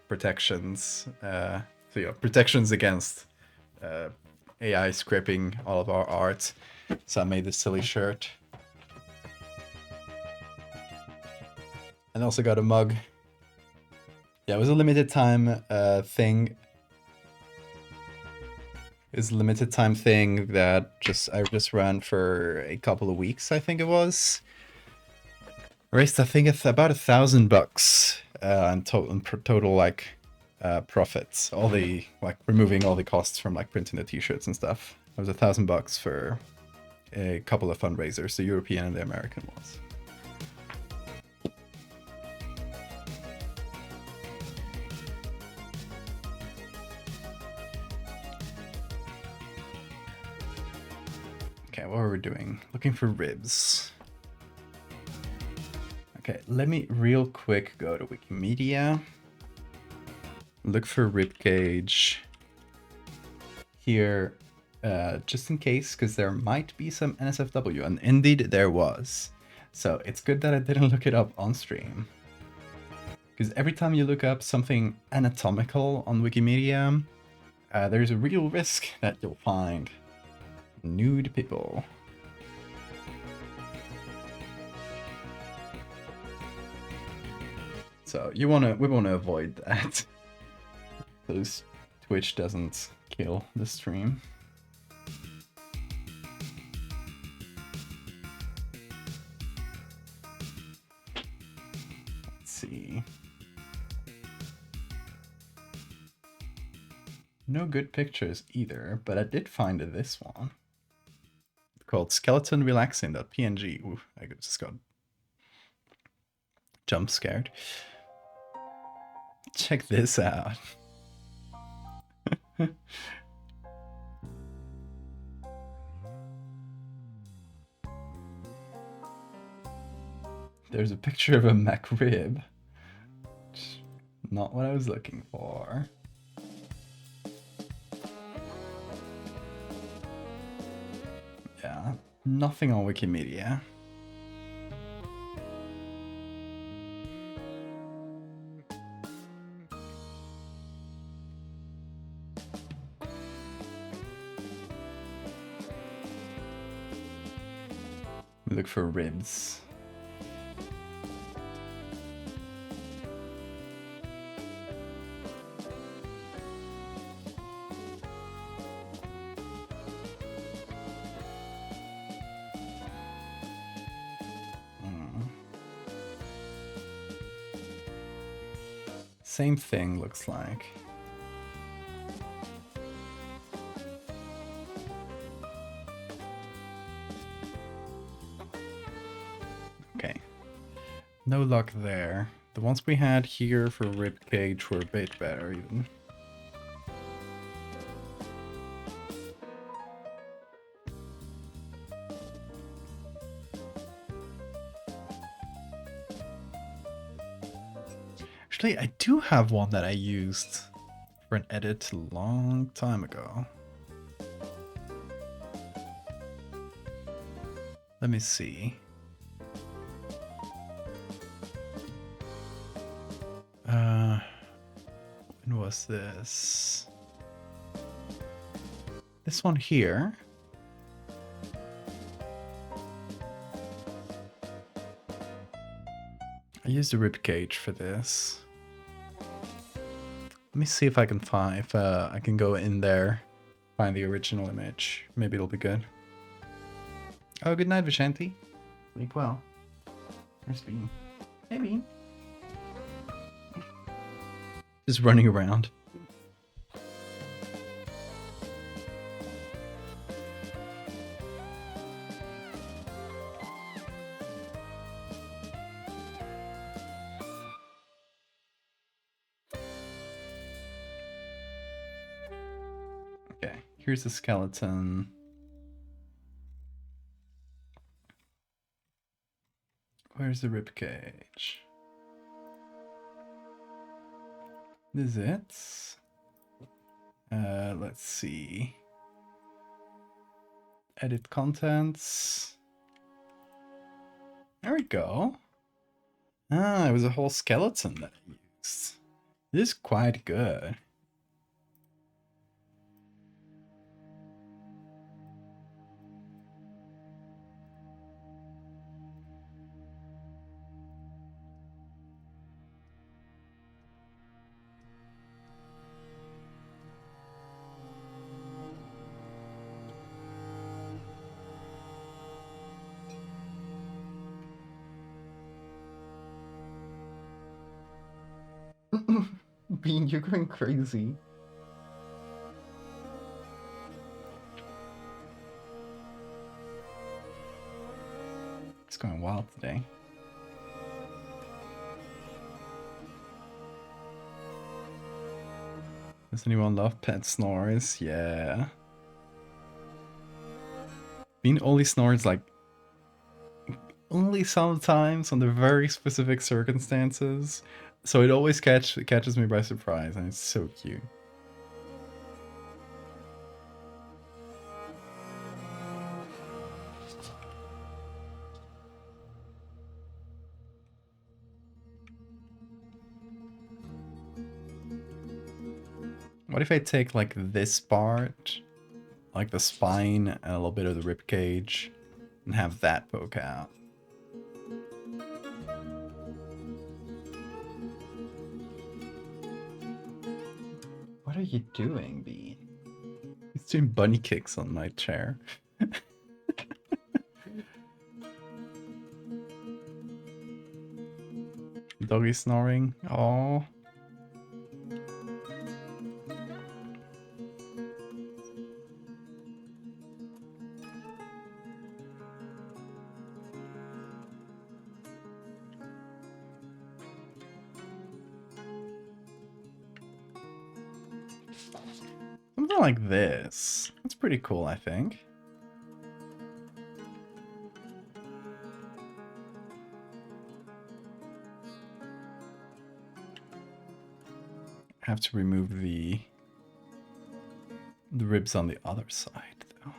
protections, so yeah, protections against AI scraping all of our art. So I made this silly shirt. And also got a mug. Yeah, it was a limited time thing. It was a limited time thing that I just ran for a couple of weeks, I think it was. Raised, I think it's about $1,000 in total like profits. All the like removing all the costs from like printing the t-shirts and stuff. It was $1,000 for a couple of fundraisers, the European and the American ones. Okay, what are we doing? Looking for ribs. Okay, let me real quick go to Wikimedia. Look for ribcage here, just in case, because there might be some NSFW, and indeed there was. So it's good that I didn't look it up on stream. Because every time you look up something anatomical on Wikimedia, there's a real risk that you'll find nude people. So we want to avoid that. So Twitch doesn't kill the stream. Let's see. No good pictures either, but I did find this one. Called skeleton relaxing.png. Ooh, I just got jump scared. Check this out. There's a picture of a McRib. Not what I was looking for. Yeah, nothing on Wikimedia. Look for ribs. Same thing, looks like. Okay. No luck there. The ones we had here for ribcage were a bit better even. Actually, I do have one that I used for an edit a long time ago. Let me see. When was this? This one here. I used a ribcage for this. Let me see if I can find, if I can go in there Find the original image. Maybe it'll be good. Oh, good night, Vishanti. Sleep well. Where's Bean? Hey, Bean. Just running around. Okay, here's the skeleton. Where's the ribcage? This is it. Let's see. Edit contents. There we go. Ah, it was a whole skeleton that I used. This is quite good. Bean, you're going crazy. It's going wild today. Does anyone love pet snores? Yeah. Bean only snores like only sometimes under very specific circumstances. So it always catches me by surprise, and it's so cute. What if I take like this part, like the spine and a little bit of the rib cage, and have that poke out? What are you doing, Bean? He's doing bunny kicks on my chair. Doggy snoring. Oh. Something like this. That's pretty cool, I think. I have to remove the ribs on the other side, though.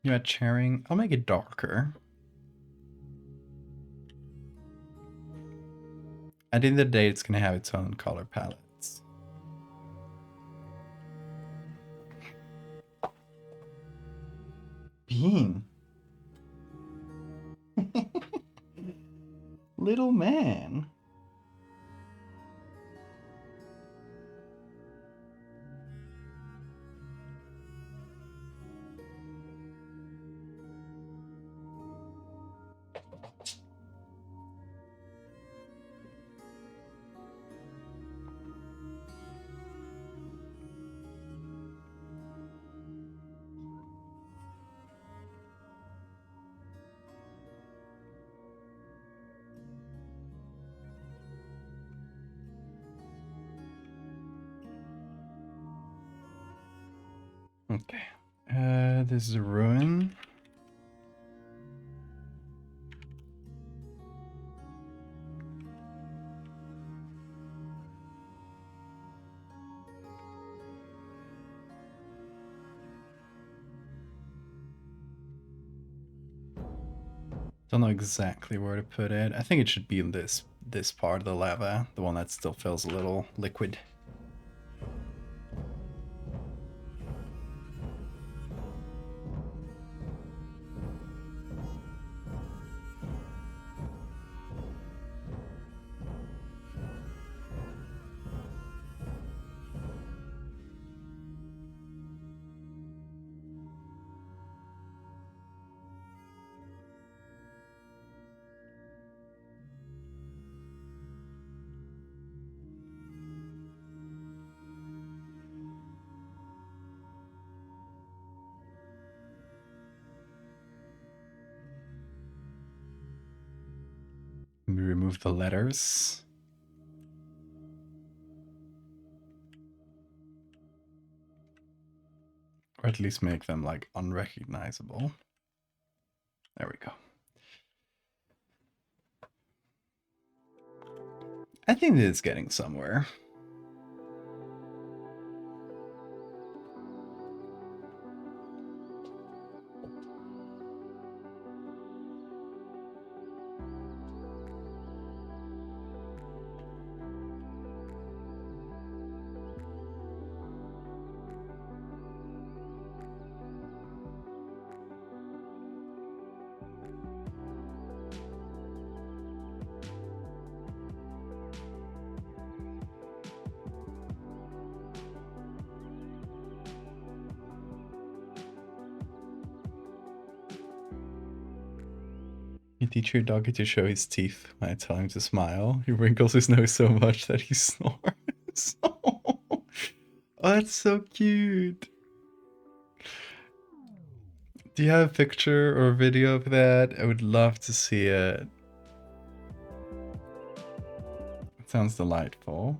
You add sharing. I'll make it darker. At the end of the day, it's gonna have its own color palettes. Bean. Little man. Okay. This is a ruin. Don't know exactly where to put it. I think it should be in this part of the lava, the one that still feels a little liquid. We remove the letters. Or at least make them like unrecognizable. There we go. I think it is getting somewhere. You teach your doggy to show his teeth when I tell him to smile. He wrinkles his nose so much that he snores. Oh, that's so cute. Do you have a picture or a video of that? I would love to see it. It sounds delightful.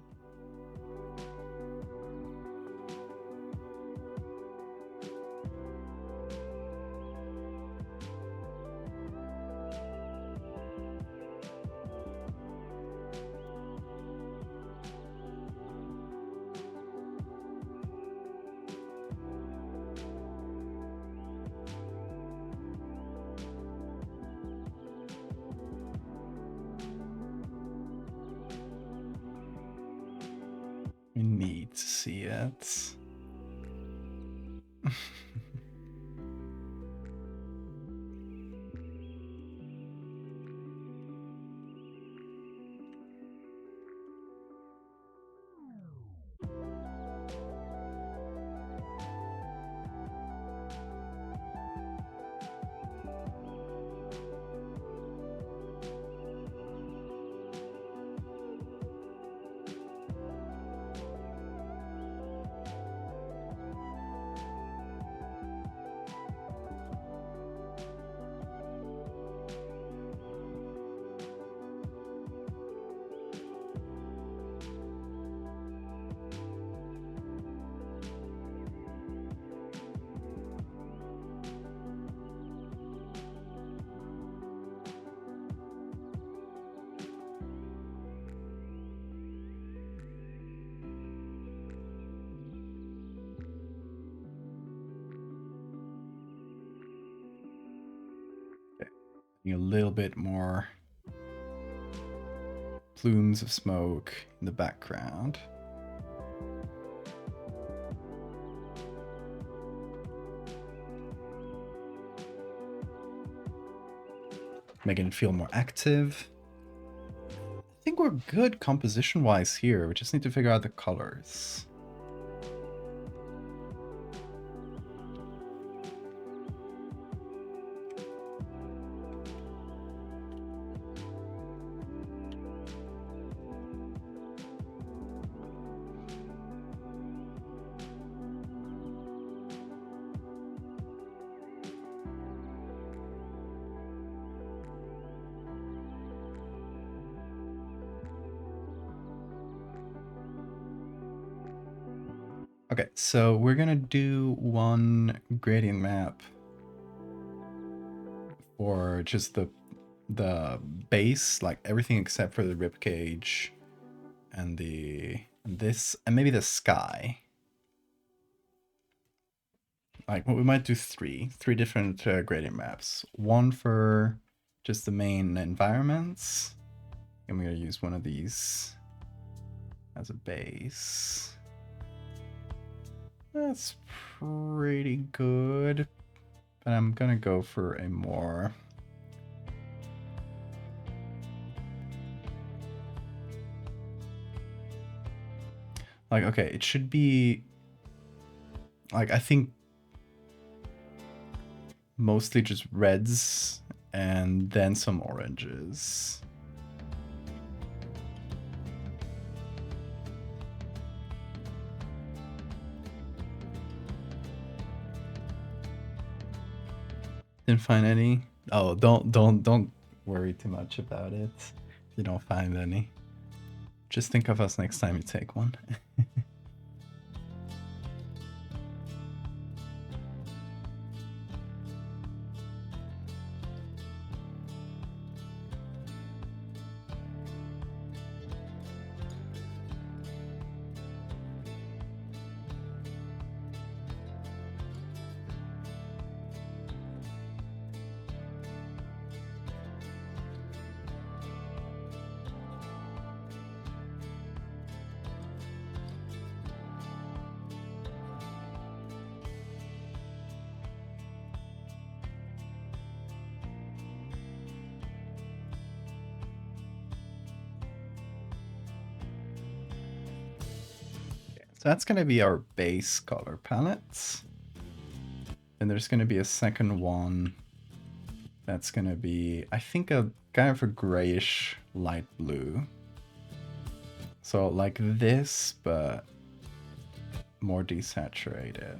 We need to see it. A little bit more plumes of smoke in the background. Making it feel more active. I think we're good composition-wise here. We just need to figure out the colors. Okay, so we're gonna do one gradient map for just the base, like everything except for the rib cage and this and maybe the sky. Like we might do three different gradient maps. One for just the main environments. I'm gonna use one of these as a base. That's pretty good, but I'm gonna go for a more like, okay, it should be like, I think mostly just reds and then some oranges. Didn't find any. Oh, don't worry too much about it. If you don't find any, just think of us next time you take one. So that's going to be our base color palettes. And there's going to be a second one that's going to be, I think, a kind of a grayish light blue. So like this, but more desaturated.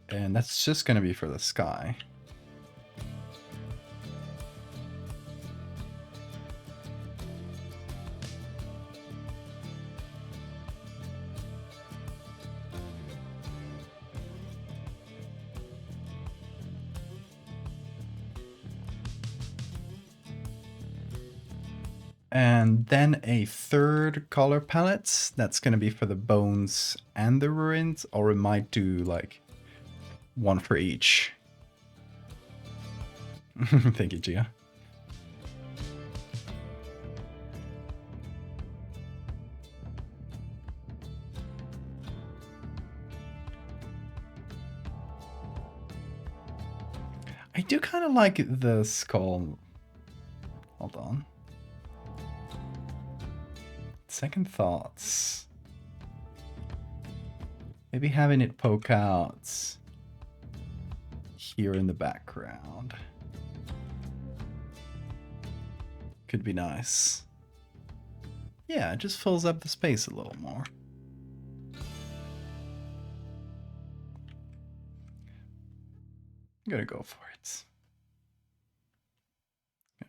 And that's just going to be for the sky. And then a third color palette that's going to be for the bones and the ruins, or we might do like one for each. Thank you, Gia. I do kind of like the skull. Hold on. Second thoughts. Maybe having it poke out here in the background could be nice. Yeah, it just fills up the space a little more. I'm gonna go for it.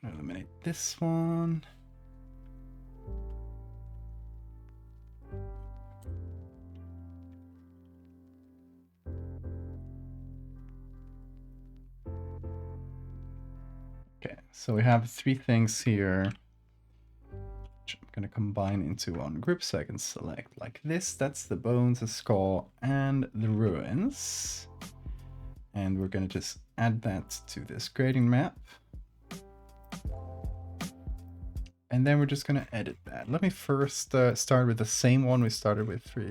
Gonna eliminate this one. Okay, so we have three things here, which I'm going to combine into one group so I can select like this. That's the bones, the skull, and the ruins. And we're going to just add that to this grading map. And then we're just going to edit that. Let me first start with the same one we started with for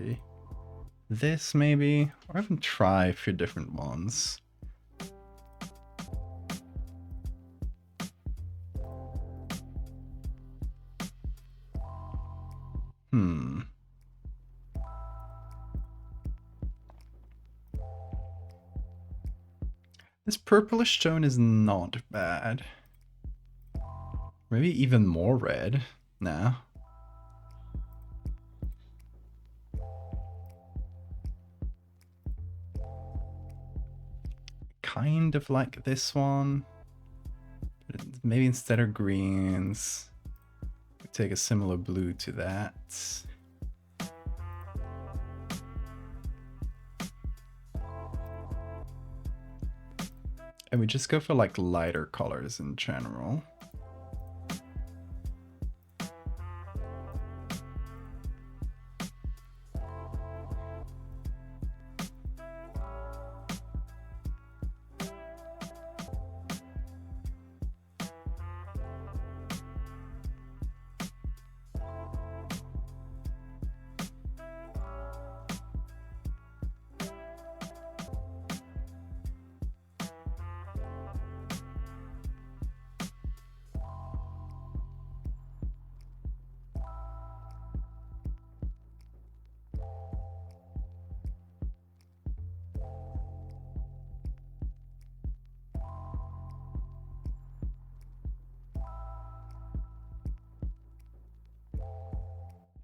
this maybe, or even try a few different ones. This purplish tone is not bad. Maybe even more red now. Kind of like this one. Maybe instead of greens, we take a similar blue to that. And we just go for like lighter colors in general.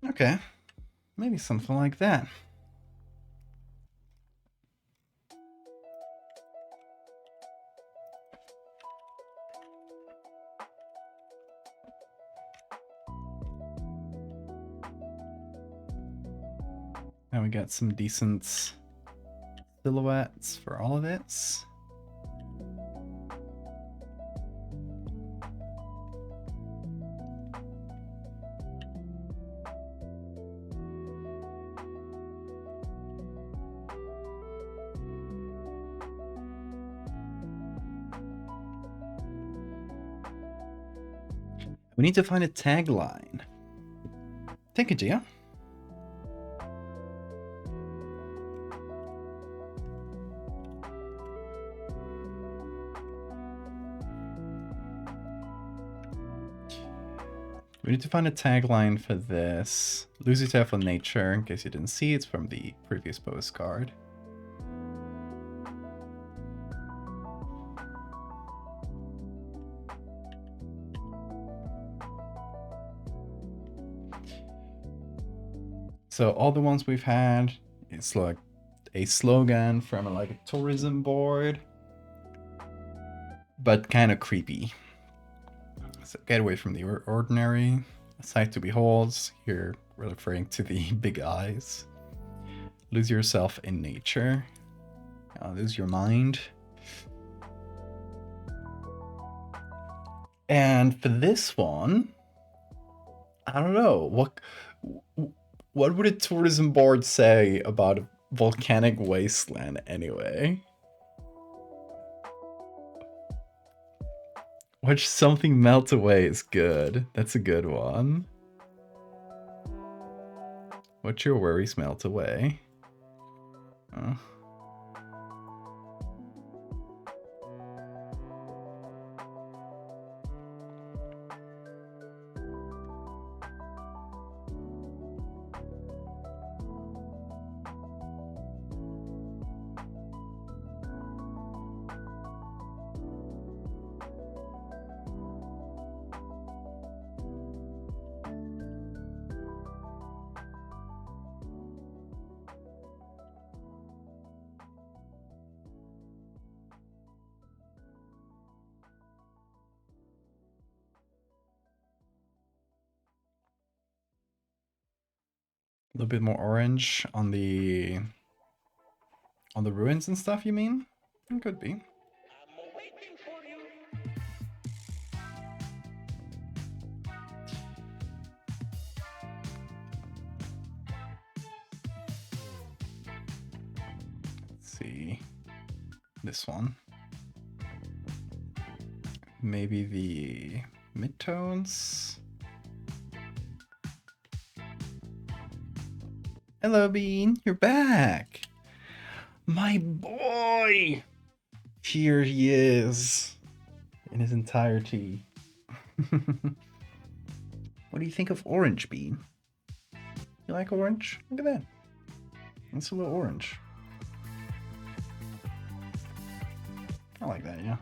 Okay. Maybe something like that. Now we got some decent silhouettes for all of this. We need to find a tagline. Take it, Gia. We need to find a tagline for this. Lose yourself on nature, in case you didn't see, it's from the previous postcard. So all the ones we've had, it's like a slogan from like a tourism board, but kind of creepy. So get away from the ordinary, a sight to behold. Here we're referring to the big eyes. Lose yourself in nature. Lose your mind. And for this one, I don't know, what would a tourism board say about a volcanic wasteland anyway? Watch something melt away is good. That's a good one. Watch your worries melt away. Oh. A little bit more orange on the ruins and stuff, you mean? It could be. Let's see. This one. Maybe the midtones. Hello, Bean. You're back. My boy. Here he is. In his entirety. What do you think of orange, Bean? You like orange? Look at that. It's a little orange. I like that, yeah.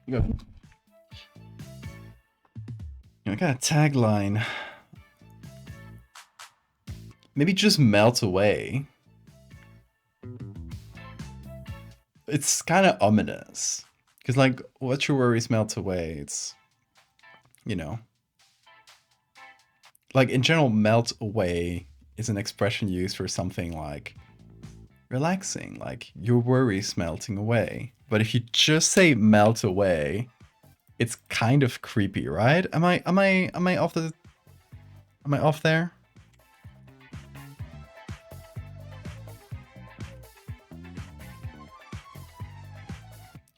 Go. I got a tagline. Maybe just melt away. It's kind of ominous. Because, like, watch your worries melt away. It's, you know. Like, in general, melt away is an expression used for something like relaxing. Like, your worries melting away. But if you just say melt away, it's kind of creepy, right? Am I off there?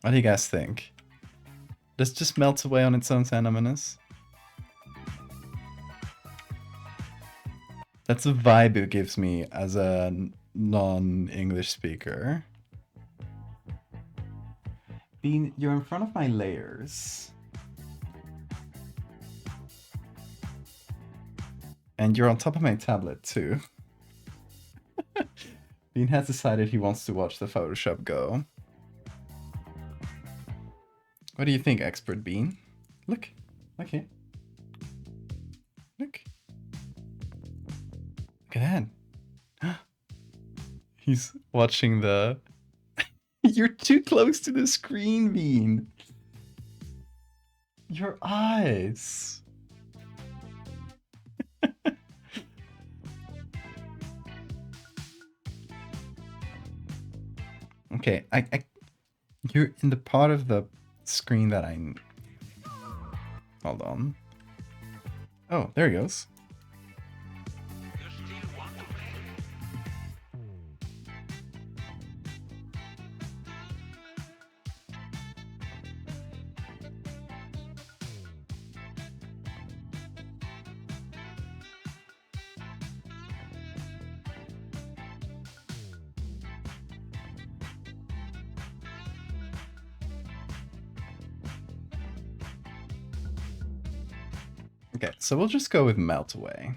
What do you guys think? Does it just melt away on its own ominous? That's a vibe it gives me as a non-English speaker. Bean, you're in front of my layers. And you're on top of my tablet too. Bean has decided he wants to watch the Photoshop go. What do you think, expert Bean? Look here. Look. Look at that. He's watching the... You're too close to the screen, Bean. Your eyes. Okay, you're in the part of the screen that I... Hold on. Oh, there he goes. Okay, so we'll just go with melt away.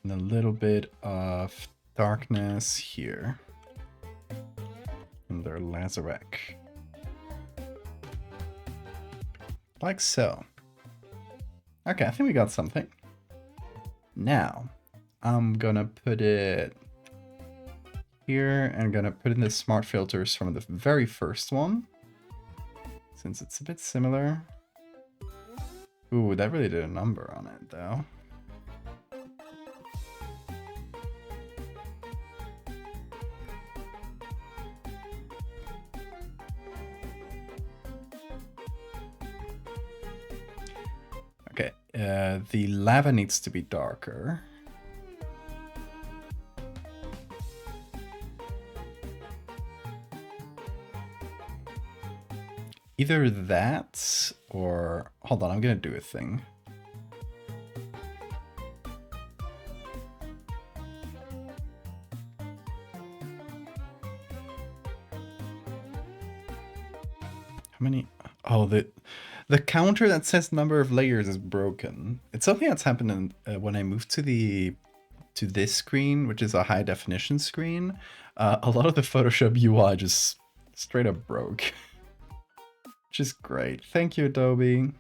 And a little bit of darkness here. Under Lazarek. Like so. Okay, I think we got something. Now, I'm gonna put it here and gonna put in the smart filters from the very first one. Since it's a bit similar. Ooh, that really did a number on it though. Okay, the lava needs to be darker. Either that, or... Hold on, I'm gonna do a thing. How many... Oh, the counter that says number of layers is broken. It's something that's happened in, when I moved to this screen, which is a high definition screen. A lot of the Photoshop UI just straight up broke. Which is great. Thank you, Adobe.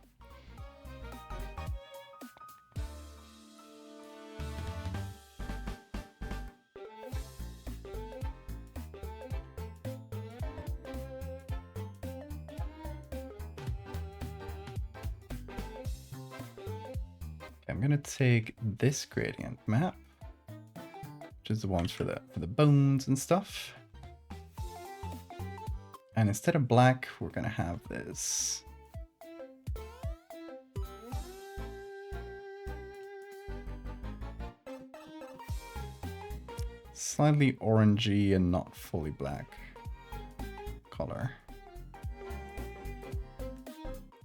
I'm gonna take this gradient map, which is the ones for the bones and stuff. And instead of black, we're gonna have this. Slightly orangey and not fully black color.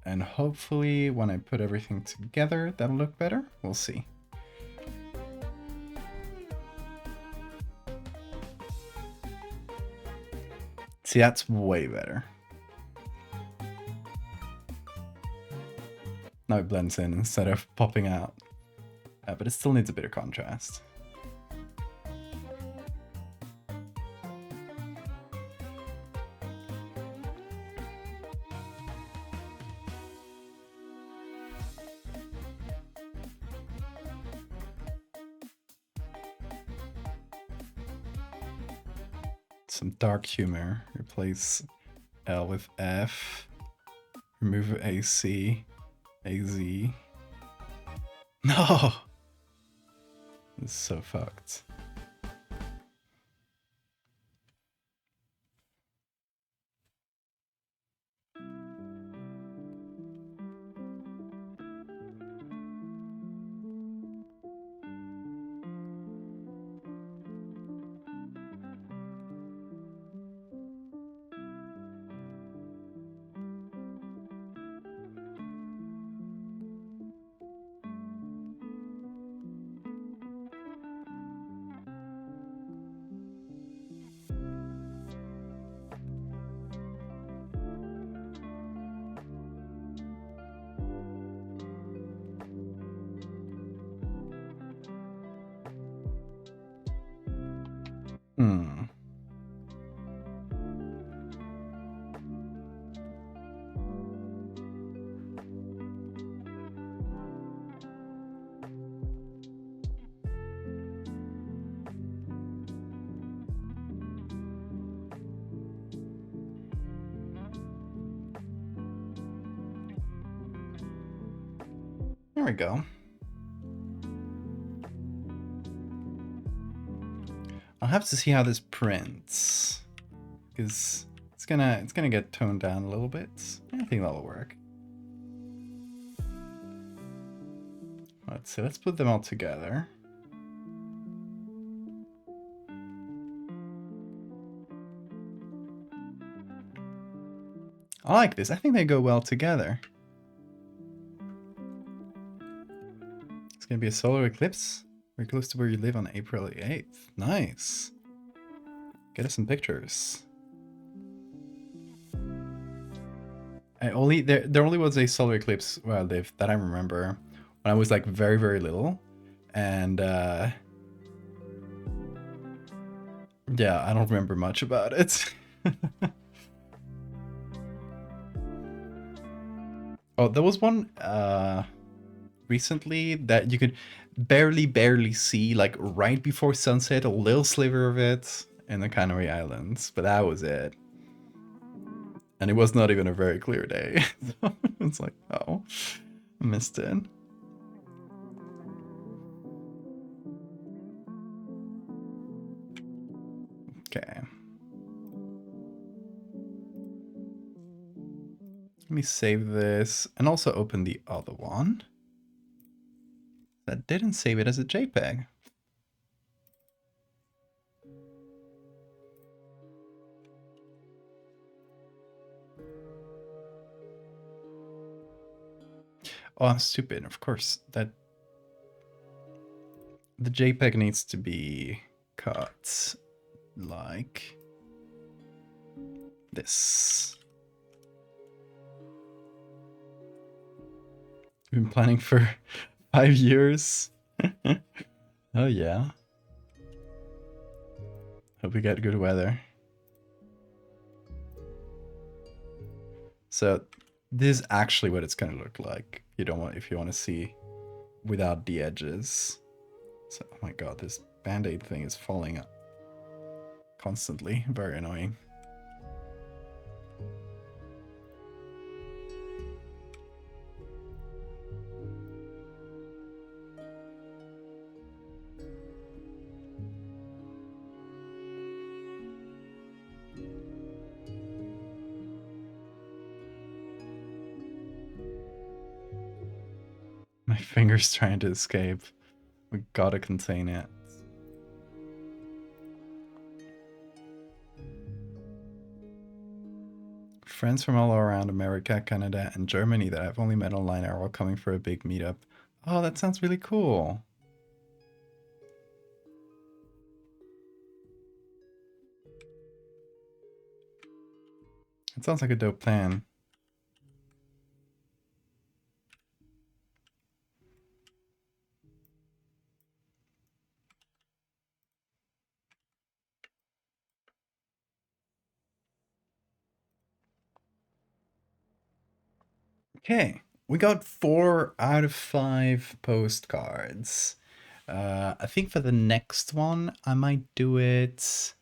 And hopefully when I put everything together, that'll look better. We'll see. See, that's way better. Now it blends in instead of popping out. But it still needs a bit of contrast. Some dark humor. Replace L with F. Remove AC. AZ. No! This is so fucked. Hmm. There we go. I'll have to see how this prints, because it's gonna get toned down a little bit. I think that'll work. Let's put them all together. I like this. I think they go well together. It's gonna be a solar eclipse. We're close to where you live on April 8th. Nice. Get us some pictures. There only was a solar eclipse where I lived that I remember when I was like very, very little. And yeah, I don't remember much about it. Oh, there was one recently that you could barely see, like right before sunset, a little sliver of it in the Canary Islands, but that was it. And it was not even a very clear day. So it's like, oh, I missed it. Okay. Let me save this and also open the other one. That didn't save it as a JPEG. Oh, I'm stupid. Of course, that the JPEG needs to be cut like this. Been planning for 5 years. Oh yeah. Hope we get good weather. So this is actually what it's gonna look like. If you want to see without the edges. So, oh my god, this band-aid thing is falling up constantly. Very annoying. My finger's trying to escape. We gotta contain it. Friends from all around America, Canada, and Germany that I've only met online are all coming for a big meetup. Oh, that sounds really cool. It sounds like a dope plan. Okay, we got 4 out of 5 postcards. I think for the next one, I might do it...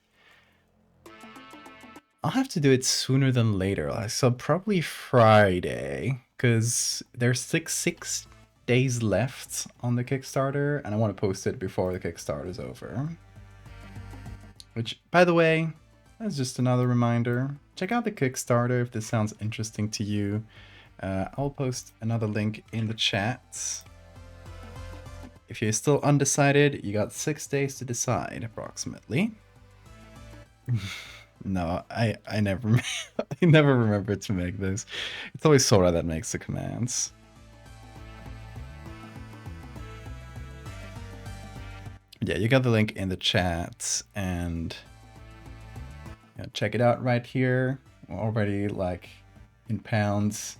I'll have to do it sooner than later. So probably Friday, because there's 6 days left on the Kickstarter, and I want to post it before the Kickstarter is over. Which, by the way, that's just another reminder. Check out the Kickstarter if this sounds interesting to you. I'll post another link in the chat. If you're still undecided, you got 6 days to decide, approximately. No, I never I never remember to make this. It's always Sora that makes the commands. Yeah, you got the link in the chat, and yeah, check it out right here. We're already like in pounds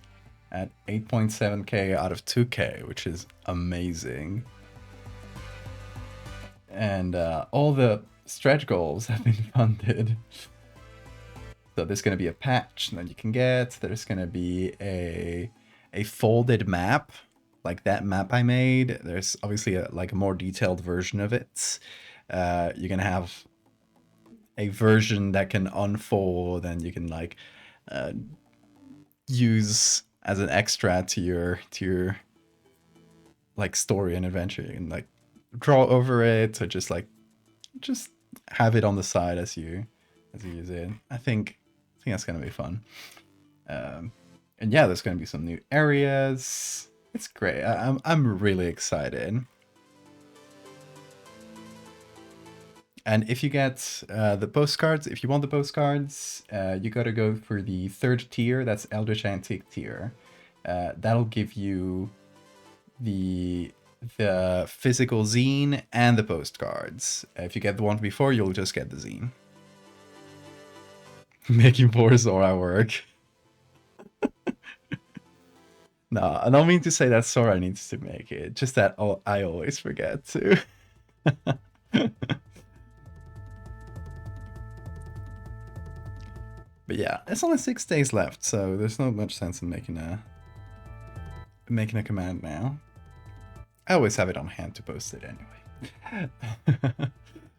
at 8.7k out of 2k, which is amazing. And all the stretch goals have been funded. So there's going to be a patch that you can get. There's going to be a folded map, like that map I made. There's obviously a more detailed version of it. You're going to have a version that can unfold and you can like use as an extra to your like story and adventure. You can like draw over it or just have it on the side as you use it. I think that's gonna be fun. And yeah, there's gonna be some new areas. It's great. I'm really excited. And if you get the postcards, if you want the postcards, you gotta go for the 3rd tier. That's Eldritch Antique tier. That'll give you the physical zine and the postcards. If you get the one before, you'll just get the zine. Making poor Zora work. No, I don't mean to say that Sora needs to make it. Just that I always forget to. But yeah, it's only 6 days left, so there's not much sense in making a command now. I always have it on hand to post it anyway.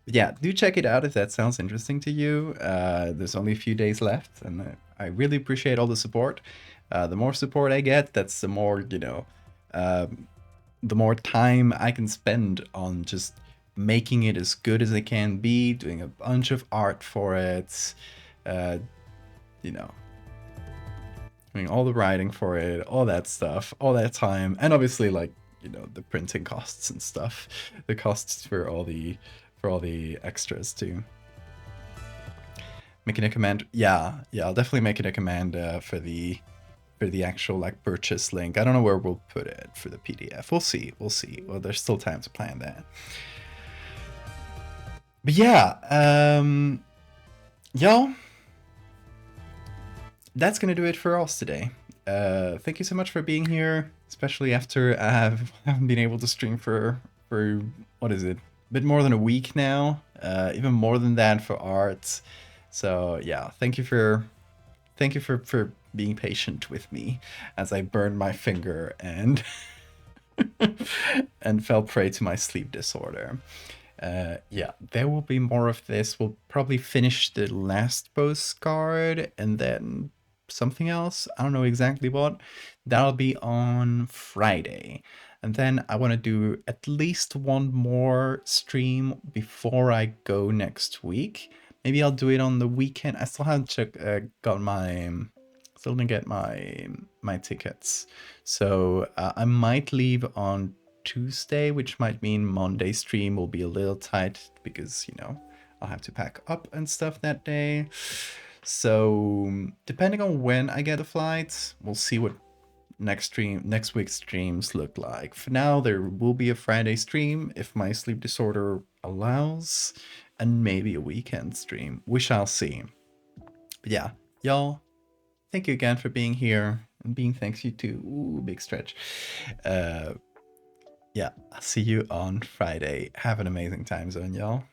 Yeah, do check it out if that sounds interesting to you. There's only a few days left, and I really appreciate all the support. The more support I get, that's the more, you know, the more time I can spend on just making it as good as it can be, doing a bunch of art for it, you know, doing all the writing for it, all that stuff, all that time, and obviously, like, you know, the printing costs and stuff, the costs for all the extras too. Making a command, yeah, I'll definitely make it a command for the actual like purchase link. I don't know where we'll put it for the PDF. We'll see. Well, there's still time to plan that. But yeah, y'all, that's gonna do it for us today. Thank you so much for being here, especially after I haven't been able to stream for what is it? A bit more than a week now, even more than that for art. So yeah, thank you for being patient with me as I burned my finger and and fell prey to my sleep disorder. Yeah, there will be more of this. We'll probably finish the last postcard and then something else. I don't know exactly what. That'll be on Friday. And then I want to do at least one more stream before I go next week. Maybe I'll do it on the weekend. I still haven't still didn't get my tickets. So I might leave on Tuesday, which might mean Monday stream will be a little tight because, you know, I'll have to pack up and stuff that day. So depending on when I get a flight, we'll see what next week's streams look like. For now, there will be a Friday stream if my sleep disorder allows, and maybe a weekend stream. We shall see. But yeah, y'all, thank you again for being here and being thanks you too. Ooh, big stretch. Yeah, I'll see you on Friday. Have an amazing time zone, y'all.